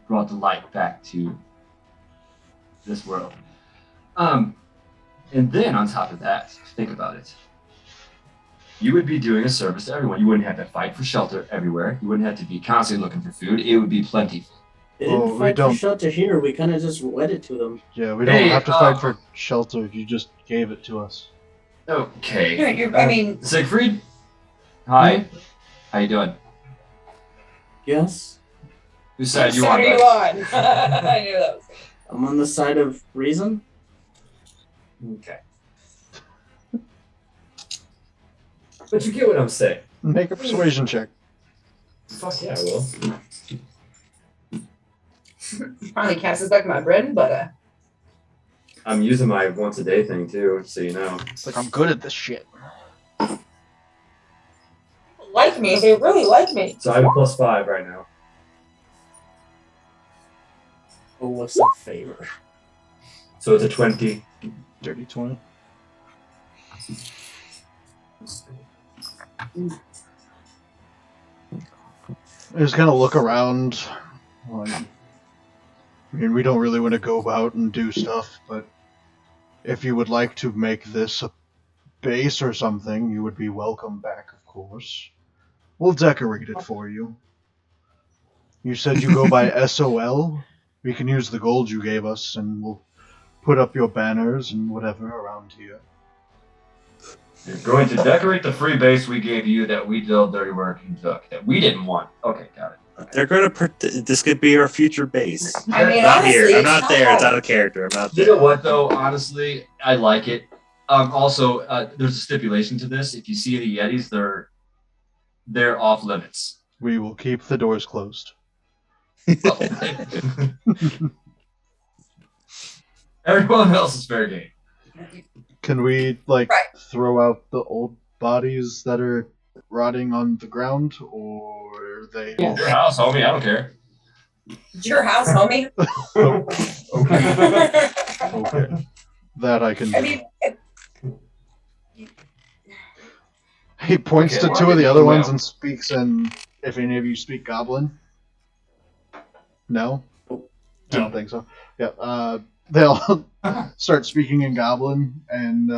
Speaker 4: brought the light back to this world. And then on top of that, think about it. You would be doing a service to everyone. You wouldn't have to fight for shelter everywhere. You wouldn't have to be constantly looking for food. It would be plentiful.
Speaker 5: They
Speaker 3: Oh,
Speaker 5: didn't
Speaker 3: we
Speaker 5: fight for
Speaker 3: don't-
Speaker 5: shelter here. We kind of just wed it to them.
Speaker 3: Yeah, we don't
Speaker 4: Hey,
Speaker 3: have to fight for shelter. You just gave it to us.
Speaker 4: Okay.
Speaker 2: I mean,
Speaker 4: Siegfried? Hi. How you doing?
Speaker 5: Yes,
Speaker 4: Whose side
Speaker 2: Which
Speaker 4: you
Speaker 2: side
Speaker 4: on?
Speaker 2: are you
Speaker 4: Doug?
Speaker 2: on? I knew that was.
Speaker 5: I'm on the side of reason.
Speaker 4: Okay. But you get what I'm saying.
Speaker 3: Make a persuasion check.
Speaker 4: Fuck yeah, I will.
Speaker 2: Finally counts as like my bread and butter.
Speaker 4: I'm using my once a day thing too, so you know.
Speaker 3: It's like, I'm good at this shit.
Speaker 2: People like me. They really like me.
Speaker 4: So I have a +5 right now.
Speaker 5: Oh, what's a favor?
Speaker 4: So it's a 20.
Speaker 3: Dirty 20. I just kind of look around. Like, I mean, we don't really want to go out and do stuff, but if you would like to make this a base or something, you would be welcome back, of course. We'll decorate it for you. You said you go by SOL? We can use the gold you gave us, and we'll put up your banners and whatever around here.
Speaker 4: You're going to decorate the free base we gave you that we did all dirty work and took that we didn't want. Okay, got it. Okay.
Speaker 1: They're going to. This could be our future base.
Speaker 2: I mean,
Speaker 1: Not
Speaker 2: honestly,
Speaker 1: here. I'm not
Speaker 2: it's
Speaker 1: there. It's
Speaker 2: bad.
Speaker 1: out of character. I'm not
Speaker 4: You
Speaker 1: there.
Speaker 4: know what though? Honestly, I like it. Also, there's a stipulation to this. If you see any Yetis, they're off limits.
Speaker 3: We will keep the doors closed.
Speaker 4: Everyone else is fair game.
Speaker 3: Can we, like,
Speaker 2: Right.
Speaker 3: throw out the old bodies that are rotting on the ground, or are they...
Speaker 7: Yeah.
Speaker 4: Your house, homie. I don't care.
Speaker 2: It's your house, homie.
Speaker 3: Okay, okay. That I can do.
Speaker 2: I mean,
Speaker 3: He points
Speaker 4: Okay,
Speaker 3: to
Speaker 4: well,
Speaker 3: two of the
Speaker 4: you
Speaker 3: other
Speaker 4: can
Speaker 3: ones
Speaker 4: go.
Speaker 3: and speaks in... If any of you speak Goblin? No? Didn't think so. Yeah, they'll start speaking in Goblin, and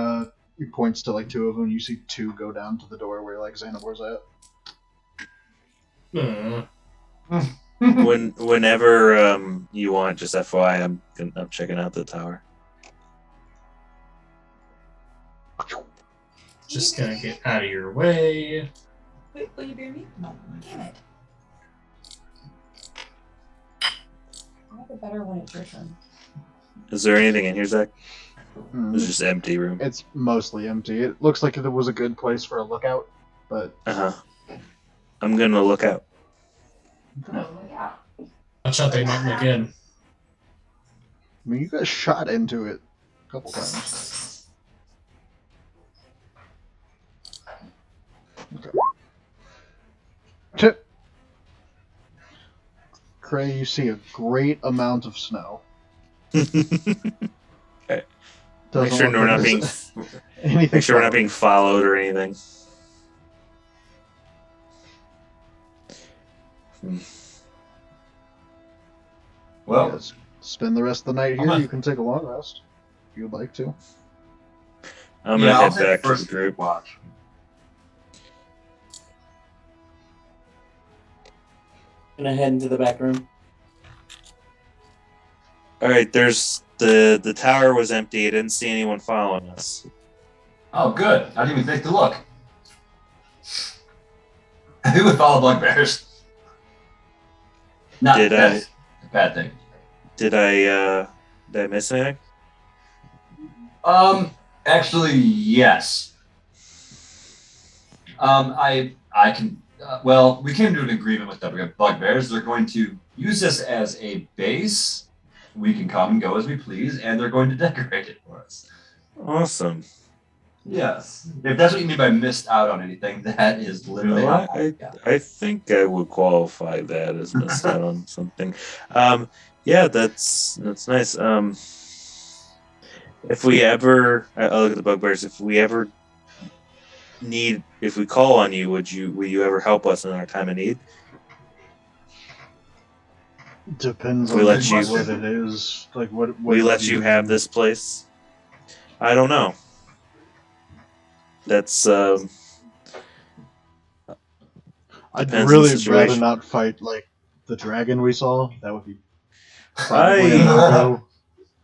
Speaker 3: he points to, like, two of them. You see two go down to the door where, like, Xanabor's at.
Speaker 1: Whenever you want, just FYI, I'm checking out the tower.
Speaker 6: Just gonna get out of your way.
Speaker 2: wait, will you bear me? No, damn it. I'll make it better when it's your turn.
Speaker 1: Is there anything in here, Zach?
Speaker 3: Hmm.
Speaker 1: It's just empty room.
Speaker 3: It's mostly empty. It looks like it was a good place for a lookout, but...
Speaker 1: I'm gonna look out.
Speaker 6: Watch out, they might look in.
Speaker 3: I mean, you guys shot into it a couple times. Okay. Cray, you see a great amount of snow.
Speaker 1: Okay.
Speaker 3: Doesn't
Speaker 1: Make sure
Speaker 3: look
Speaker 1: we're
Speaker 3: like
Speaker 1: not being.
Speaker 3: there's anything.
Speaker 1: Make sure we're not
Speaker 3: following.
Speaker 1: being followed or anything.
Speaker 4: Well,
Speaker 3: You guys spend the rest of the night here. You can take a long rest if you'd like to.
Speaker 1: I'm gonna
Speaker 8: I'll
Speaker 1: head
Speaker 8: take
Speaker 1: back to
Speaker 8: first
Speaker 1: the group.
Speaker 8: watch.
Speaker 5: Gonna head into the back room.
Speaker 1: All right, there's the tower was empty. I didn't see anyone following us.
Speaker 4: oh, good. I didn't even think to look. Who would follow bugbears? Not
Speaker 1: Did
Speaker 4: that's a bad thing.
Speaker 1: Did I miss anything?
Speaker 4: Actually, yes. I can. Well, we came to an agreement with the bugbears. They're going to use this as a base. We can come and go as we please, and they're going to decorate it for us.
Speaker 1: Awesome.
Speaker 4: Yes. If that's what you mean by missed out on anything, that is literally
Speaker 1: Well,
Speaker 4: how
Speaker 1: I think I would qualify that as missed out on something. Yeah, that's nice. If we ever, I'll look at the bugbears. If we ever if we call on you, will you ever help us in our time of need?
Speaker 3: Depends
Speaker 1: We
Speaker 3: on
Speaker 1: let you-
Speaker 3: what it is. Like what
Speaker 1: We let you have this place. I don't know. That's
Speaker 3: I'd
Speaker 1: depends on the
Speaker 3: really rather
Speaker 1: situation.
Speaker 3: not fight like the dragon we saw. That would be
Speaker 1: I-
Speaker 3: probably a no-go.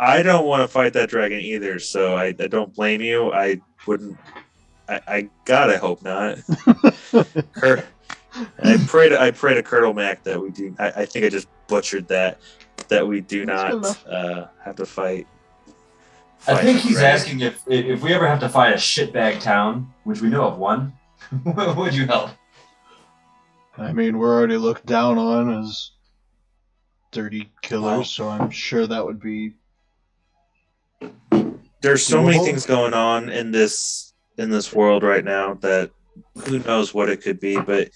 Speaker 1: I don't want to fight that dragon either, so I don't blame you. I wouldn't. I gotta hope not. I pray to Colonel Mac that we do. I think I just butchered that. That we do
Speaker 3: That's good
Speaker 1: not
Speaker 3: enough.
Speaker 1: have to fight.
Speaker 4: I think
Speaker 1: for
Speaker 4: he's
Speaker 1: credit.
Speaker 4: asking if we ever have to fight a shitbag town, which we know of one, would you help?
Speaker 3: I mean, we're already looked down on as dirty killers, so I'm sure that would be.
Speaker 1: There's so many
Speaker 3: Doable?
Speaker 1: things going on in this world right now that who knows what it could be. But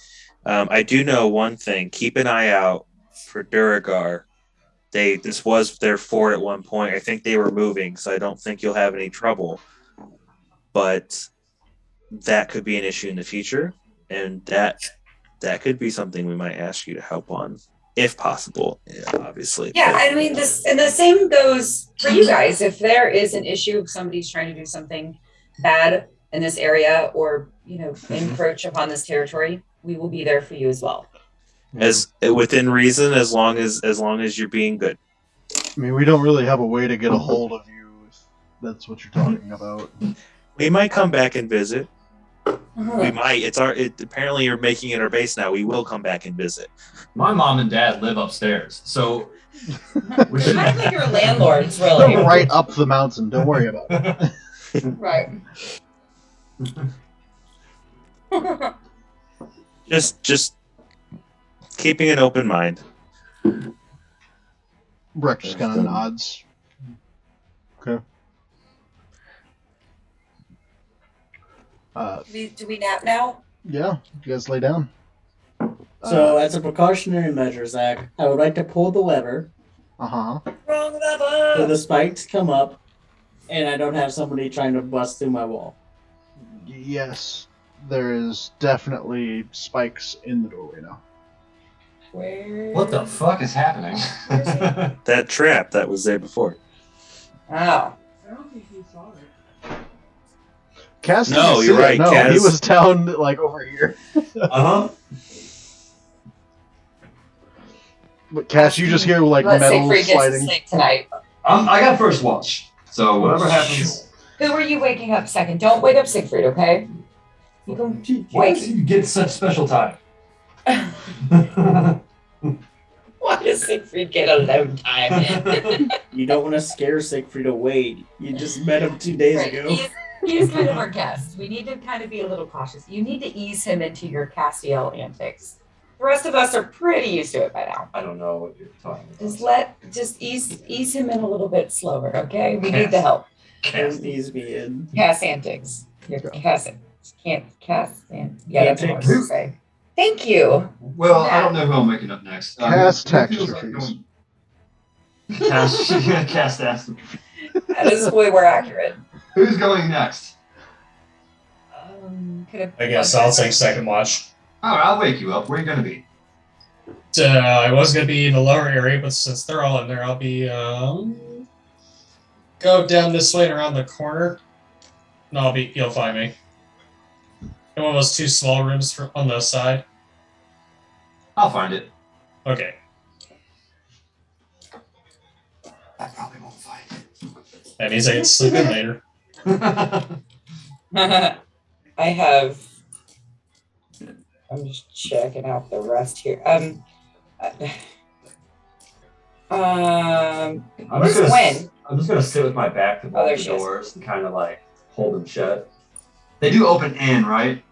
Speaker 1: I do know one thing: keep an eye out for Duragar. This was their fort at one point. I think they were moving, so I don't think you'll have any trouble. But that could be an issue in the future, and that could be something we might ask you to help on, if possible. Yeah, obviously.
Speaker 2: Yeah,
Speaker 1: but-
Speaker 2: I mean this, and the same goes for you guys. If there is an issue, if somebody's trying to do something bad in this area, or encroach upon this territory, we will be there for you as well.
Speaker 1: as within reason, as long as you're being good.
Speaker 3: I mean, we don't really have a way to get a hold of you if that's what you're talking about.
Speaker 1: We might come back and visit.
Speaker 2: Uh-huh.
Speaker 1: We might. Apparently you're making it our base now. We will come back and visit.
Speaker 4: My mom and dad live upstairs, so we
Speaker 2: They're
Speaker 4: should.
Speaker 2: kind of like your landlords,
Speaker 3: They're
Speaker 2: really.
Speaker 3: right up the mountain. Don't worry about it.
Speaker 2: Right.
Speaker 1: Just keeping an open mind.
Speaker 3: Breck just kind of nods. Okay.
Speaker 2: Do we nap now?
Speaker 3: Yeah, you guys lay down.
Speaker 5: So, as a precautionary measure, Zach, I would like to pull the lever
Speaker 3: Uh-huh.
Speaker 2: Wrong
Speaker 5: where
Speaker 2: lever.
Speaker 5: the spikes come up, and I don't have somebody trying to bust through my wall.
Speaker 3: Yes, there is definitely spikes in the doorway now.
Speaker 2: Where?
Speaker 4: What the fuck is happening?
Speaker 1: That trap that was there before.
Speaker 2: Oh.
Speaker 7: I don't think you saw it.
Speaker 3: Cass
Speaker 1: No,
Speaker 3: didn't see
Speaker 1: you're
Speaker 3: it.
Speaker 1: right,
Speaker 3: No,
Speaker 1: Cass.
Speaker 3: he was down like over here.
Speaker 4: Uh huh.
Speaker 3: But Cass, you just hear like
Speaker 2: Let's say
Speaker 3: metal
Speaker 2: Free gets to
Speaker 3: sliding.
Speaker 2: sleep tonight.
Speaker 4: I got first watch, so whatever happens.
Speaker 2: Who are you waking up second? Don't wake up Siegfried, okay? You can
Speaker 4: Why
Speaker 2: wait.
Speaker 4: do you get such special time?
Speaker 2: Why does Siegfried get alone time?
Speaker 5: You don't want to scare Siegfried away. You just met him 2 days
Speaker 2: Right,
Speaker 5: ago.
Speaker 2: He's kind of our guest. We need to kind of be a little cautious. You need to ease him into your Castiel antics. The rest of us are pretty used to it by now.
Speaker 4: I don't know what you're talking about.
Speaker 2: Just ease him in a little bit slower, okay? We need the help.
Speaker 5: Don't ease me in.
Speaker 2: Cast antics. Your cast can't cast and yeah, that's what I was gonna say. Thank you.
Speaker 4: Well, I don't know who I'm making up next.
Speaker 3: Cast
Speaker 4: who
Speaker 3: texture,
Speaker 4: feels like
Speaker 3: please.
Speaker 4: going- Cast ass.
Speaker 2: That is way more accurate.
Speaker 4: Who's going next?
Speaker 6: I guess I'll take second watch.
Speaker 4: All right, I'll wake you up. Where are you gonna be?
Speaker 6: I was gonna be in the lower area, but since they're all in there, I'll be go down this way and around the corner. No, you'll find me. In one of those two small rooms on the side.
Speaker 4: I'll find it.
Speaker 6: Okay.
Speaker 4: I probably won't find it.
Speaker 6: That means I can sleep in later.
Speaker 2: I have. I'm just checking out the rest here.
Speaker 4: I'm
Speaker 2: Where's
Speaker 4: just gonna,
Speaker 2: Gwen?
Speaker 4: I'm just gonna sit with my back to
Speaker 2: Oh,
Speaker 4: both
Speaker 2: there
Speaker 4: the
Speaker 2: she is.
Speaker 4: doors and kind of like hold them shut. They do open in, right?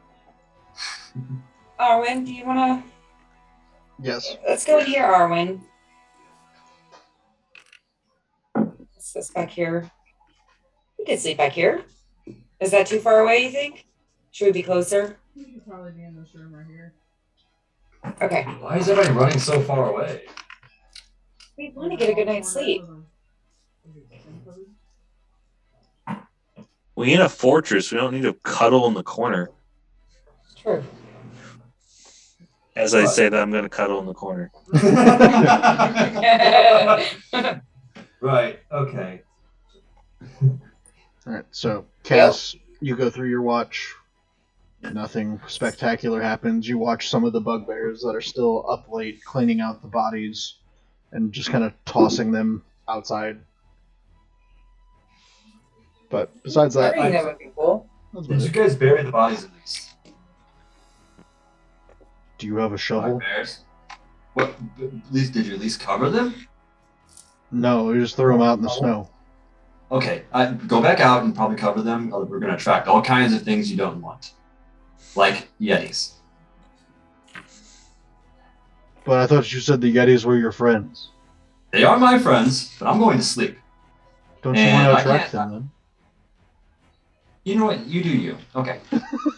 Speaker 2: Arwen, do you wanna?
Speaker 3: Yes.
Speaker 2: Let's go in here, Arwen. What's this back here? We can sleep back here. Is that too far away, you think? Should we be closer?
Speaker 7: You could probably be in this room right here.
Speaker 2: Okay.
Speaker 4: Why is everybody running so far away?
Speaker 2: We want to get a good night's sleep.
Speaker 1: We in a fortress. We don't need to cuddle in the corner.
Speaker 2: True.
Speaker 1: As I say that, I'm going to cuddle in the corner.
Speaker 4: Right. Okay.
Speaker 3: All right. So, Cass, you go through your watch. Nothing spectacular happens. You watch some of the bugbears that are still up late cleaning out the bodies and just kind of tossing them outside. But besides
Speaker 2: I
Speaker 3: that,
Speaker 2: think that would be cool.
Speaker 3: that's
Speaker 4: Did
Speaker 3: about
Speaker 4: you
Speaker 3: it.
Speaker 4: guys bury the bodies in these?
Speaker 3: Do you have a shovel?
Speaker 4: Bears. What? Did you at least cover them?
Speaker 3: No, we just threw them out in the snow.
Speaker 4: Okay, go back out and probably cover them. We're going to attract all kinds of things you don't want. Like Yetis.
Speaker 3: But I thought you said the Yetis were your friends.
Speaker 4: They are my friends, but I'm going to sleep.
Speaker 3: Don't you
Speaker 4: And
Speaker 3: want
Speaker 4: I
Speaker 3: to attract
Speaker 4: can't-
Speaker 3: them then?
Speaker 4: You know what? You do you. Okay.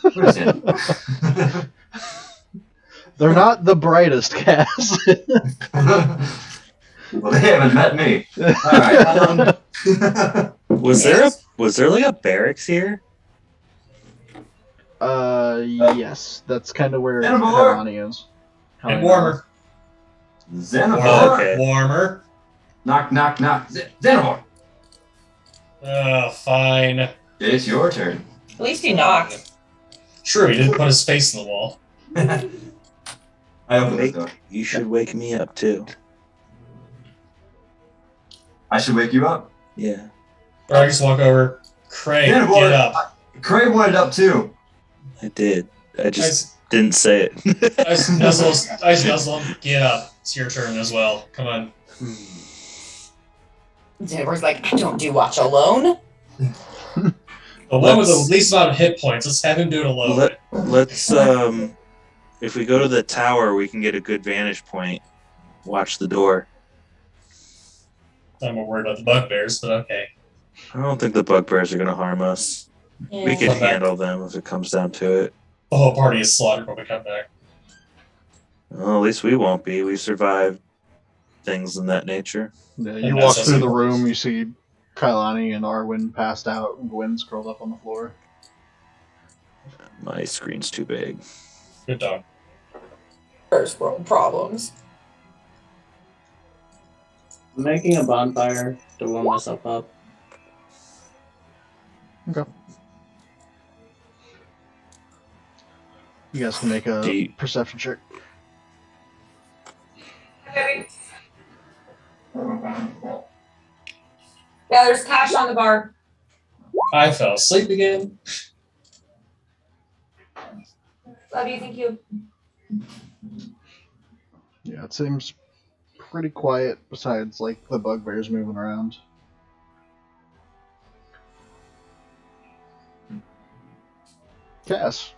Speaker 4: What is it?
Speaker 3: They're not the brightest, Cass.
Speaker 4: Well, they haven't met me. Alright.
Speaker 1: Was there like a barracks here?
Speaker 3: Yes. That's kind of where
Speaker 4: Xenomorph!
Speaker 3: Kalani is.
Speaker 6: And warmer.
Speaker 4: Xenomorph.
Speaker 1: Oh, okay.
Speaker 6: Warmer.
Speaker 4: Knock, knock, knock. Xenomorph.
Speaker 6: Fine.
Speaker 4: It's your turn.
Speaker 2: At least he knocked.
Speaker 6: True, he didn't put his face in the wall.
Speaker 4: I opened the door.
Speaker 1: You should wake me up too.
Speaker 4: I should wake you up.
Speaker 1: Yeah.
Speaker 6: Or I just walk over. Craig,
Speaker 4: Yeah, boy.
Speaker 6: get up.
Speaker 4: Cray wanted up too.
Speaker 1: I did. I
Speaker 6: I
Speaker 1: just didn't say it.
Speaker 6: I nuzzle him. Get up. It's your turn as well. Come on.
Speaker 2: Deborah's like, I don't do watch alone.
Speaker 6: The one with the least amount of hit points. Let's have him do it alone.
Speaker 1: Let's if we go to the tower, we can get a good vantage point. Watch the door.
Speaker 6: I'm more worried about the bugbears, but okay.
Speaker 1: I don't think the bugbears are going to harm us.
Speaker 2: Yeah.
Speaker 1: We can
Speaker 6: Come back.
Speaker 1: handle them if it comes down to it.
Speaker 6: The whole party is slaughtered when we come back.
Speaker 1: Well, at least we won't be. We survived things in that nature.
Speaker 3: Yeah,
Speaker 6: And
Speaker 3: you
Speaker 6: that's
Speaker 3: walk
Speaker 6: also
Speaker 3: through the
Speaker 6: important.
Speaker 3: room, you see Kailani and Arwen passed out, and Gwyn's curled up on the floor.
Speaker 1: My screen's too big.
Speaker 6: Good dog.
Speaker 2: First world problems.
Speaker 5: I'm making a bonfire to warm myself up.
Speaker 3: Okay. You guys can make a
Speaker 1: Deep.
Speaker 3: perception check.
Speaker 2: Yeah, there's cash on the bar.
Speaker 6: I fell asleep again.
Speaker 2: Love you, thank you.
Speaker 3: Yeah, it seems pretty quiet besides, like, the bugbears moving around. Cass,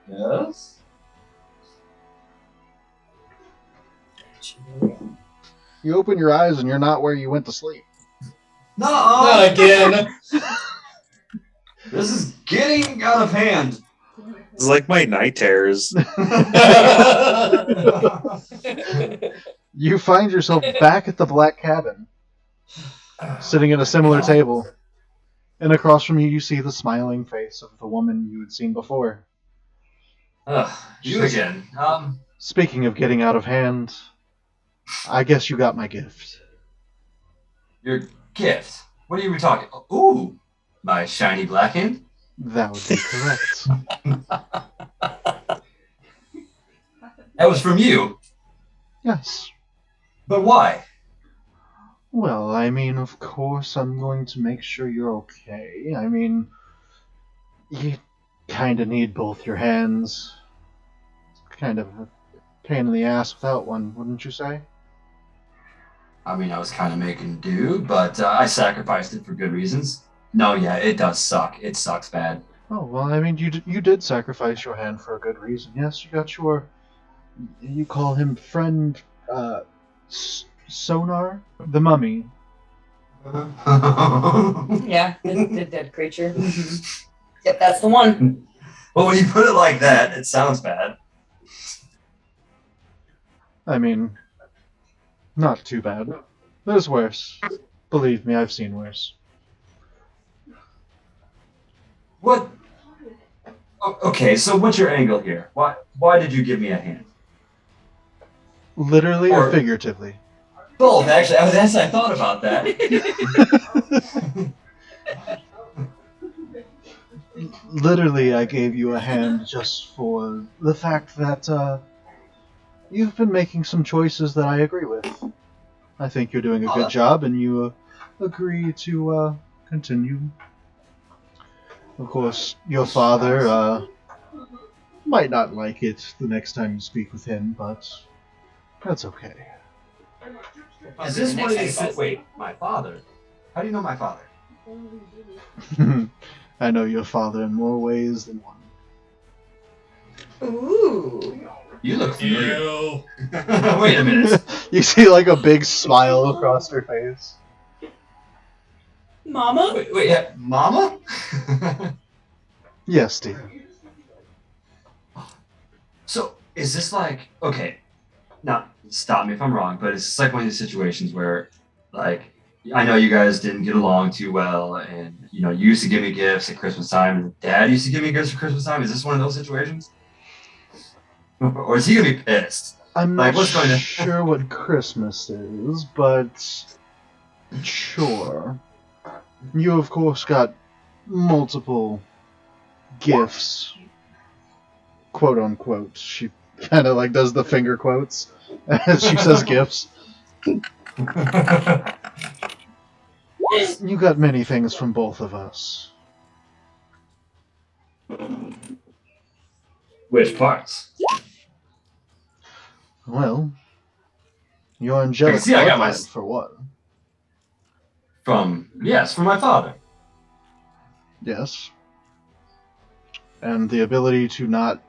Speaker 4: Yes.
Speaker 3: you open your eyes and you're not where you went to sleep.
Speaker 4: No.
Speaker 6: Not again.
Speaker 4: This is getting out of hand.
Speaker 1: It's like my night terrors.
Speaker 3: You find yourself back at the Black Cabin, sitting at a similar table. And across from you, you see the smiling face of the woman you had seen before.
Speaker 4: Ugh, you again.
Speaker 3: Speaking of getting out of hand, I guess you got my gift.
Speaker 4: Your gift. What are you talking? Ooh, my shiny black hand.
Speaker 3: That would be correct.
Speaker 4: That was from you.
Speaker 3: Yes.
Speaker 4: But why?
Speaker 3: Well, I mean, of course, I'm going to make sure you're okay. I mean, you kind of need both your hands. It's kind of a pain in the ass without one, wouldn't you say?
Speaker 4: I mean, I was kind of making do, but I sacrificed it for good reasons. No, yeah, it does suck. It sucks bad.
Speaker 3: Oh, well, I mean, you did sacrifice your hand for a good reason. Yes, you got your... You call him friend, Sonar? The mummy.
Speaker 2: Yeah, the dead creature. Yep, that's the one.
Speaker 4: Well, when you put it like that, it sounds bad.
Speaker 3: I mean, not too bad. There's worse. Believe me, I've seen worse.
Speaker 4: What? Okay, so what's your angle here? Why did you give me a hand?
Speaker 3: Literally or
Speaker 4: Or-
Speaker 3: figuratively?
Speaker 4: Both, actually. I thought about that.
Speaker 3: Literally, I gave you a hand just for the fact that, you've been making some choices that I agree with. I think you're doing a good job, and you agree to continue. Of course, your father might not like it the next time you speak with him, but that's okay.
Speaker 4: Is this what it is? Wait, my father? How do you know my father?
Speaker 3: I know your father in more ways than one.
Speaker 2: Ooh.
Speaker 4: You look familiar.
Speaker 6: Ew.
Speaker 4: Wait a minute.
Speaker 3: You see like a big smile across her face.
Speaker 9: Mama?
Speaker 4: Wait, yeah, Mama?
Speaker 3: Yes, dear.
Speaker 4: So, is this like, okay, now stop me if I'm wrong, but is this like one of these situations where, like, I know you guys didn't get along too well, and, you used to give me gifts at Christmas time, and Dad used to give me gifts at Christmas time? Is this one of those situations? Or is he gonna be pissed?
Speaker 3: I'm
Speaker 4: Like,
Speaker 3: not
Speaker 4: what's going to-
Speaker 3: sure what Christmas is, but sure. You, of course, got multiple gifts, quote unquote. She kind of like does the finger quotes as she says gifts. You got many things from both of us.
Speaker 4: Which parts?
Speaker 3: Well, your angelic
Speaker 4: see I got my-
Speaker 3: bloodline, for one.
Speaker 4: From my father.
Speaker 3: Yes. And the ability to not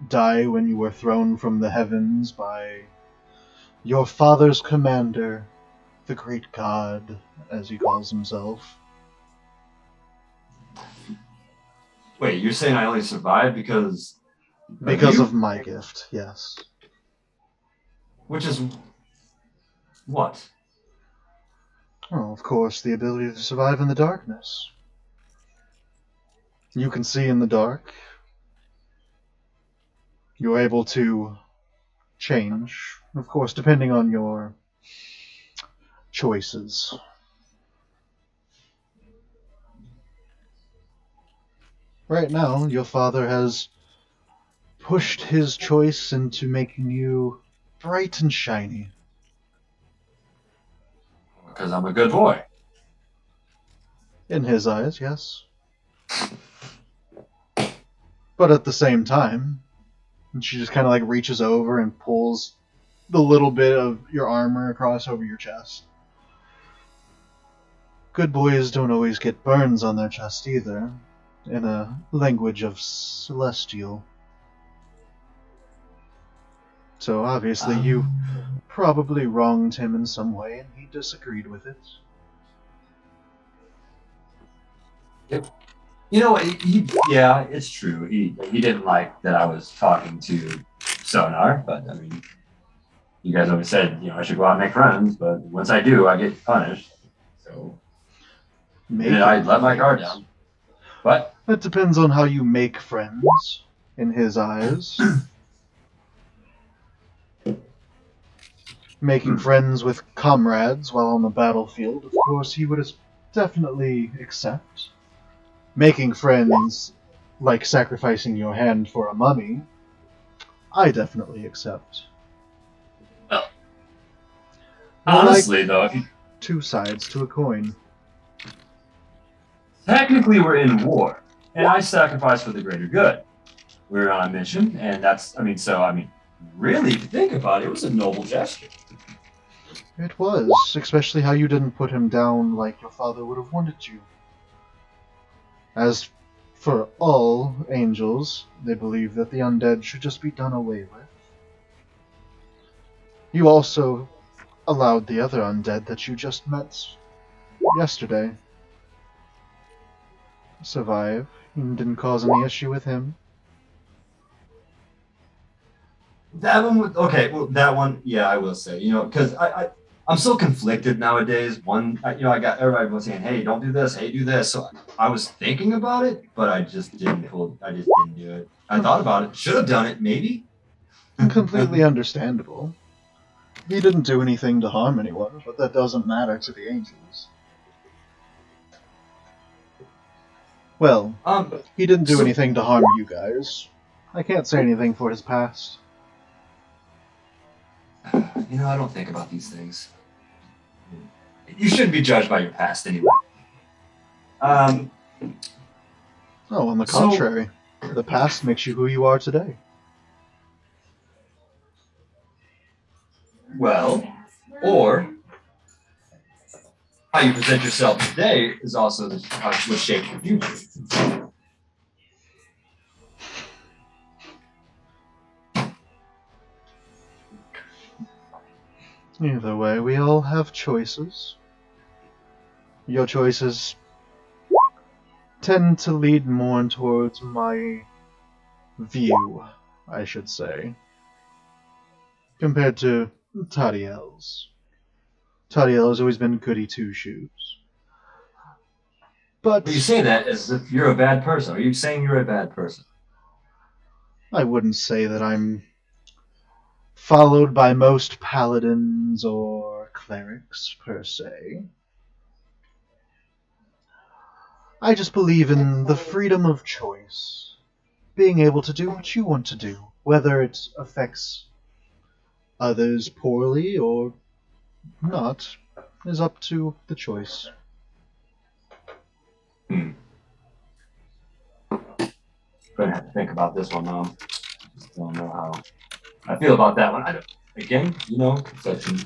Speaker 3: die when you were thrown from the heavens by your father's commander, the great god, as he calls himself.
Speaker 4: Wait, you're saying I only survived because
Speaker 3: Because
Speaker 4: you?
Speaker 3: of my gift, yes.
Speaker 4: Which is what?
Speaker 3: Well, of course, the ability to survive in the darkness. You can see in the dark. You're able to change, of course, depending on your choices. Right now, your father has pushed his choice into making you bright and shiny.
Speaker 4: Because I'm a good boy.
Speaker 3: In his eyes, yes. But at the same time, and she just kind of like reaches over and pulls the little bit of your armor across over your chest. Good boys don't always get burns on their chest either, in a language of celestial. So obviously you probably wronged him in some way, and he disagreed with it.
Speaker 4: Yeah, it's true. He didn't like that I was talking to Sonar, but I mean, you guys always said, I should go out and make friends, but once I do, I get punished. So
Speaker 3: Making
Speaker 4: I let my guard
Speaker 3: friends.
Speaker 4: down. But
Speaker 3: That depends on how you make friends, in his eyes. Making friends with comrades while on the battlefield, of course, he would definitely accept. Making friends, like sacrificing your hand for a mummy, I definitely accept.
Speaker 4: Well,
Speaker 3: They're like
Speaker 4: honestly, though, if you,
Speaker 3: two sides to a coin.
Speaker 4: technically we're in war, and I sacrificed for the greater good. We were on a mission, and really, if you think about it, it was a noble gesture.
Speaker 3: It was, especially how you didn't put him down like your father would have wanted you. As for all angels, they believe that the undead should just be done away with. You also allowed the other undead that you just met yesterday survive. You didn't cause any issue with him.
Speaker 4: That one, that one, yeah, I will say, because I'm so conflicted nowadays. I got everybody was saying, hey, don't do this, hey, do this. So I was thinking about it, but I just didn't do it. I thought about it, should have done it, maybe.
Speaker 3: Completely understandable. He didn't do anything to harm anyone, but that doesn't matter to the angels. Well, he didn't do anything to harm you guys. I can't say anything for his past.
Speaker 4: I don't think about these things. You shouldn't be judged by your past anyway.
Speaker 3: Oh, on the contrary. The past makes you who you are today.
Speaker 4: Well, or how you present yourself today is also what shapes your future.
Speaker 3: Either way, we all have choices. Your choices tend to lead more towards my view, I should say, compared to Tadiel's. Tadiel has always been goody two-shoes. But
Speaker 4: You say that as if you're a bad person. Are you saying you're a bad person?
Speaker 3: I wouldn't say that I'm followed by most paladins or clerics, per se. I just believe in the freedom of choice. Being able to do what you want to do, whether it affects others poorly or not, is up to the choice.
Speaker 4: Gonna have to think about this one, Mom. Just don't know how I feel about that one. I don't. Again, conception.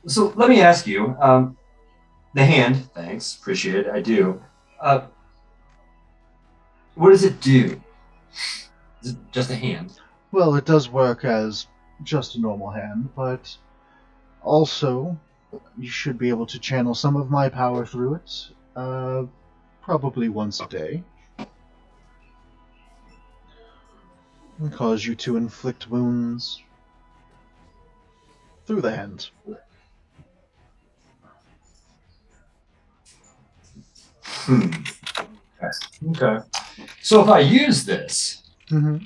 Speaker 4: So let me ask you. The hand, thanks, appreciate it. I do. What does it do? Is it just a hand?
Speaker 3: Well, it does work as just a normal hand, but also you should be able to channel some of my power through it, probably once a day. And cause you to inflict wounds through the hand.
Speaker 4: Okay. So if I use this,
Speaker 3: Mm-hmm.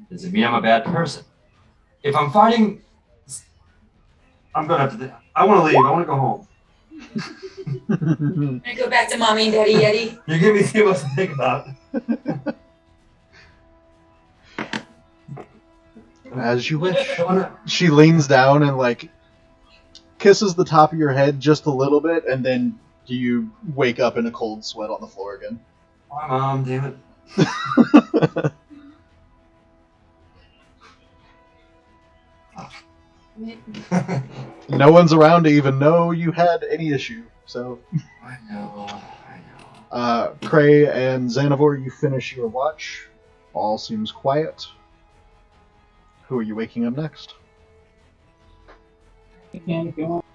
Speaker 4: does it mean I'm a bad person? If I'm fighting, I'm gonna have to. I want to leave. I want to go home.
Speaker 2: I go back to mommy and daddy Yeti.
Speaker 4: You give me too much to think about.
Speaker 3: As you wish. She leans down and kisses the top of your head just a little bit, and then you wake up in a cold sweat on the floor again.
Speaker 4: Hi, Mom. Damn it.
Speaker 3: No one's around to even know you had any issue, so.
Speaker 4: I know.
Speaker 3: Cray and Xanavor, you finish your watch. All seems quiet. Who are you waking up next?
Speaker 7: You can if you want.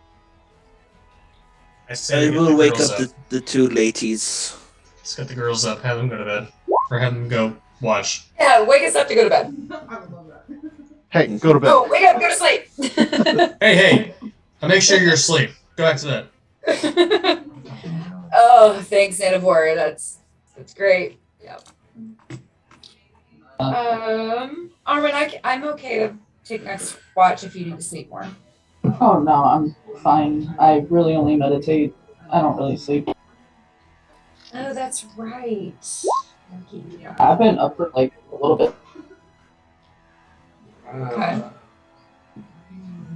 Speaker 6: I say
Speaker 9: I
Speaker 6: get
Speaker 9: will
Speaker 6: the
Speaker 9: wake
Speaker 6: girls
Speaker 9: up the two ladies.
Speaker 6: Let's get the girls up, have them go to bed. Or have them go watch.
Speaker 2: Yeah, wake us up to go to bed.
Speaker 3: Hey, go to bed.
Speaker 2: Oh, wake up, go to sleep.
Speaker 6: Hey, I'll make sure you're asleep. Go back to bed.
Speaker 2: Oh, thanks, Anavora. That's great. Yep. Armin, I'm okay to take next watch if you need to sleep more.
Speaker 7: Oh no, I'm fine. I really only meditate. I don't really sleep.
Speaker 2: Oh, that's right.
Speaker 7: I've been up for a little bit.
Speaker 2: Okay.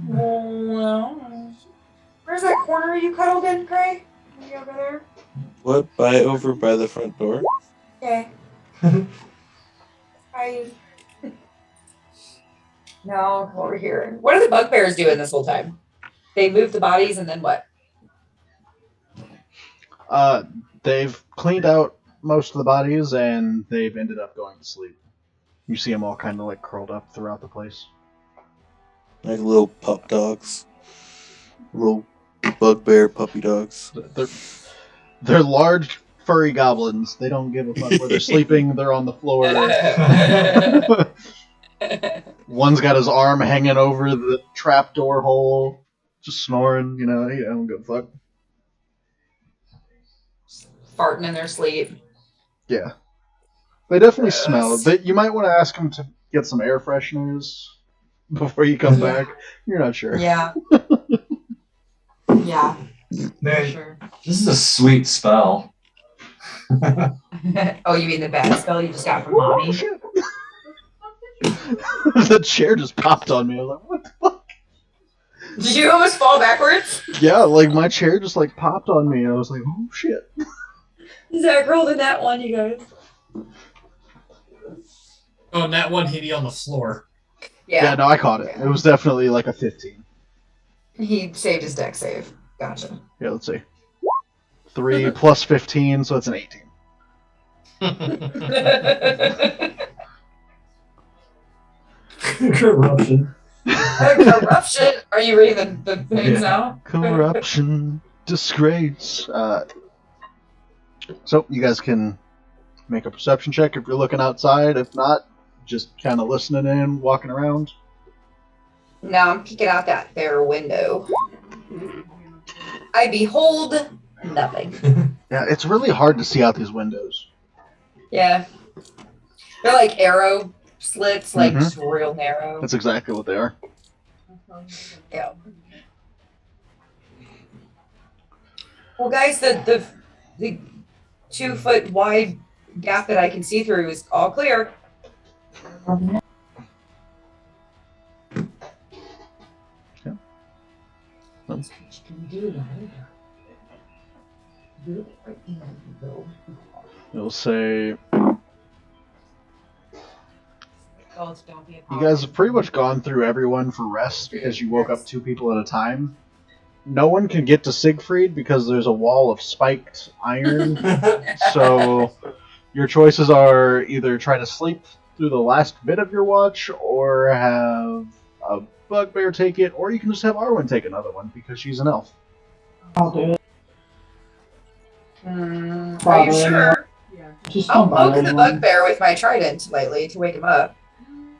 Speaker 2: Well, where's that corner you cuddled in, Gray? Are you over there?
Speaker 9: What? Over by the front door?
Speaker 2: Okay. No, over here. What are the bugbears doing this whole time? They moved the bodies and then what?
Speaker 3: They've cleaned out most of the bodies and they've ended up going to sleep. You see them all kind of curled up throughout the place.
Speaker 9: Like little pup dogs. Little bugbear puppy dogs.
Speaker 3: They're large, furry goblins. They don't give a fuck where they're sleeping. They're on the floor. One's got his arm hanging over the trapdoor hole, just snoring. He don't give a fuck.
Speaker 2: Farting in their sleep.
Speaker 3: Yeah. They definitely smell. You might want to ask them to get some air fresheners before you come back. You're not sure.
Speaker 2: Yeah. Yeah.
Speaker 4: Man,
Speaker 2: Sure.
Speaker 4: this is a sweet spell.
Speaker 2: Oh, you mean the bad spell you just got from mommy?
Speaker 3: Shit. The chair just popped on me. I was like, what the fuck?
Speaker 2: Did you almost fall backwards?
Speaker 3: Yeah, my chair just popped on me. I was like, oh shit.
Speaker 2: Zach rolled in that one, you guys.
Speaker 6: Oh, and that one hit you on the floor.
Speaker 3: Yeah, no, I caught it. It was definitely like a 15.
Speaker 2: He saved his deck save. Gotcha.
Speaker 3: Yeah, let's see. 3 plus 15, so it's an 18.
Speaker 6: Corruption.
Speaker 2: Corruption. Are you reading the things now?
Speaker 3: Corruption, disgrace. So you guys can make a perception check if you're looking outside. If not, just kind of listening in, walking around.
Speaker 2: Now I'm peeking out that bare window. I behold nothing.
Speaker 3: Yeah, it's really hard to see out these windows.
Speaker 2: Yeah. They're like arrow slits, like
Speaker 3: Mhm.
Speaker 2: just real narrow.
Speaker 3: That's exactly what they are.
Speaker 2: Yeah. Well, guys, the 2-foot wide gap that I can see through is all clear.
Speaker 3: It'll say
Speaker 2: Don't be a
Speaker 3: you guys have pretty much gone through everyone for rest because you woke up 2 people at a time. No one can get to Siegfried because there's a wall of spiked iron. So your choices are either try to sleep through the last bit of your watch or have a bugbear take it, or you can just have Arwen take another one because she's an elf.
Speaker 7: I'll do it.
Speaker 2: Are
Speaker 7: Probably,
Speaker 2: you sure?
Speaker 7: Yeah. Just
Speaker 2: I'll
Speaker 7: don't bother
Speaker 2: poke the
Speaker 7: anyone.
Speaker 2: bugbear with my trident lately to wake him up.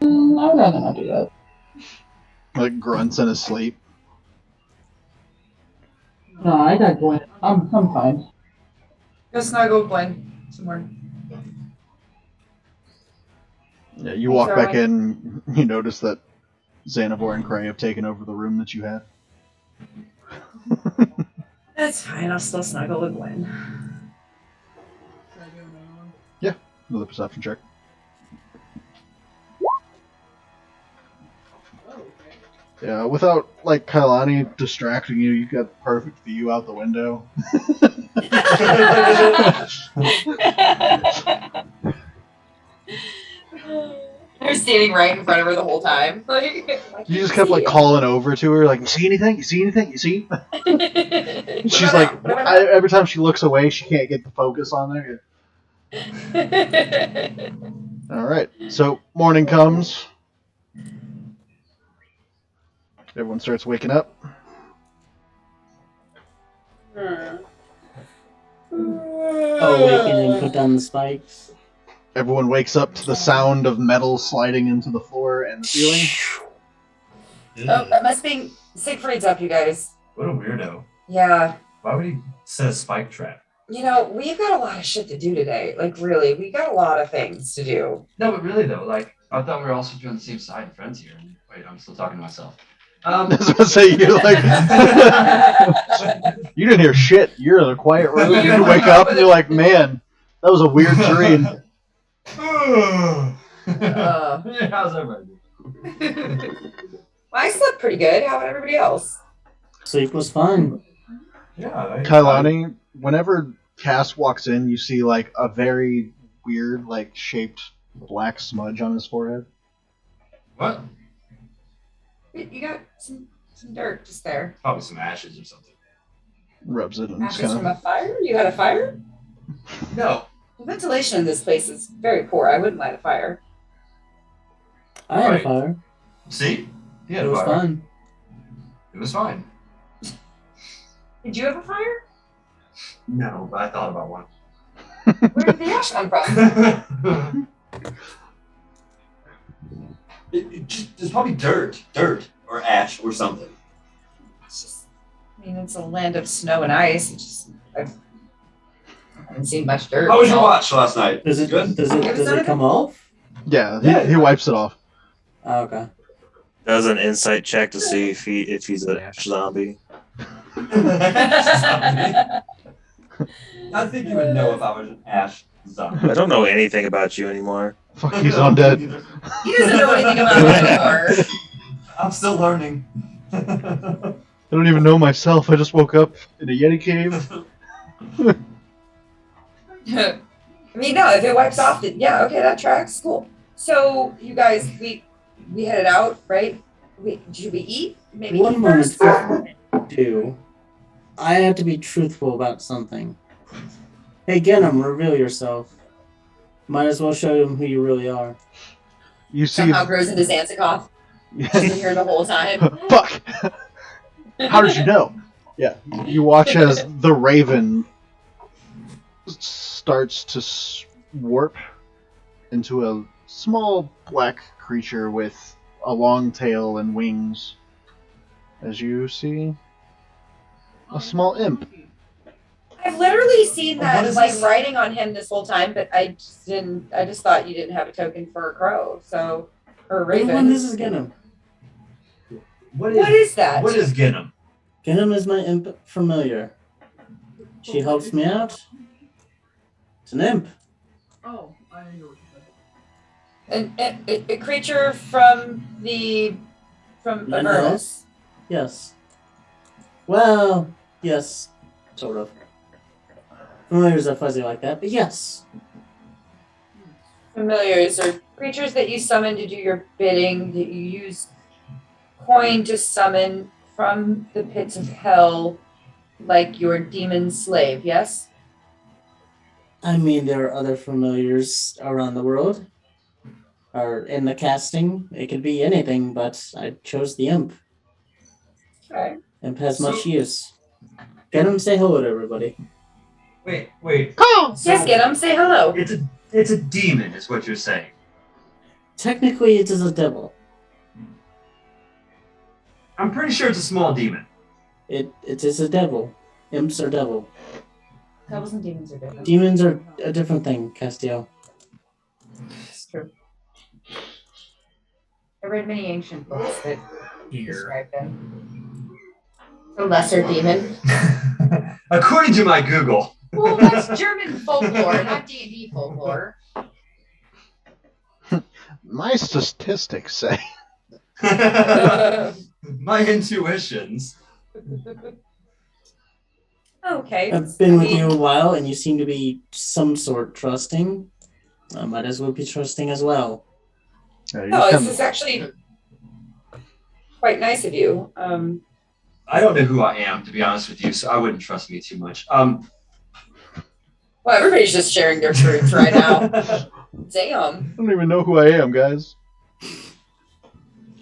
Speaker 7: I'd rather not do that.
Speaker 3: Like grunts in his sleep.
Speaker 7: No, I got Gwen. I'm fine.
Speaker 2: Go snuggle Gwen somewhere.
Speaker 3: Yeah, you walk
Speaker 2: Thanks,
Speaker 3: back in, you notice that Xanavor and Cray have taken over the room that you had.
Speaker 2: That's fine. I'll still snuggle with Gwen.
Speaker 3: Another perception check. Yeah, without like Kailani distracting you, you got perfect view out the window.
Speaker 2: They're standing right in front of her the whole time.
Speaker 3: You just kept like calling over to her, like, "You see anything? You see anything? You see?" She's like, every time she looks away, she can't get the focus on there. All right, so morning comes. Everyone starts waking up.
Speaker 5: Awaken and put down the spikes.
Speaker 3: Everyone wakes up to the sound of metal sliding into the floor and the ceiling.
Speaker 2: Oh, that must be Siegfried's up, you guys.
Speaker 4: What a weirdo.
Speaker 2: Yeah.
Speaker 4: Why would he set a spike trap?
Speaker 2: You know, we've got a lot of shit to do today. Like, really, we got a lot of things to do.
Speaker 10: No, but really though, like I thought we were all supposed to be on the same side and friends here. Wait, I'm still talking to myself.
Speaker 3: I was gonna say you're like you didn't hear shit. You're in a quiet room. You wake up and you're like, man, that was a weird dream.
Speaker 4: How's everybody?
Speaker 2: I slept pretty good. How about everybody else?
Speaker 5: Sleep was fun.
Speaker 4: Yeah.
Speaker 3: Kailani, whenever Cass walks in, you see like a very weird, like shaped black smudge on his forehead.
Speaker 4: What?
Speaker 2: You got some dirt just there.
Speaker 4: Probably some ashes or something.
Speaker 3: Rubs it and it's
Speaker 2: Ashes
Speaker 3: kind
Speaker 2: from
Speaker 3: of.
Speaker 2: a fire? You got a fire?
Speaker 4: No.
Speaker 2: The ventilation in this place is very poor. I wouldn't light a fire.
Speaker 5: I had
Speaker 4: Right.
Speaker 5: a fire.
Speaker 4: See? He had
Speaker 5: It
Speaker 4: a
Speaker 5: was
Speaker 4: fire.
Speaker 5: fun.
Speaker 4: It was fine.
Speaker 2: Did you have a fire?
Speaker 4: No, but I thought about one.
Speaker 2: Where did the ash come from?
Speaker 8: There's probably dirt or ash or something.
Speaker 2: It's just, I mean, it's a land of snow and ice. It's just, I haven't seen much dirt.
Speaker 8: How was your watch last night?
Speaker 5: Does it
Speaker 8: Good?
Speaker 5: does it come off?
Speaker 3: Yeah, he wipes it off.
Speaker 5: Oh, okay.
Speaker 9: Does an insight check to see if he's an ash zombie.
Speaker 8: I think you would know if I was an ash zombie.
Speaker 9: I don't know anything about you anymore.
Speaker 3: Fuck, he's undead.
Speaker 2: He doesn't know anything about it anymore.
Speaker 8: I'm still learning.
Speaker 3: I don't even know myself. I just woke up in a Yeti cave.
Speaker 2: I mean, no, if it wipes off, then yeah, okay, that tracks. Cool. So you guys, we headed out, right? Should we eat? Maybe
Speaker 5: One
Speaker 2: eat
Speaker 5: moment
Speaker 2: first.
Speaker 5: before we do, I have to be truthful about something. Hey, Genom, reveal yourself. Might as well show them who you really are.
Speaker 3: You see.
Speaker 2: Somehow grows into Zanzikoff. She's been here the whole time.
Speaker 3: Fuck! How did you know? Yeah, you watch as the raven starts to warp into a small black creature with a long tail and wings. As you see, a small imp.
Speaker 2: I've literally seen
Speaker 4: What
Speaker 2: that
Speaker 4: is
Speaker 2: like
Speaker 4: this?
Speaker 2: riding on him this whole time, but I just didn't. I just thought you didn't have a token for a crow, so or a raven.
Speaker 5: Everyone, this is Genom.
Speaker 2: What is that?
Speaker 4: What is Genom?
Speaker 5: Genom is my imp familiar. She helps me out. It's an imp.
Speaker 7: Oh, I know what you said.
Speaker 2: A creature from Avernus.
Speaker 5: Yes. Well, yes, sort of. Familiars are fuzzy like that, but yes.
Speaker 2: Familiars are creatures that you summon to do your bidding, that you use coin to summon from the pits of hell, like your demon slave, yes?
Speaker 5: I mean, there are other familiars around the world. Or in the casting, it could be anything, but I chose the imp.
Speaker 2: Okay.
Speaker 5: Imp has much use. Get him, say hello to everybody.
Speaker 4: Wait.
Speaker 2: Yes, get him, say hello.
Speaker 4: It's a demon, is what you're saying.
Speaker 5: Technically, it is a devil.
Speaker 4: I'm pretty sure it's a small demon.
Speaker 5: It is a devil. Imps are devil.
Speaker 2: Devils and demons are different.
Speaker 5: Demons are a different thing, Castiel.
Speaker 2: It's true. I read many ancient books that describe them. A lesser demon.
Speaker 4: According to my Google.
Speaker 2: Well, that's German folklore, not D&D folklore.
Speaker 3: My statistics say.
Speaker 4: My intuitions.
Speaker 2: Okay.
Speaker 5: I've been with you a while, and you seem to be some sort trusting. I might as well be trusting as well.
Speaker 2: No, this is actually quite nice of you.
Speaker 4: I don't know who I am, to be honest with you, so I wouldn't trust me too much.
Speaker 2: Well, everybody's just sharing their truths right now. Damn.
Speaker 3: I don't even know who I am, guys.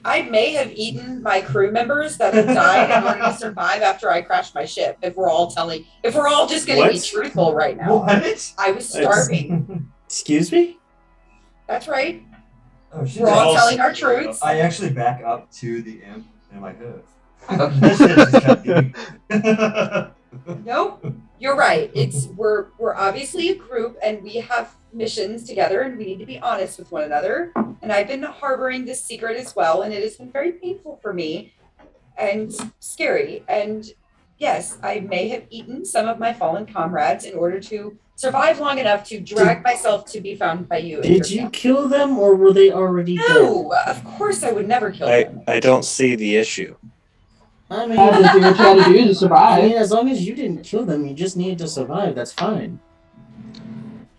Speaker 2: I may have eaten my crew members that have died in order to survive after I crashed my ship. If we're all just going to be truthful right now.
Speaker 4: What?
Speaker 2: I was starving.
Speaker 5: Excuse me?
Speaker 2: That's right.
Speaker 4: Oh, shit.
Speaker 2: We're all telling our truths.
Speaker 4: I actually back up to the imp, and I'm like,
Speaker 2: Nope, you're right. We're obviously a group, and we have missions together, and we need to be honest with one another. And I've been harboring this secret as well, and it has been very painful for me and scary. And yes, I may have eaten some of my fallen comrades in order to survive long enough to drag myself to be found by you.
Speaker 5: Did you kill them, or were they already dead?
Speaker 2: No, of course I would never kill them.
Speaker 9: I don't see the issue.
Speaker 5: I mean,
Speaker 7: Had to do what you had to do to
Speaker 5: I
Speaker 7: survive.
Speaker 5: mean, as long as you didn't kill them, you just needed to survive. That's fine.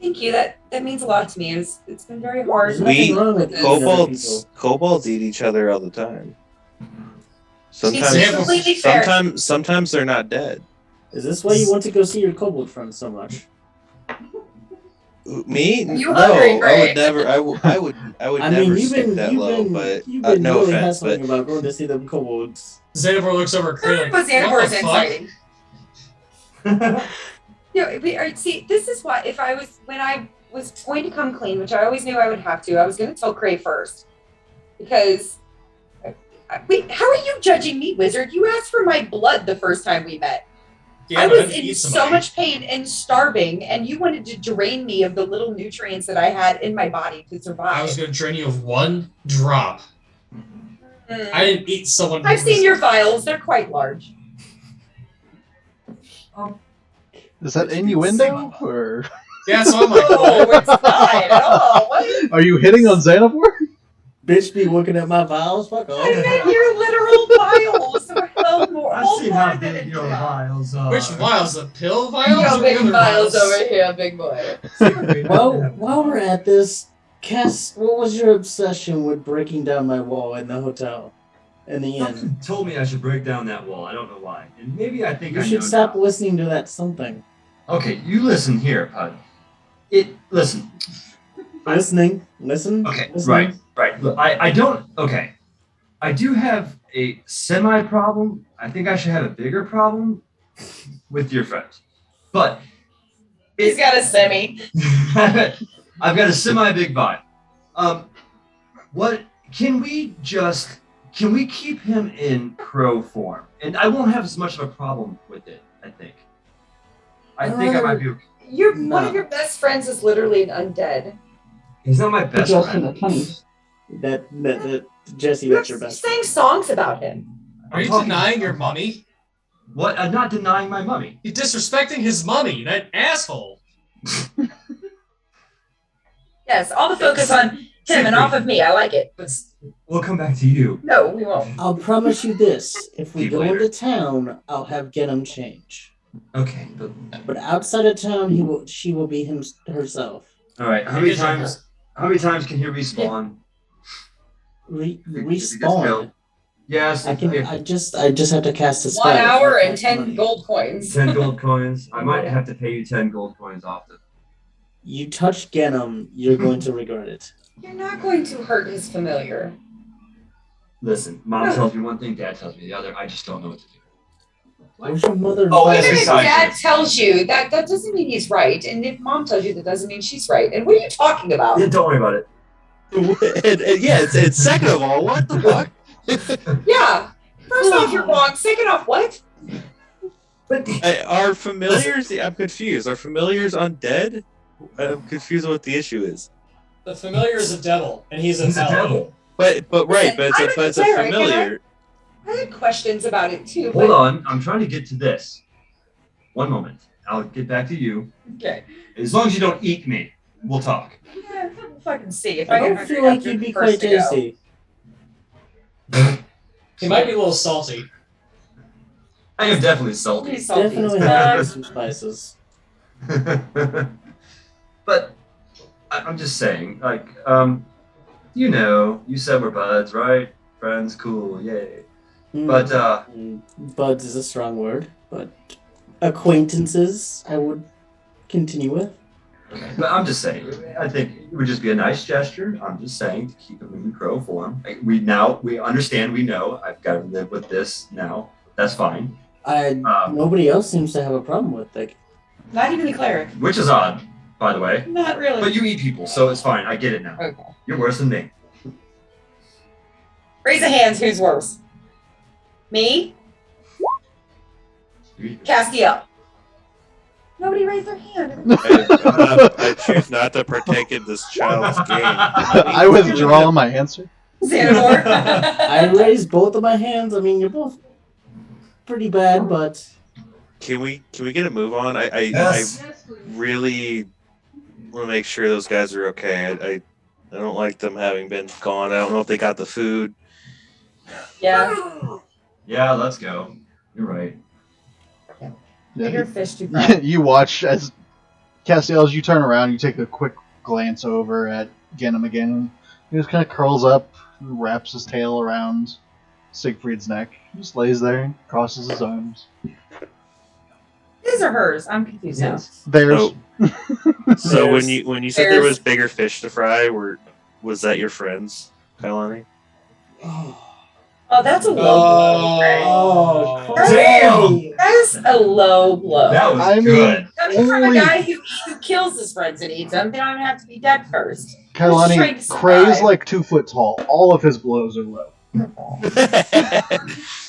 Speaker 2: Thank you. That means a lot to me. It's been very hard.
Speaker 5: There's nothing wrong with eating other
Speaker 9: Kobolds eat each other all the time.
Speaker 2: It's completely fair.
Speaker 9: Sometimes they're not dead.
Speaker 5: Is this why you want to go see your kobold friends so much?
Speaker 9: Me?
Speaker 2: You
Speaker 9: No,
Speaker 2: hungry,
Speaker 9: I
Speaker 2: Greg?
Speaker 9: would never. I would
Speaker 5: I
Speaker 9: never
Speaker 5: mean,
Speaker 9: stick that low. But
Speaker 5: you've been
Speaker 9: no
Speaker 5: really
Speaker 9: offense, but
Speaker 5: hassling about going to see the kobolds.
Speaker 6: Xanabor looks over at Craig
Speaker 2: But
Speaker 6: like,
Speaker 2: Xanabor
Speaker 6: what
Speaker 2: is
Speaker 6: the fuck?
Speaker 2: inciting. See, this is why when I was going to come clean, which I always knew I would have to, I was going to tell Cray first. Because, wait, how are you judging me, wizard? You asked for my blood the first time we met.
Speaker 6: Yeah,
Speaker 2: I
Speaker 6: but
Speaker 2: was
Speaker 6: I'd
Speaker 2: in
Speaker 6: eat
Speaker 2: so
Speaker 6: somebody.
Speaker 2: much pain and starving, and you wanted to drain me of the little nutrients that I had in my body to survive.
Speaker 6: I was going to drain you of one drop.
Speaker 2: Mm.
Speaker 6: I didn't eat someone. who
Speaker 2: I've seen
Speaker 6: was-
Speaker 2: your vials. They're quite large.
Speaker 3: Is that innuendo? Or
Speaker 6: Yeah, so I'm like,
Speaker 2: No, it's not at all. What?
Speaker 3: are you hitting on Xanabor?
Speaker 5: Bitch be looking at my vials? Fuck off.
Speaker 2: I meant your literal vials. They're hell more.
Speaker 4: I've seen how big your vials are.
Speaker 6: Which vials? The pill vials?
Speaker 2: Yo,
Speaker 6: or
Speaker 2: big
Speaker 6: the other
Speaker 2: miles
Speaker 6: vials?
Speaker 2: over here, big boy.
Speaker 5: Well, while we're at this, Cass, what was your obsession with breaking down my wall in the hotel? In the inn?
Speaker 4: Something told me I should break down that wall. I don't know why. And maybe I think
Speaker 5: You
Speaker 4: I
Speaker 5: should
Speaker 4: know
Speaker 5: stop
Speaker 4: now.
Speaker 5: listening to that something.
Speaker 4: Okay, you listen here, Pud. Listen.
Speaker 5: Listen.
Speaker 4: Okay,
Speaker 5: listening.
Speaker 4: right. Look, I don't. Okay, I do have a semi problem. I think I should have a bigger problem with your friends, but
Speaker 2: He's got a semi.
Speaker 4: I've got a semi big vibe. What can we keep him in crow form? And I won't have as much of a problem with it. I think I might be.
Speaker 2: One of your best friends is literally an undead.
Speaker 4: He's not my best
Speaker 7: Just in
Speaker 4: friend.
Speaker 7: the 20s.
Speaker 5: That Jesse, that's your
Speaker 2: You
Speaker 5: best.
Speaker 2: sang songs about him.
Speaker 6: Are you
Speaker 4: talking-
Speaker 6: denying your money?
Speaker 4: What? I'm not denying my mummy.
Speaker 6: You're disrespecting his money, that asshole.
Speaker 2: Yes, all the focus on him and off of me. I like it.
Speaker 4: We'll come back to you.
Speaker 2: No, we won't.
Speaker 5: I'll promise you this: if we
Speaker 4: Keep
Speaker 5: go
Speaker 4: later.
Speaker 5: into town, I'll have Genom change.
Speaker 4: Okay,
Speaker 5: But outside of town, she will be herself.
Speaker 4: all right. How many times can he respawn?
Speaker 5: Respawn.
Speaker 4: Yes.
Speaker 5: I just have to cast a spell.
Speaker 2: 1 hour and
Speaker 5: That's
Speaker 2: 10
Speaker 5: money.
Speaker 2: gold coins.
Speaker 4: 10 gold coins. I might have to pay you 10 gold coins often.
Speaker 5: You touch Genom, you're going to regret it.
Speaker 2: You're not going to hurt his familiar.
Speaker 4: Listen, Mom tells me one thing, Dad tells me the other. I just don't know what to do.
Speaker 5: Where's your mother?
Speaker 4: Oh,
Speaker 2: Even if
Speaker 4: besides
Speaker 2: Dad
Speaker 4: this.
Speaker 2: tells you, that doesn't mean he's right. And if Mom tells you, that doesn't mean she's right. And what are you talking about?
Speaker 4: Yeah, don't worry about it.
Speaker 9: Yeah, it's second of all, what the fuck?
Speaker 2: Yeah. First off, you're wrong. Second off, what?
Speaker 4: But
Speaker 9: Are familiars? I'm confused. Are familiars undead? I'm confused what the issue is.
Speaker 6: The familiar is a devil, and he's
Speaker 4: he's a devil.
Speaker 9: But right, but
Speaker 2: I'm
Speaker 9: it's a
Speaker 2: cleric,
Speaker 9: familiar.
Speaker 2: I had questions about it too.
Speaker 4: Hold
Speaker 2: but,
Speaker 4: on, I'm trying to get to this. One moment. I'll get back to you.
Speaker 2: Okay.
Speaker 4: As long as you don't eat me, we'll talk.
Speaker 2: Yeah, we'll fucking see. If
Speaker 5: I
Speaker 2: I
Speaker 5: don't feel like you'd be quite tasty.
Speaker 6: He might be a little salty.
Speaker 4: I am definitely salty.
Speaker 2: He's salty.
Speaker 5: Definitely have some spices.
Speaker 4: But I'm just saying, like, you said we're buds, right? Friends, cool, yay. But
Speaker 5: Buds is a strong word, but acquaintances I would continue with.
Speaker 4: but I'm just saying, I think it would just be a nice gesture. I'm just saying to keep him in crow form. Like, we understand, we know. I've got to live with this now. That's fine.
Speaker 5: Nobody else seems to have a problem with it.
Speaker 2: Not even the cleric.
Speaker 4: Which is odd, by the way.
Speaker 2: Not really.
Speaker 4: But you eat people, so it's fine. I get it now.
Speaker 2: Okay.
Speaker 4: You're worse than me.
Speaker 2: Raise the hands. Who's worse? Me? Castiel. Nobody raised their hand.
Speaker 9: I choose not to partake in this child's game.
Speaker 3: I withdraw my answer.
Speaker 2: Xanamore.
Speaker 5: I raised both of my hands. I mean, you're both pretty bad, but
Speaker 9: Can we get a move on? I
Speaker 4: Yes.
Speaker 9: really want to make sure those guys are okay. I don't like them having been gone. I don't know if they got the food.
Speaker 2: Yeah.
Speaker 4: Yeah, let's go. You're right.
Speaker 2: Bigger fish to fry.
Speaker 3: You watch as Castiel, as you turn around, you take a quick glance over at Genom again. He just kind of curls up, and wraps his tail around Siegfried's neck. He just lays there, crosses his arms.
Speaker 2: His or hers? I'm confused now.
Speaker 3: There's
Speaker 9: So
Speaker 2: There's-
Speaker 9: when you said there
Speaker 2: there's-
Speaker 9: was bigger fish to fry, was that your friends, Kailani?
Speaker 2: Oh, that's a low blow.
Speaker 5: oh,
Speaker 4: Damn!
Speaker 2: That is a low blow.
Speaker 4: That was
Speaker 3: I mean-
Speaker 4: good.
Speaker 2: Coming from a
Speaker 3: Holy-
Speaker 2: guy who kills his friends and eats them, they don't even have to be dead first. Just trying
Speaker 3: Kailani
Speaker 2: to
Speaker 3: Cray's
Speaker 2: survive.
Speaker 3: like 2 foot tall. All of his blows are low.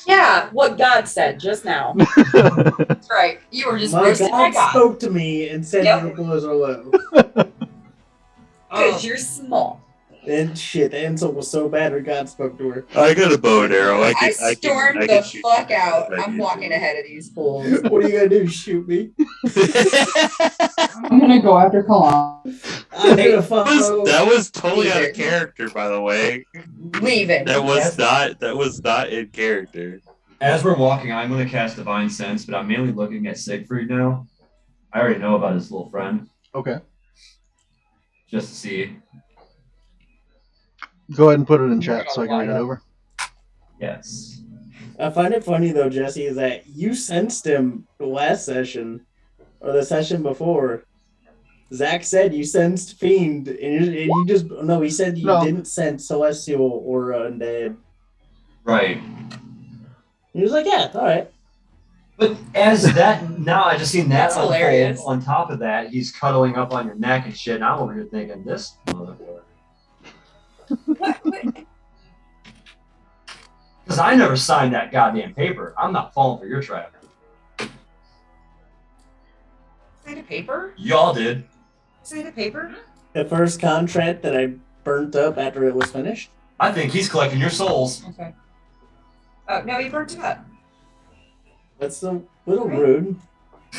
Speaker 2: Yeah, what God said just now. That's right. You were just
Speaker 5: my
Speaker 2: roasting my
Speaker 5: God
Speaker 2: God.
Speaker 5: spoke to me and said
Speaker 2: Yep.
Speaker 5: your blows are low.
Speaker 2: Because you're small.
Speaker 5: And shit, the insult was so bad her God spoke to her.
Speaker 9: I got a bow and arrow. I
Speaker 2: stormed
Speaker 9: can
Speaker 2: the
Speaker 9: shoot
Speaker 2: fuck
Speaker 9: you.
Speaker 2: out.
Speaker 9: I
Speaker 2: I'm
Speaker 9: can.
Speaker 2: walking ahead of these fools.
Speaker 5: What are you gonna do? Shoot me?
Speaker 7: I'm gonna go after Kalan.
Speaker 5: I'm gonna follow.
Speaker 9: That was totally out
Speaker 2: Either.
Speaker 9: of character, by the way.
Speaker 2: Leaving.
Speaker 9: That was not in character.
Speaker 4: As we're walking, I'm going to cast Divine Sense, but I'm mainly looking at Siegfried now. I already know about his little friend,
Speaker 3: Okay.
Speaker 4: just to see.
Speaker 3: Go ahead and put it in chat so I can read it over.
Speaker 4: Yes.
Speaker 5: I find it funny though, Jesse, is that you sensed him the last session or the session before. Zach said you sensed Fiend, and you just no. He said you didn't sense Celestial or Undead.
Speaker 4: Right.
Speaker 5: He was like, "Yeah, all right."
Speaker 4: But as that, now I just seen that
Speaker 2: That's
Speaker 4: unfold.
Speaker 2: hilarious.
Speaker 4: On top of that, he's cuddling up on your neck and shit, and I'm over here thinking, this motherfucker.
Speaker 2: What?
Speaker 4: Because I never signed that goddamn paper. I'm not falling for your trap.
Speaker 2: Sign a paper?
Speaker 4: Y'all did.
Speaker 2: Sign a paper?
Speaker 5: The first contract that I burnt up after it was finished.
Speaker 4: I think he's collecting your souls.
Speaker 2: Okay. Oh, no, he burnt it up.
Speaker 5: That's a little rude.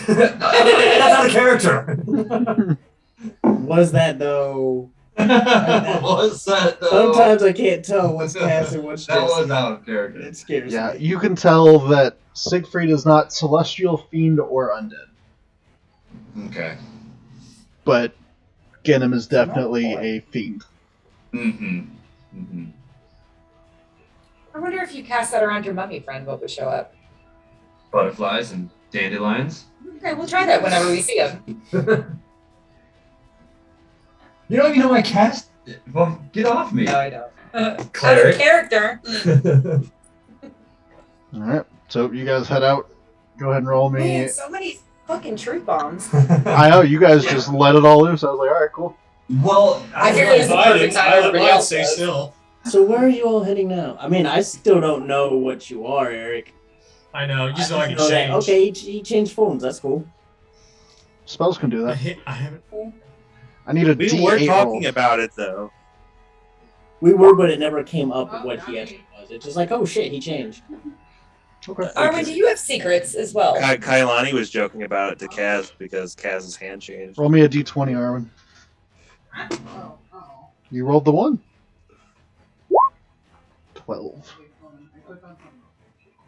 Speaker 4: That's not a character.
Speaker 5: Was that though?
Speaker 4: What's that though?
Speaker 5: Sometimes I can't tell what's cast and what's
Speaker 4: That
Speaker 5: just.
Speaker 4: was out of character.
Speaker 5: It scares
Speaker 3: Yeah,
Speaker 5: me.
Speaker 3: you can tell that Siegfried is not celestial, fiend, or undead.
Speaker 4: Okay.
Speaker 3: But Genom is definitely a fiend.
Speaker 4: Mm-hmm. Mm-hmm.
Speaker 2: I wonder if you cast that around your mummy friend, what would show up.
Speaker 4: Butterflies and dandelions.
Speaker 2: Okay, we'll try that whenever we see him.
Speaker 4: You don't even know I cast it. Well, get off me.
Speaker 2: No, I don't. Out of
Speaker 4: Cleric.
Speaker 2: character.
Speaker 3: Alright, so you guys head out. Go ahead and roll me.
Speaker 2: Man, so many fucking truth bombs.
Speaker 3: I know, you guys just let it all loose. I was like, alright, cool.
Speaker 4: Well,
Speaker 2: I figured it was the perfect time everybody
Speaker 6: I'd
Speaker 2: else
Speaker 6: stay
Speaker 2: does.
Speaker 6: still.
Speaker 5: So where are you all heading now? I mean, I still don't know what you are, Eric.
Speaker 6: I know. You just know I can
Speaker 5: know that-
Speaker 6: change.
Speaker 5: Okay, he changed forms. That's cool.
Speaker 3: Spells can do that.
Speaker 6: I haven't.
Speaker 3: I need a
Speaker 9: We
Speaker 3: D8
Speaker 9: were talking
Speaker 3: roll.
Speaker 9: about it though.
Speaker 5: We were, but it never came up what he actually was. It's just like, oh shit, he changed.
Speaker 3: Okay.
Speaker 2: Armin, do you have secrets as well?
Speaker 9: Kailani was joking about it to Kaz because Kaz's hand changed.
Speaker 3: Roll me a D20, Arwen. You rolled the 1. 12.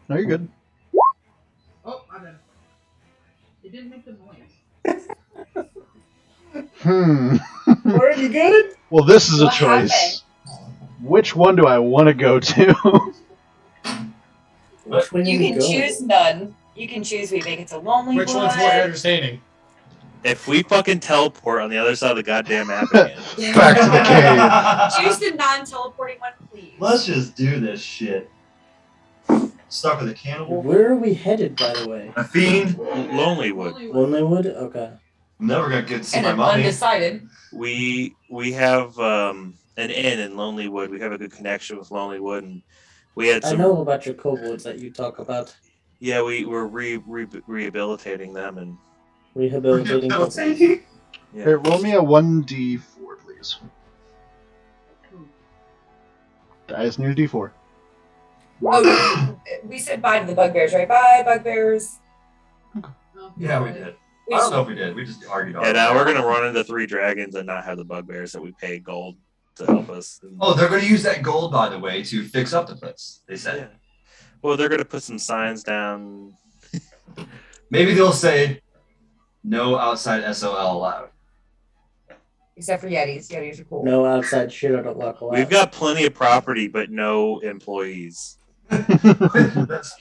Speaker 3: No, you're good.
Speaker 7: Oh, I did. It didn't make the noise.
Speaker 5: Where you get it?
Speaker 3: Well, this is a
Speaker 2: What
Speaker 3: choice. Which one do I want to go to?
Speaker 5: Which way
Speaker 2: You
Speaker 5: we
Speaker 2: can
Speaker 5: go?
Speaker 2: choose none. You can choose we make it to Lonely
Speaker 6: Which
Speaker 2: Wood.
Speaker 6: one's more entertaining?
Speaker 9: If we fucking teleport on the other side of the goddamn map again.
Speaker 3: Back to the cave.
Speaker 2: Choose the non-teleporting one, please.
Speaker 4: Let's just do this shit. Stuck with a cannibal?
Speaker 5: Where are we headed, by the way?
Speaker 4: A fiend?
Speaker 9: Lonelywood.
Speaker 5: Lonelywood? Okay.
Speaker 4: I'm never gonna get to see
Speaker 2: And
Speaker 4: my
Speaker 2: an
Speaker 4: mommy.
Speaker 2: undecided.
Speaker 9: We have an inn in Lonelywood. We have a good connection with Lonelywood, and we had
Speaker 5: I
Speaker 9: some.
Speaker 5: know about your kobolds that you talk about.
Speaker 9: Yeah, we're rehabilitating them, and
Speaker 5: Rehabilitating kobolds.
Speaker 3: Hey, roll me a 1d4, please. Dice need a d4.
Speaker 2: Oh, we said bye to the bugbears, right? Bye, bugbears.
Speaker 4: Yeah, we did.
Speaker 2: We
Speaker 4: I don't know if we did. We just argued on
Speaker 9: yeah.
Speaker 4: it.
Speaker 9: Now we're gonna run into 3 dragons and not have the bugbears that we paid gold to help us.
Speaker 4: Oh, they're gonna use that gold, by the way, to fix up the place. They said.
Speaker 9: Yeah. Well, they're gonna put some signs down.
Speaker 4: Maybe they'll say, "No outside SOL allowed."
Speaker 2: Except for Yetis. Yetis are cool.
Speaker 5: No outside shit out of luck.
Speaker 9: We've got plenty of property, but no employees.
Speaker 4: That's.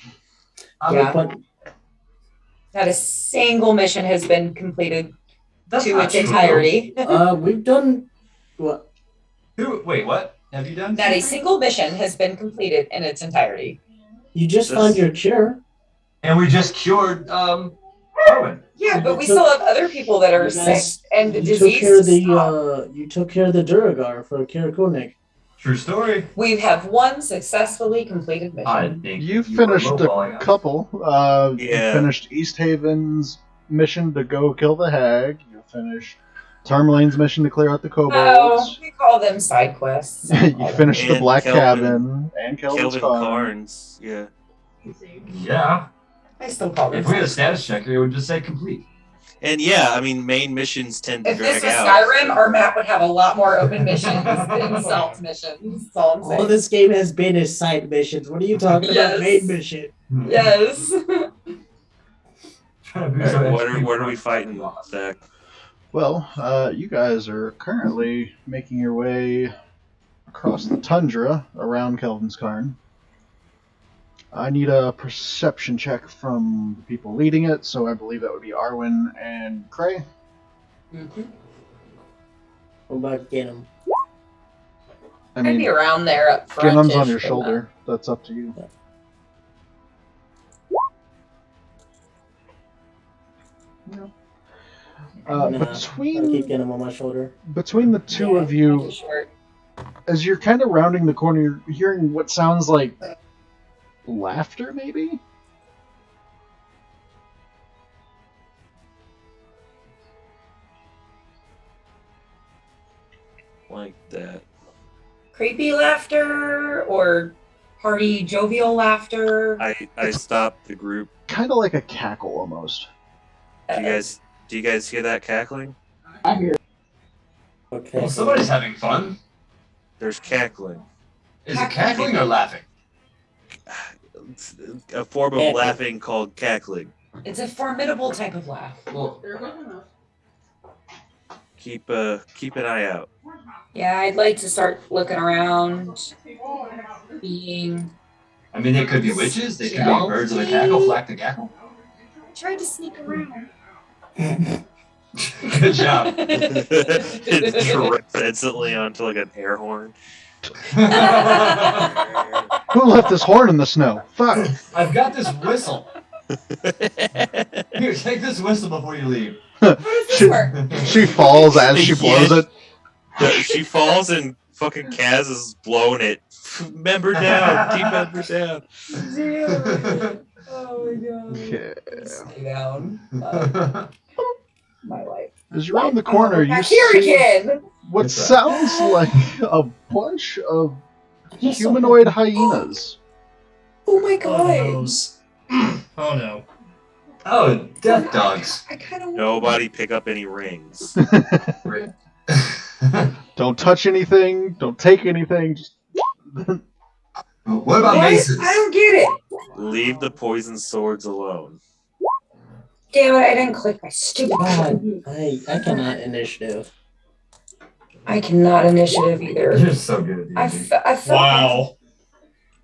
Speaker 5: Yeah.
Speaker 2: Not a single mission has been completed
Speaker 4: That's
Speaker 2: to
Speaker 4: not
Speaker 2: its
Speaker 4: true.
Speaker 2: entirety.
Speaker 5: We've done what?
Speaker 4: Wait, what have you done?
Speaker 2: Not a single mission has been completed in its entirety.
Speaker 5: You just found your cure.
Speaker 4: And we just cured Arwen.
Speaker 2: Yeah, but we still have other people that are
Speaker 5: You guys-
Speaker 2: sick and
Speaker 5: You took care of
Speaker 2: diseased.
Speaker 5: the Duragar for Kirakonik.
Speaker 4: True story.
Speaker 2: We have one successfully completed
Speaker 4: I
Speaker 2: mission.
Speaker 4: think
Speaker 3: You
Speaker 4: were
Speaker 3: finished
Speaker 4: lowballing
Speaker 3: a
Speaker 4: us.
Speaker 3: couple. You
Speaker 9: Yeah.
Speaker 3: finished East Haven's mission to go kill the hag. You finished Tourmaline's mission to clear out the
Speaker 2: Oh,
Speaker 3: kobolds.
Speaker 2: we call them side quests.
Speaker 3: You finished the
Speaker 9: And
Speaker 3: Black
Speaker 9: Kelvin.
Speaker 3: Cabin and Kelvin's
Speaker 9: Kelvin
Speaker 3: Farm.
Speaker 9: Carnes. Yeah.
Speaker 4: Yeah.
Speaker 2: I still call them.
Speaker 4: If we had a status checker, it would just say complete.
Speaker 9: And yeah, I mean, main missions tend to
Speaker 2: If this
Speaker 9: drag
Speaker 2: was
Speaker 9: out.
Speaker 2: Skyrim, our map would have a lot more open missions than stealth missions. That's all I'm saying.
Speaker 5: All this game has been is side missions. What are you talking about?
Speaker 2: Yes.
Speaker 5: Main mission.
Speaker 2: Yes.
Speaker 4: Trying to boost our
Speaker 9: What
Speaker 4: XP
Speaker 9: are we
Speaker 4: for
Speaker 9: fighting,
Speaker 4: rock.
Speaker 9: Zach?
Speaker 3: Well, you guys are currently making your way across the tundra around Kelvin's Cairn. I need a perception check from the people leading it, so I believe that would be Arwen and Cray.
Speaker 2: Mm-hmm.
Speaker 5: What about Ginnam?
Speaker 3: I
Speaker 2: I'd be
Speaker 3: mean,
Speaker 2: around there up front.
Speaker 3: Ginnam's on your shoulder. That's up to you. Yeah.
Speaker 5: I'll keep
Speaker 3: Between
Speaker 5: Ginnam on my shoulder.
Speaker 3: the two of you,
Speaker 2: Short.
Speaker 3: as you're kind of rounding the corner, you're hearing what sounds like laughter, maybe?
Speaker 9: Like that.
Speaker 2: Creepy laughter or hearty, jovial laughter.
Speaker 9: I stopped the group.
Speaker 3: Kind of like a cackle, almost.
Speaker 9: Do you guys hear that cackling?
Speaker 7: I hear.
Speaker 5: Okay.
Speaker 4: Well, somebody's having fun.
Speaker 9: There's cackling.
Speaker 4: Is it cackling or laughing?
Speaker 9: It's a form of
Speaker 5: Cackling.
Speaker 9: laughing called cackling.
Speaker 2: It's a formidable type of laugh.
Speaker 4: Well,
Speaker 9: Keep an eye out.
Speaker 2: Yeah, I'd like to start looking around. Being.
Speaker 4: I mean, they could be witches. They could be
Speaker 2: Stealthy.
Speaker 4: birds of the cackle, flack the cackle.
Speaker 2: I tried to sneak around.
Speaker 4: Good job.
Speaker 9: It drips instantly onto like an air horn.
Speaker 3: Who left this horn in the snow? Fuck!
Speaker 4: I've got this whistle. Here, take this whistle before you leave.
Speaker 3: She falls as she blows it.
Speaker 9: She falls and fucking Kaz is blowing it. Member down. Keep member down.
Speaker 2: Oh my god.
Speaker 3: Okay.
Speaker 2: Stay down. My life.
Speaker 3: As you round the corner, you
Speaker 2: Back here
Speaker 3: see
Speaker 2: again.
Speaker 3: what
Speaker 4: What's that?
Speaker 3: sounds like a bunch of humanoid hyenas.
Speaker 2: Oh my
Speaker 6: Oh,
Speaker 2: god.
Speaker 6: noes. Oh no.
Speaker 4: Oh, death dogs.
Speaker 2: I kind of.
Speaker 9: Nobody pick up any rings.
Speaker 3: Don't touch anything. Don't take anything. Just
Speaker 4: What about maces?
Speaker 2: I don't get it.
Speaker 9: Leave the poison swords alone.
Speaker 2: Damn it! I didn't click my stupid.
Speaker 5: God, I cannot initiative.
Speaker 2: I cannot initiative either.
Speaker 4: You're so good at D&D.
Speaker 2: I felt
Speaker 6: Wow.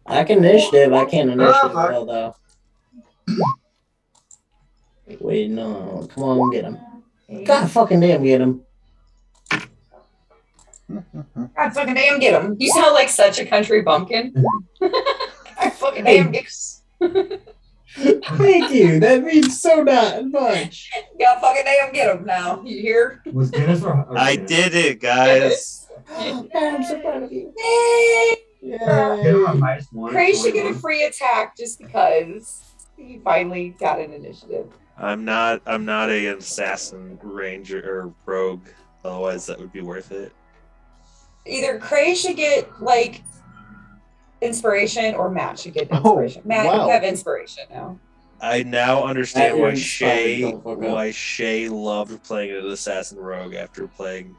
Speaker 5: I can initiative. I can't initiative
Speaker 4: fuck.
Speaker 5: well though. Wait, no. Come on, get him. God fucking damn, get him.
Speaker 2: God fucking damn, get him. You sound like such a country bumpkin. I fucking damn get
Speaker 5: Thank you. That means so not much.
Speaker 2: God fucking damn get him now. You hear?
Speaker 4: Was Guinness or
Speaker 9: I did it, guys.
Speaker 5: I'm so proud of you.
Speaker 4: Guinness?
Speaker 2: Cray should get a free attack just because he finally got an initiative.
Speaker 9: I'm not an assassin, ranger, or rogue. Otherwise, that would be worth it.
Speaker 2: Either Cray should get like inspiration or Matt should get inspiration. Matt,
Speaker 3: wow.
Speaker 2: you have inspiration now.
Speaker 9: I now understand
Speaker 5: That
Speaker 9: why
Speaker 5: is
Speaker 9: Shay
Speaker 5: fine, don't fuck up.
Speaker 9: loved playing an assassin rogue after playing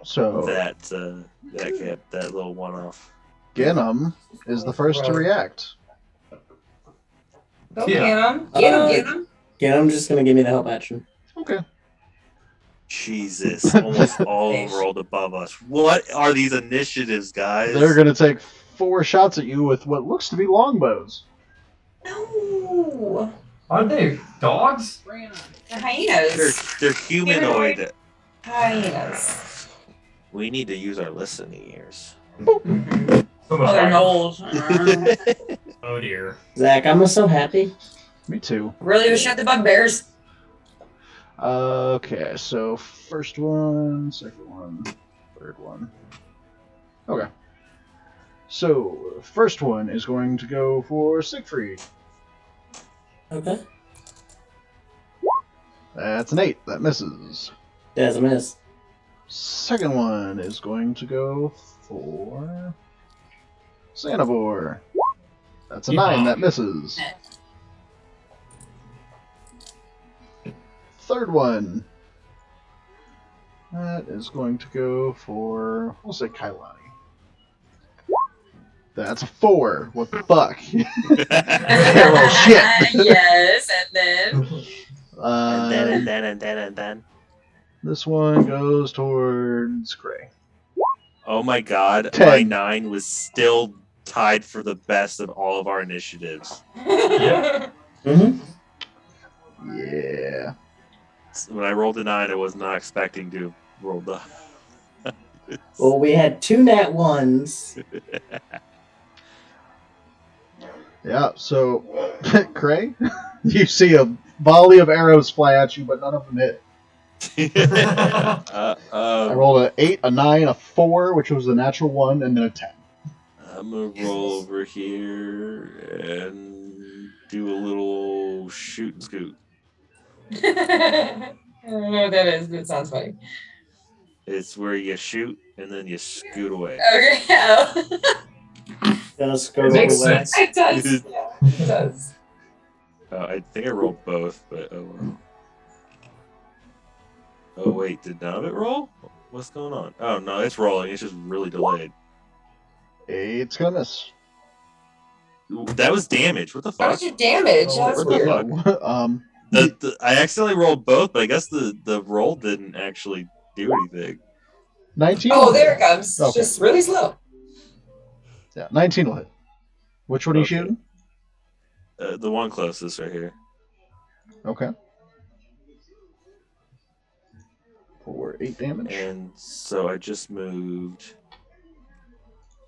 Speaker 3: so
Speaker 9: that little one-off.
Speaker 3: Ginnam is the first to react.
Speaker 2: Go
Speaker 4: Yeah.
Speaker 2: get him. Get him. Get him.
Speaker 5: Yeah, I'm just gonna give me the help action.
Speaker 3: Okay.
Speaker 9: Jesus, almost all of them rolled above us. What are these initiatives, guys?
Speaker 3: They're gonna take 4 shots at you with what looks to be longbows.
Speaker 2: No.
Speaker 4: Aren't they dogs?
Speaker 2: The hyenas.
Speaker 9: They're humanoid.
Speaker 2: Hyenas.
Speaker 9: We need to use our listening ears.
Speaker 4: So much
Speaker 2: Oh, they're
Speaker 4: fire.
Speaker 2: gnolls.
Speaker 6: Oh dear.
Speaker 5: Zach, I'm so happy.
Speaker 3: Me too.
Speaker 2: Really to shut the bugbears.
Speaker 3: Okay, so first one, second one, third one. Okay. So, first one is going to go for Siegfried.
Speaker 5: Okay.
Speaker 3: That's an 8. That misses.
Speaker 5: That's a miss.
Speaker 3: Second one is going to go for Sanivor. That's a 9. That misses. third one. That is going to go for, we'll say Kailani. That's a 4. What the fuck? Can't roll shit.
Speaker 2: Yes, and then
Speaker 9: And then.
Speaker 3: This one goes towards Gray.
Speaker 9: Oh my god,
Speaker 3: 10.
Speaker 9: my 9 was still tied for the best of all of our initiatives.
Speaker 5: Mm-hmm.
Speaker 3: Yeah.
Speaker 9: When I rolled a 9, I was not expecting to roll the.
Speaker 5: Well, we had 2 nat 1s.
Speaker 3: Yeah, so, Gray, you see a volley of arrows fly at you, but none of them hit. I rolled an 8, a 9, a 4, which was a natural 1, and then a 10.
Speaker 9: I'm gonna roll over here and do a little shoot and scoot.
Speaker 2: I don't know what that is, but it sounds funny.
Speaker 9: It's where you shoot and then you scoot away.
Speaker 2: Okay, yeah.
Speaker 5: Gonna
Speaker 6: It
Speaker 5: scroll
Speaker 6: makes
Speaker 5: away.
Speaker 6: sense.
Speaker 2: It does. Yeah, it does.
Speaker 9: I think I rolled both, but oh well. Oh wait, did none of it roll? What's going on? Oh no, it's rolling. It's just really delayed.
Speaker 3: It's gonna miss.
Speaker 9: That was damage. What the
Speaker 2: How
Speaker 9: fuck?
Speaker 2: much damage?
Speaker 3: Oh,
Speaker 2: That's
Speaker 9: what the
Speaker 2: weird.
Speaker 9: fuck? I accidentally rolled both, but I guess the roll didn't actually do anything.
Speaker 3: 19?
Speaker 2: Oh, there it comes.
Speaker 3: Okay.
Speaker 2: Just really slow.
Speaker 3: Yeah, 19 will hit. Which one are you
Speaker 9: Okay.
Speaker 3: shooting?
Speaker 9: The one closest right here.
Speaker 3: Okay. For 8 damage.
Speaker 9: And so I just moved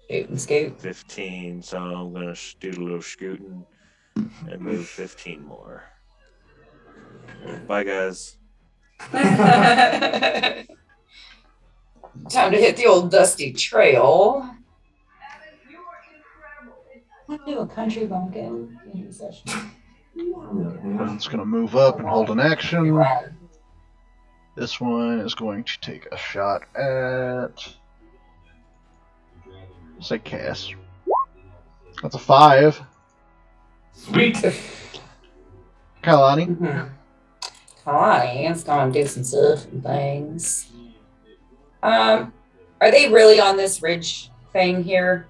Speaker 2: Shoot and scoot.
Speaker 9: 15, so I'm gonna do a little scooting and move 15 more. Bye, guys.
Speaker 2: Time to hit the old dusty trail. Do a country bumpkin in session.
Speaker 3: It's going to move up and hold an action. This one is going to take a shot at, say, Cass. That's a 5.
Speaker 6: Sweet.
Speaker 3: Kailani.
Speaker 2: Mm-hmm. Kalani is gonna do some stuff and things. Are they really on this ridge thing here?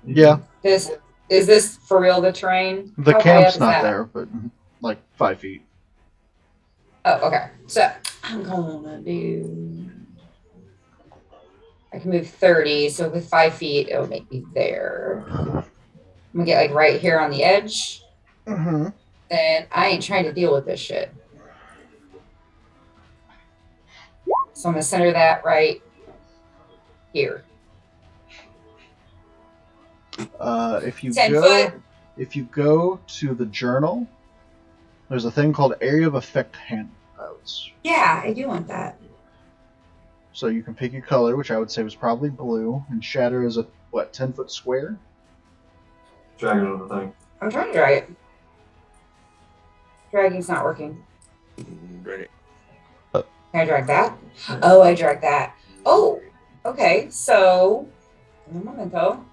Speaker 3: Yeah,
Speaker 2: This is this for real the terrain?
Speaker 3: the
Speaker 2: How high up
Speaker 3: camp's
Speaker 2: is
Speaker 3: not
Speaker 2: that?
Speaker 3: there, but like 5 feet.
Speaker 2: Oh, okay. So I'm gonna do. I can move 30, so with 5 feet, it'll make me there. I'm gonna get like right here on the edge.
Speaker 3: Mm-hmm.
Speaker 2: And I ain't trying to deal with this shit. So I'm gonna center that right here.
Speaker 3: If you
Speaker 2: 10
Speaker 3: go,
Speaker 2: foot.
Speaker 3: if you go to the journal, there's a thing called Area of Effect handouts.
Speaker 2: Yeah, I do want that.
Speaker 3: So you can pick your color, which I would say was probably blue, and shatter is a 10-foot square.
Speaker 4: Drag it on the thing.
Speaker 2: I'm trying to drag it. Dragging's not working.
Speaker 9: Drag it.
Speaker 2: Can I drag that? Oh, I drag that. Oh, okay. So, in a momento.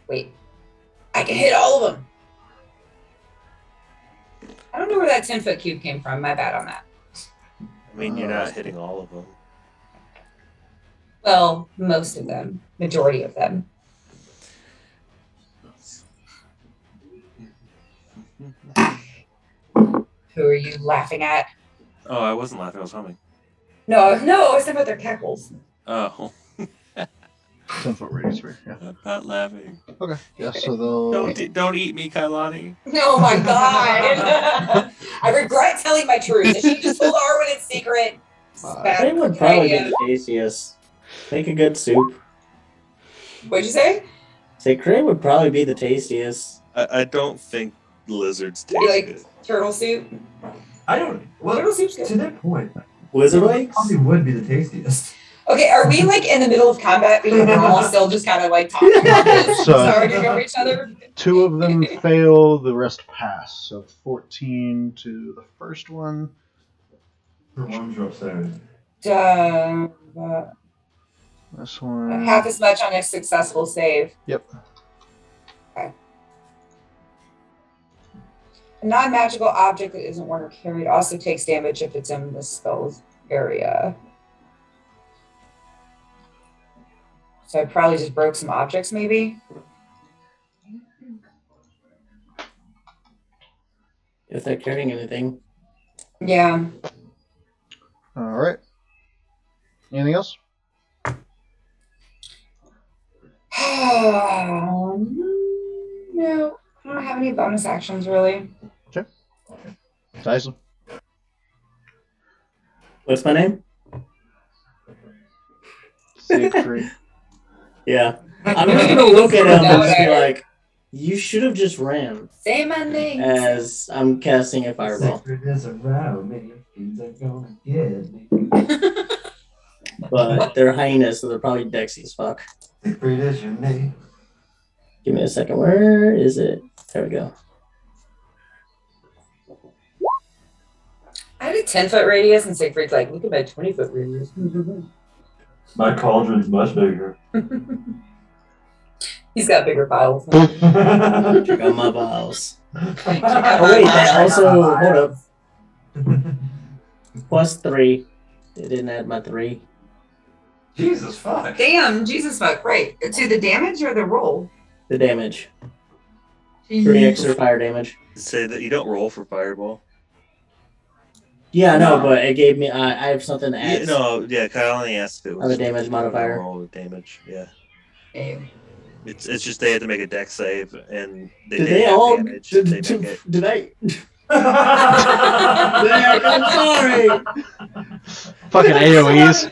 Speaker 2: Wait. I can hit all of them. I don't know where that 10-foot cube came from. My bad on that.
Speaker 9: I mean, you're not hitting all of them.
Speaker 2: Well, most of them. Majority of them. Who are you laughing at?
Speaker 9: Oh, I wasn't laughing. I was humming.
Speaker 2: No, I was talking about their cackles.
Speaker 9: Oh.
Speaker 3: 10-foot radius sphere. Yeah.
Speaker 9: I'm not laughing.
Speaker 3: Okay. Yeah. So they'll.
Speaker 9: Don't eat me, Kailani.
Speaker 2: Oh my god! I regret telling my truth. If she just told Arwen in secret.
Speaker 5: They would probably be the tastiest. Make a good soup.
Speaker 2: What'd you say?
Speaker 5: Say Cray would probably be the tastiest.
Speaker 9: I don't think lizards taste
Speaker 2: You like
Speaker 9: good.
Speaker 2: turtle soup?
Speaker 4: I don't. Well,
Speaker 2: Turtle soup's good.
Speaker 4: to that point,
Speaker 5: Lizard legs?
Speaker 4: probably would be the tastiest.
Speaker 2: Okay, are we like in the middle of combat because we're all still just kind of like talking about this?
Speaker 3: So-
Speaker 2: Arguing over each other?
Speaker 3: 2 of them fail, the rest pass. So 14 to the first one.
Speaker 8: For ones are upstairs.
Speaker 3: This one.
Speaker 2: Half as much on a successful save.
Speaker 3: Yep.
Speaker 2: Okay. A non-magical object that isn't worn or carried also takes damage if it's in the spell's area. So I probably just broke some objects, maybe.
Speaker 5: If they're carrying anything.
Speaker 2: Yeah.
Speaker 3: All right. Anything else?
Speaker 2: No, I don't have any bonus actions really.
Speaker 3: Tyson.
Speaker 5: What's my name?
Speaker 3: Siegfried.
Speaker 5: Yeah. I'm just gonna look at him and just be like, you should have just ran.
Speaker 2: Say my name.
Speaker 5: As I'm casting a fireball.
Speaker 4: Secret is around me. Things are gonna get me.
Speaker 5: But they're hyenas, so they're probably dexy as fuck.
Speaker 4: Secret is your name.
Speaker 5: Give me a second. Where is it? There we go.
Speaker 2: I had a 10-foot radius, and Siegfried's like, look at my 20-foot radius.
Speaker 4: My cauldron's much bigger.
Speaker 2: He's got bigger vials.
Speaker 5: Check out my vials. Oh wait, they also hold up. +3. They didn't add my 3.
Speaker 4: Jesus fuck.
Speaker 2: Damn, Jesus fuck, right. To the damage or the roll?
Speaker 5: The damage. 3 extra fire damage.
Speaker 9: Say that you don't roll for fireball.
Speaker 5: Yeah, no, but it gave me. I have something to add.
Speaker 9: Kyle only asked if it was.
Speaker 5: I have a damage modifier.
Speaker 9: Roll with damage, yeah.
Speaker 2: Damn.
Speaker 9: It's just they had to make a dex save and they
Speaker 5: Did
Speaker 9: didn't
Speaker 5: they
Speaker 9: have
Speaker 5: all?
Speaker 9: damage.
Speaker 5: Did
Speaker 9: They make it.
Speaker 5: I'm sorry.
Speaker 3: Fucking AoEs.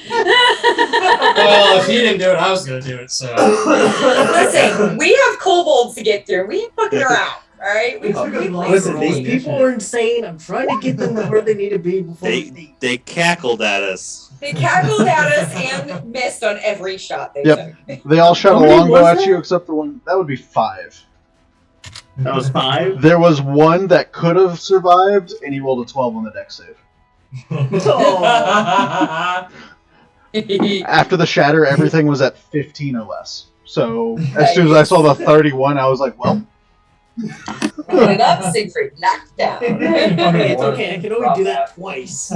Speaker 6: Well, if he didn't do it, I was gonna do it. So
Speaker 2: Listen, we have kobolds to get through. We ain't fucking around. All right. We
Speaker 5: Listen, these people are insane. I'm trying to get them to where they need to be before
Speaker 9: They cackled at us.
Speaker 2: They cackled at us and missed on every shot they
Speaker 3: Yep.
Speaker 2: took.
Speaker 3: They all shot a
Speaker 5: How many
Speaker 3: longbow
Speaker 5: was
Speaker 3: at you
Speaker 5: that?
Speaker 3: except for one. That would be 5.
Speaker 5: That was 5.
Speaker 3: There was one that could have survived, and he rolled a 12 on the dex save. After the shatter, everything was at 15 or less. So as soon as I saw the 31, I was like, well.
Speaker 2: Put it up, Siegfried. Knocked down.
Speaker 5: Okay, it's okay. I can only do that twice.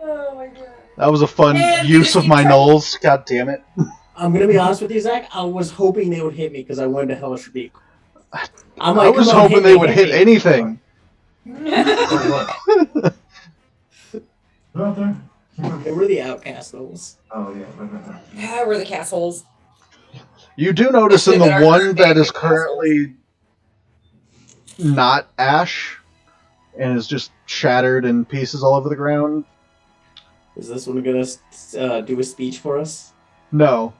Speaker 2: Oh my god.
Speaker 3: That was a fun
Speaker 2: And
Speaker 3: use of my
Speaker 2: you-
Speaker 3: nulls. God damn it.
Speaker 5: I'm gonna be honest with you, Zach. I was hoping they would hit me because I wanted to hellish rebuke. I'm
Speaker 3: I
Speaker 5: like,
Speaker 3: was
Speaker 5: come on,
Speaker 3: hoping
Speaker 5: hit
Speaker 3: they
Speaker 5: me,
Speaker 3: would
Speaker 5: hit
Speaker 3: hit
Speaker 5: me.
Speaker 3: anything.
Speaker 4: Out there?
Speaker 5: They were the outcast those.
Speaker 4: Oh yeah.
Speaker 2: Yeah, we're the castles.
Speaker 3: You do notice in
Speaker 2: Should've been
Speaker 3: the
Speaker 2: our
Speaker 3: one
Speaker 2: current
Speaker 3: that is
Speaker 2: basic
Speaker 3: currently not ash and is just shattered in pieces all over the ground.
Speaker 5: Is this one gonna do a speech for us?
Speaker 3: No.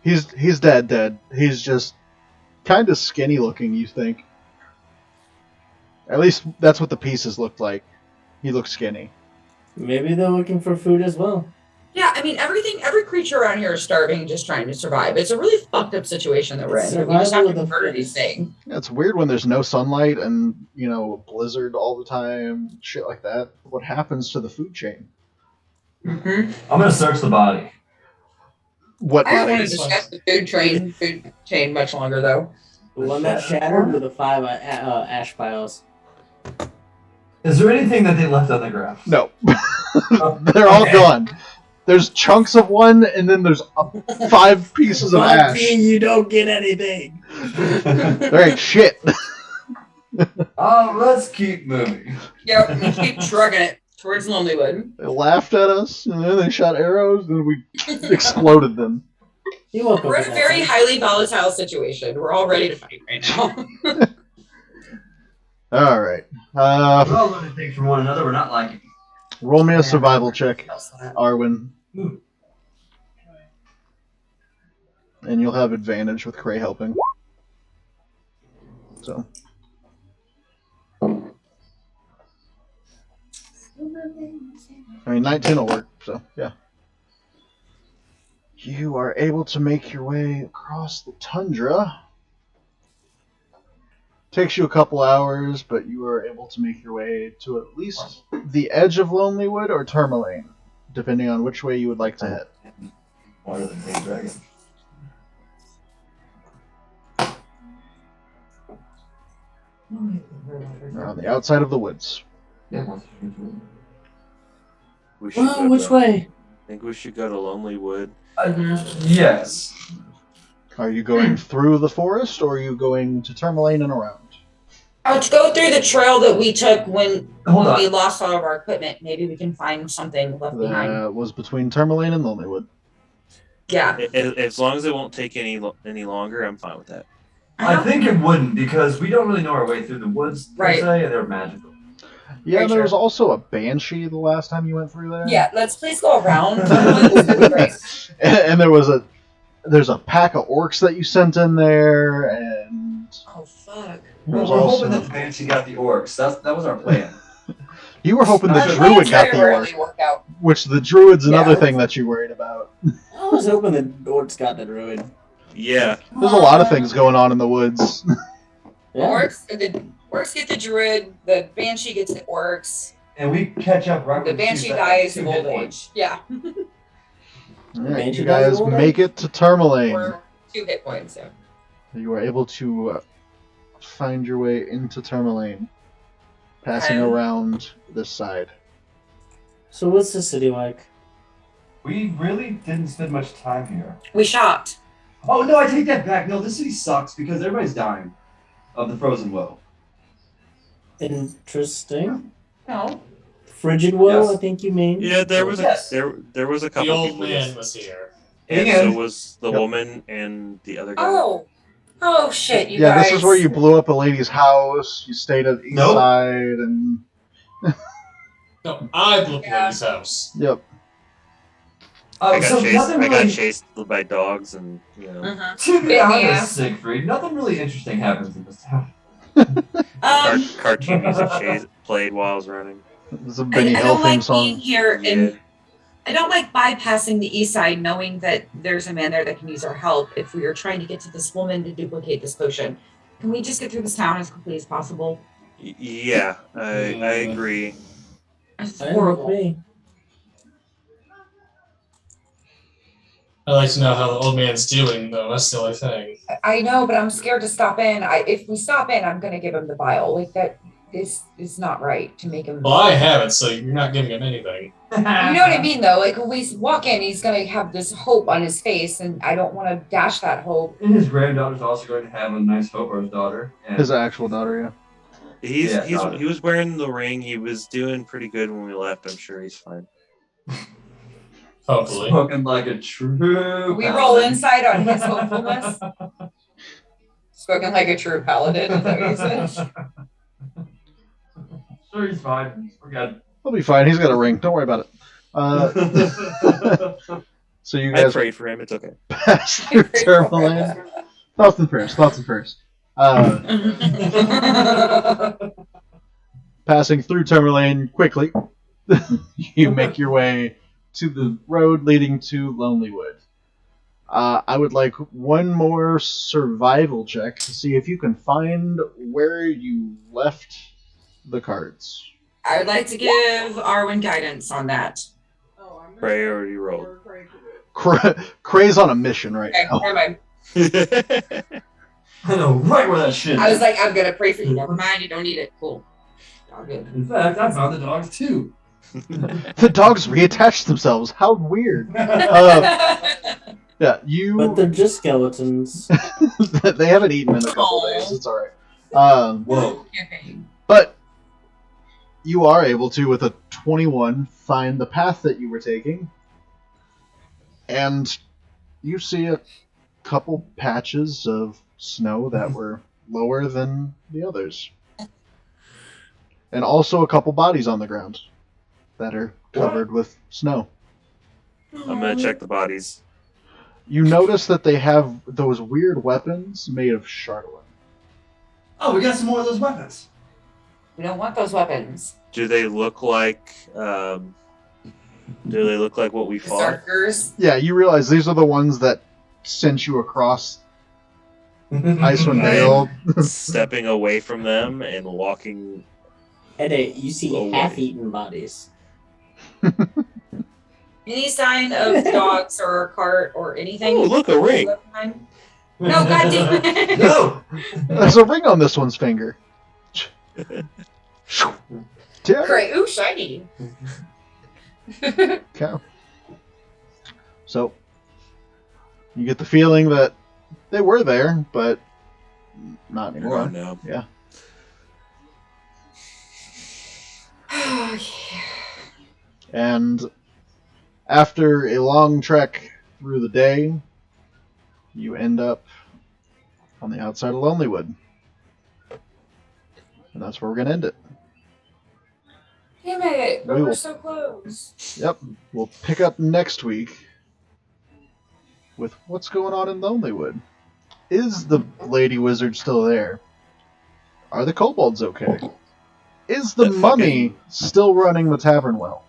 Speaker 3: He's dead. He's just kind of skinny looking, you think. At least that's what the pieces looked like. He looked skinny.
Speaker 5: Maybe they're looking for food as well.
Speaker 2: Yeah, I mean, every creature around here is starving and just trying to survive. It's a really fucked up situation that we're in. We just have
Speaker 5: Survival
Speaker 2: to
Speaker 5: of the
Speaker 2: murder these
Speaker 5: fittest.
Speaker 2: things.
Speaker 3: Yeah, it's weird when there's no sunlight and, a blizzard all the time, shit like that. What happens to the food chain?
Speaker 2: Mm-hmm.
Speaker 4: I'm gonna search the body.
Speaker 3: What
Speaker 2: I don't want
Speaker 3: body?
Speaker 2: to discuss the food chain much longer, though.
Speaker 5: The one that shattered with the 5 ash piles.
Speaker 4: Is there anything that they left on the ground?
Speaker 3: No. They're all
Speaker 4: Okay.
Speaker 3: gone. There's chunks of one, and then there's 5 pieces of ash.
Speaker 5: You don't get anything.
Speaker 3: There ain't shit.
Speaker 4: Let's keep moving.
Speaker 2: Yep, we keep trucking it towards Lonelywood.
Speaker 3: They laughed at us, and then they shot arrows, and we exploded them.
Speaker 5: You're welcome.
Speaker 2: We're in a very highly volatile situation. We're all ready to fight right now.
Speaker 3: All right.
Speaker 4: We're all learning things from one another. We're not liking.
Speaker 3: Roll me a survival check, Arwen. And you'll have advantage with Cray helping. So. I mean, 19 will work, so, yeah. You are able to make your way across the tundra. Takes you a couple hours, but you are able to make your way to at least the edge of Lonelywood or Tourmaline, depending on which way you would like to head.
Speaker 4: Water than big dragon.
Speaker 3: They're on the outside of the woods.
Speaker 10: Yeah.
Speaker 9: We should
Speaker 5: Well,
Speaker 9: go
Speaker 5: which
Speaker 9: to,
Speaker 5: way?
Speaker 9: I think we should go to Lonely Wood.
Speaker 4: Yes.
Speaker 3: Are you going through the forest, or are you going to Tourmaline and around?
Speaker 2: Let's go through the trail that we took when
Speaker 4: Hold on.
Speaker 2: we lost all of our equipment. Maybe we can find something left behind.
Speaker 3: That was between Tourmaline and Lonelywood.
Speaker 2: Yeah.
Speaker 9: As long as it won't take any longer, I'm fine with that.
Speaker 4: I think it wouldn't because we don't really know our way through the woods per
Speaker 2: Right.
Speaker 4: se, and they're magical.
Speaker 3: Yeah,
Speaker 2: Very
Speaker 3: there was
Speaker 2: true.
Speaker 3: also a banshee the last time you went through there.
Speaker 2: Yeah, let's please go around. That'd be great.
Speaker 3: And there's a pack of orcs that you sent in there, and
Speaker 2: Oh fuck.
Speaker 3: there's
Speaker 4: We're
Speaker 3: also
Speaker 4: hoping that the Banshee got the orcs. That was our plan.
Speaker 3: you were hoping the
Speaker 2: Our
Speaker 3: druid
Speaker 2: plans
Speaker 3: got the
Speaker 2: very rarely
Speaker 3: orc,
Speaker 2: work out.
Speaker 3: which the druid's another
Speaker 2: Yeah.
Speaker 3: thing that you worried about.
Speaker 5: I was hoping the orcs got the druid.
Speaker 9: Yeah.
Speaker 3: There's a lot of things going on in the woods.
Speaker 2: The orcs get the druid, the banshee gets the orcs,
Speaker 4: And we catch up right
Speaker 2: the
Speaker 4: when
Speaker 2: banshee
Speaker 4: she's at
Speaker 2: dies
Speaker 4: 2
Speaker 2: of
Speaker 4: hit
Speaker 2: old
Speaker 4: points.
Speaker 2: age. Yeah.
Speaker 3: Alright,
Speaker 5: Banshee
Speaker 3: you
Speaker 5: dies of
Speaker 3: guys
Speaker 5: old
Speaker 3: make it to Tourmaline.
Speaker 2: Or 2 hit points, yeah.
Speaker 3: You are able to find your way into Tourmaline, passing
Speaker 2: Okay.
Speaker 3: around this side.
Speaker 5: So what's the city like?
Speaker 4: We really didn't spend much time here.
Speaker 2: We shopped.
Speaker 8: Oh no, I take that back. No, this city sucks because everybody's dying of the frozen woe.
Speaker 5: Interesting.
Speaker 2: No.
Speaker 5: Frigid woe,
Speaker 8: Yes.
Speaker 5: I think you mean.
Speaker 9: Yeah, there was
Speaker 8: Yes.
Speaker 9: there was a
Speaker 6: The
Speaker 9: couple
Speaker 6: old
Speaker 9: people.
Speaker 6: man was here.
Speaker 9: And
Speaker 4: And-
Speaker 9: so was the
Speaker 3: Yep.
Speaker 9: woman and the other guy.
Speaker 2: Oh shit, you
Speaker 3: Yeah,
Speaker 2: guys.
Speaker 3: this is where you blew up a lady's house. You stayed at the east
Speaker 4: Nope.
Speaker 3: side, and
Speaker 6: No, I blew up the
Speaker 2: Yeah.
Speaker 6: lady's house.
Speaker 3: yep.
Speaker 9: I
Speaker 4: So
Speaker 9: got
Speaker 4: nothing really,
Speaker 9: chased by dogs, and you know,
Speaker 2: Mhm.
Speaker 4: to be
Speaker 2: Yeah.
Speaker 4: honest, Siegfried, nothing really interesting happens in this town.
Speaker 9: cartoon music played while I was running.
Speaker 3: It's a Benny
Speaker 2: I
Speaker 3: Hill
Speaker 2: don't
Speaker 3: theme
Speaker 2: like being
Speaker 3: song.
Speaker 2: here,
Speaker 9: Yeah.
Speaker 2: and I don't like bypassing the east side, knowing that there's a man there that can use our help if we are trying to get to this woman to duplicate this potion. Can we just get through this town as quickly as possible?
Speaker 9: Yeah, I agree.
Speaker 2: It's
Speaker 5: Fine with
Speaker 2: horrible.
Speaker 5: me.
Speaker 6: I'd like to know how the old man's doing, though. That's the only thing.
Speaker 2: I know, but I'm scared to stop in. If we stop in, I'm gonna give him the vial. Like that is not right to make him.
Speaker 6: Well, I have it, so you're not giving him anything.
Speaker 2: You know what I mean, though. Like when we walk in, he's gonna have this hope on his face, and I don't want to dash that hope.
Speaker 8: And his granddaughter's also going to have a nice hope, or his daughter. And
Speaker 3: His actual daughter, yeah.
Speaker 9: He was wearing the ring. He was doing pretty good when we left. I'm sure he's fine.
Speaker 6: Hopefully.
Speaker 8: spoken like a true.
Speaker 2: We roll inside on his hopefulness. Spoken like a true paladin. Is that what you said?
Speaker 8: Sure, he's fine. We're good.
Speaker 3: He'll be fine. He's got a ring. Don't worry about it. So you
Speaker 9: I
Speaker 3: guys
Speaker 9: prayed for him. It's okay.
Speaker 3: pass through Tourmaline. Thoughts and prayers. Thoughts and prayers. Passing through Tourmaline quickly, you make your way to the road leading to Lonelywood. I would like one more survival check to see if you can find where you left the cards.
Speaker 2: I would like to give Arwen guidance on that.
Speaker 9: Pray or you rolled.
Speaker 3: Cray's on a mission right
Speaker 2: Okay,
Speaker 3: now.
Speaker 2: never mind.
Speaker 8: I know right where that shit
Speaker 2: I was
Speaker 8: is.
Speaker 2: like, I'm gonna pray for you. Never mind, you don't need it. Cool. All good.
Speaker 8: In fact, I found the dogs too.
Speaker 3: The dogs reattached themselves. How weird. Yeah, you.
Speaker 5: But they're just skeletons.
Speaker 3: They haven't eaten in a couple days. It's all right.
Speaker 8: Whoa.
Speaker 3: But you are able to, with a 21, find the path that you were taking, and you see a couple patches of snow that were lower than the others, and also a couple bodies on the ground that are covered with snow.
Speaker 9: I'm gonna check the bodies.
Speaker 3: You notice that they have those weird weapons made of charlotte.
Speaker 8: Oh, we got some more of those weapons.
Speaker 2: We don't want those weapons.
Speaker 9: Do they look like? Do they look like what we fought?
Speaker 2: Berserkers.
Speaker 3: Yeah, you realize these are the ones that sent you across Icewind Dale.
Speaker 9: Stepping away from them and walking.
Speaker 5: You see
Speaker 9: Away.
Speaker 5: half-eaten bodies.
Speaker 2: Any sign of dogs or a cart or anything?
Speaker 9: Oh, look, a ring.
Speaker 2: No, goddamn it.
Speaker 8: No.
Speaker 3: There's a ring on this one's finger. Tim.
Speaker 2: Great. Ooh, shiny.
Speaker 3: Okay. So you get the feeling that they were there, but not
Speaker 1: They're
Speaker 3: anymore.
Speaker 1: gone now.
Speaker 3: Yeah. And after a long trek through the day, you end up on the outside of Lonelywood. And that's where we're going to end it.
Speaker 2: Damn it, but
Speaker 3: We
Speaker 2: we're
Speaker 3: will-
Speaker 2: so close.
Speaker 3: Yep. We'll pick up next week with what's going on in Lonelywood. Is the Lady Wizard still there? Are the kobolds okay? Is the
Speaker 1: That
Speaker 3: mummy
Speaker 1: fucking-
Speaker 3: still running the tavern well?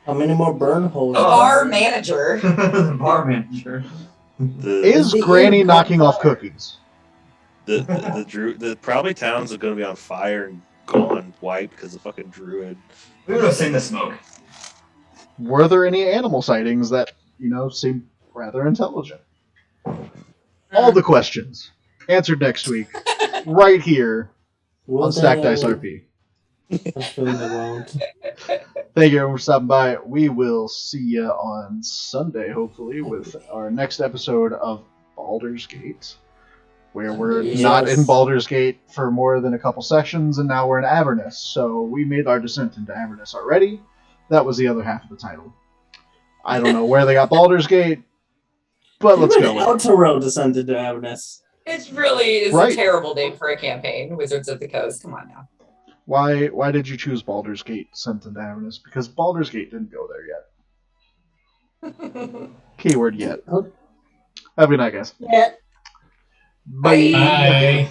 Speaker 5: How many more burn holes?
Speaker 2: The
Speaker 4: Oh.
Speaker 2: bar manager.
Speaker 4: The bar manager.
Speaker 1: The
Speaker 3: Is
Speaker 5: the
Speaker 3: Granny
Speaker 5: inn
Speaker 3: knocking
Speaker 5: caught
Speaker 3: off
Speaker 5: fire.
Speaker 3: cookies?
Speaker 1: the probably towns are going to be on fire and gone wiped because of fucking druid.
Speaker 4: We would have seen the smoke.
Speaker 3: Were there any animal sightings that, seemed rather intelligent? All the questions answered next week, right here on Stacked Dice RP.
Speaker 5: I feel they won't.
Speaker 3: Thank you everyone for stopping by. We will see you on Sunday, hopefully, with our next episode of Baldur's Gate, where we're not in Baldur's Gate for more than a couple sessions, and now we're in Avernus. So we made our descent into Avernus already. That was the other half of the title. I don't know where they got Baldur's Gate, but let's go with it.
Speaker 5: Outro descended to Avernus.
Speaker 2: It really is
Speaker 3: Right.
Speaker 2: a terrible name for a campaign. Wizards of the Coast. Come on now.
Speaker 3: Why did you choose Baldur's Gate Descent into Avernus? Because Baldur's Gate didn't go there yet. Keyword yet.
Speaker 5: Oh.
Speaker 3: Have a good night, guys.
Speaker 5: Yeah.
Speaker 3: Bye.
Speaker 6: Bye.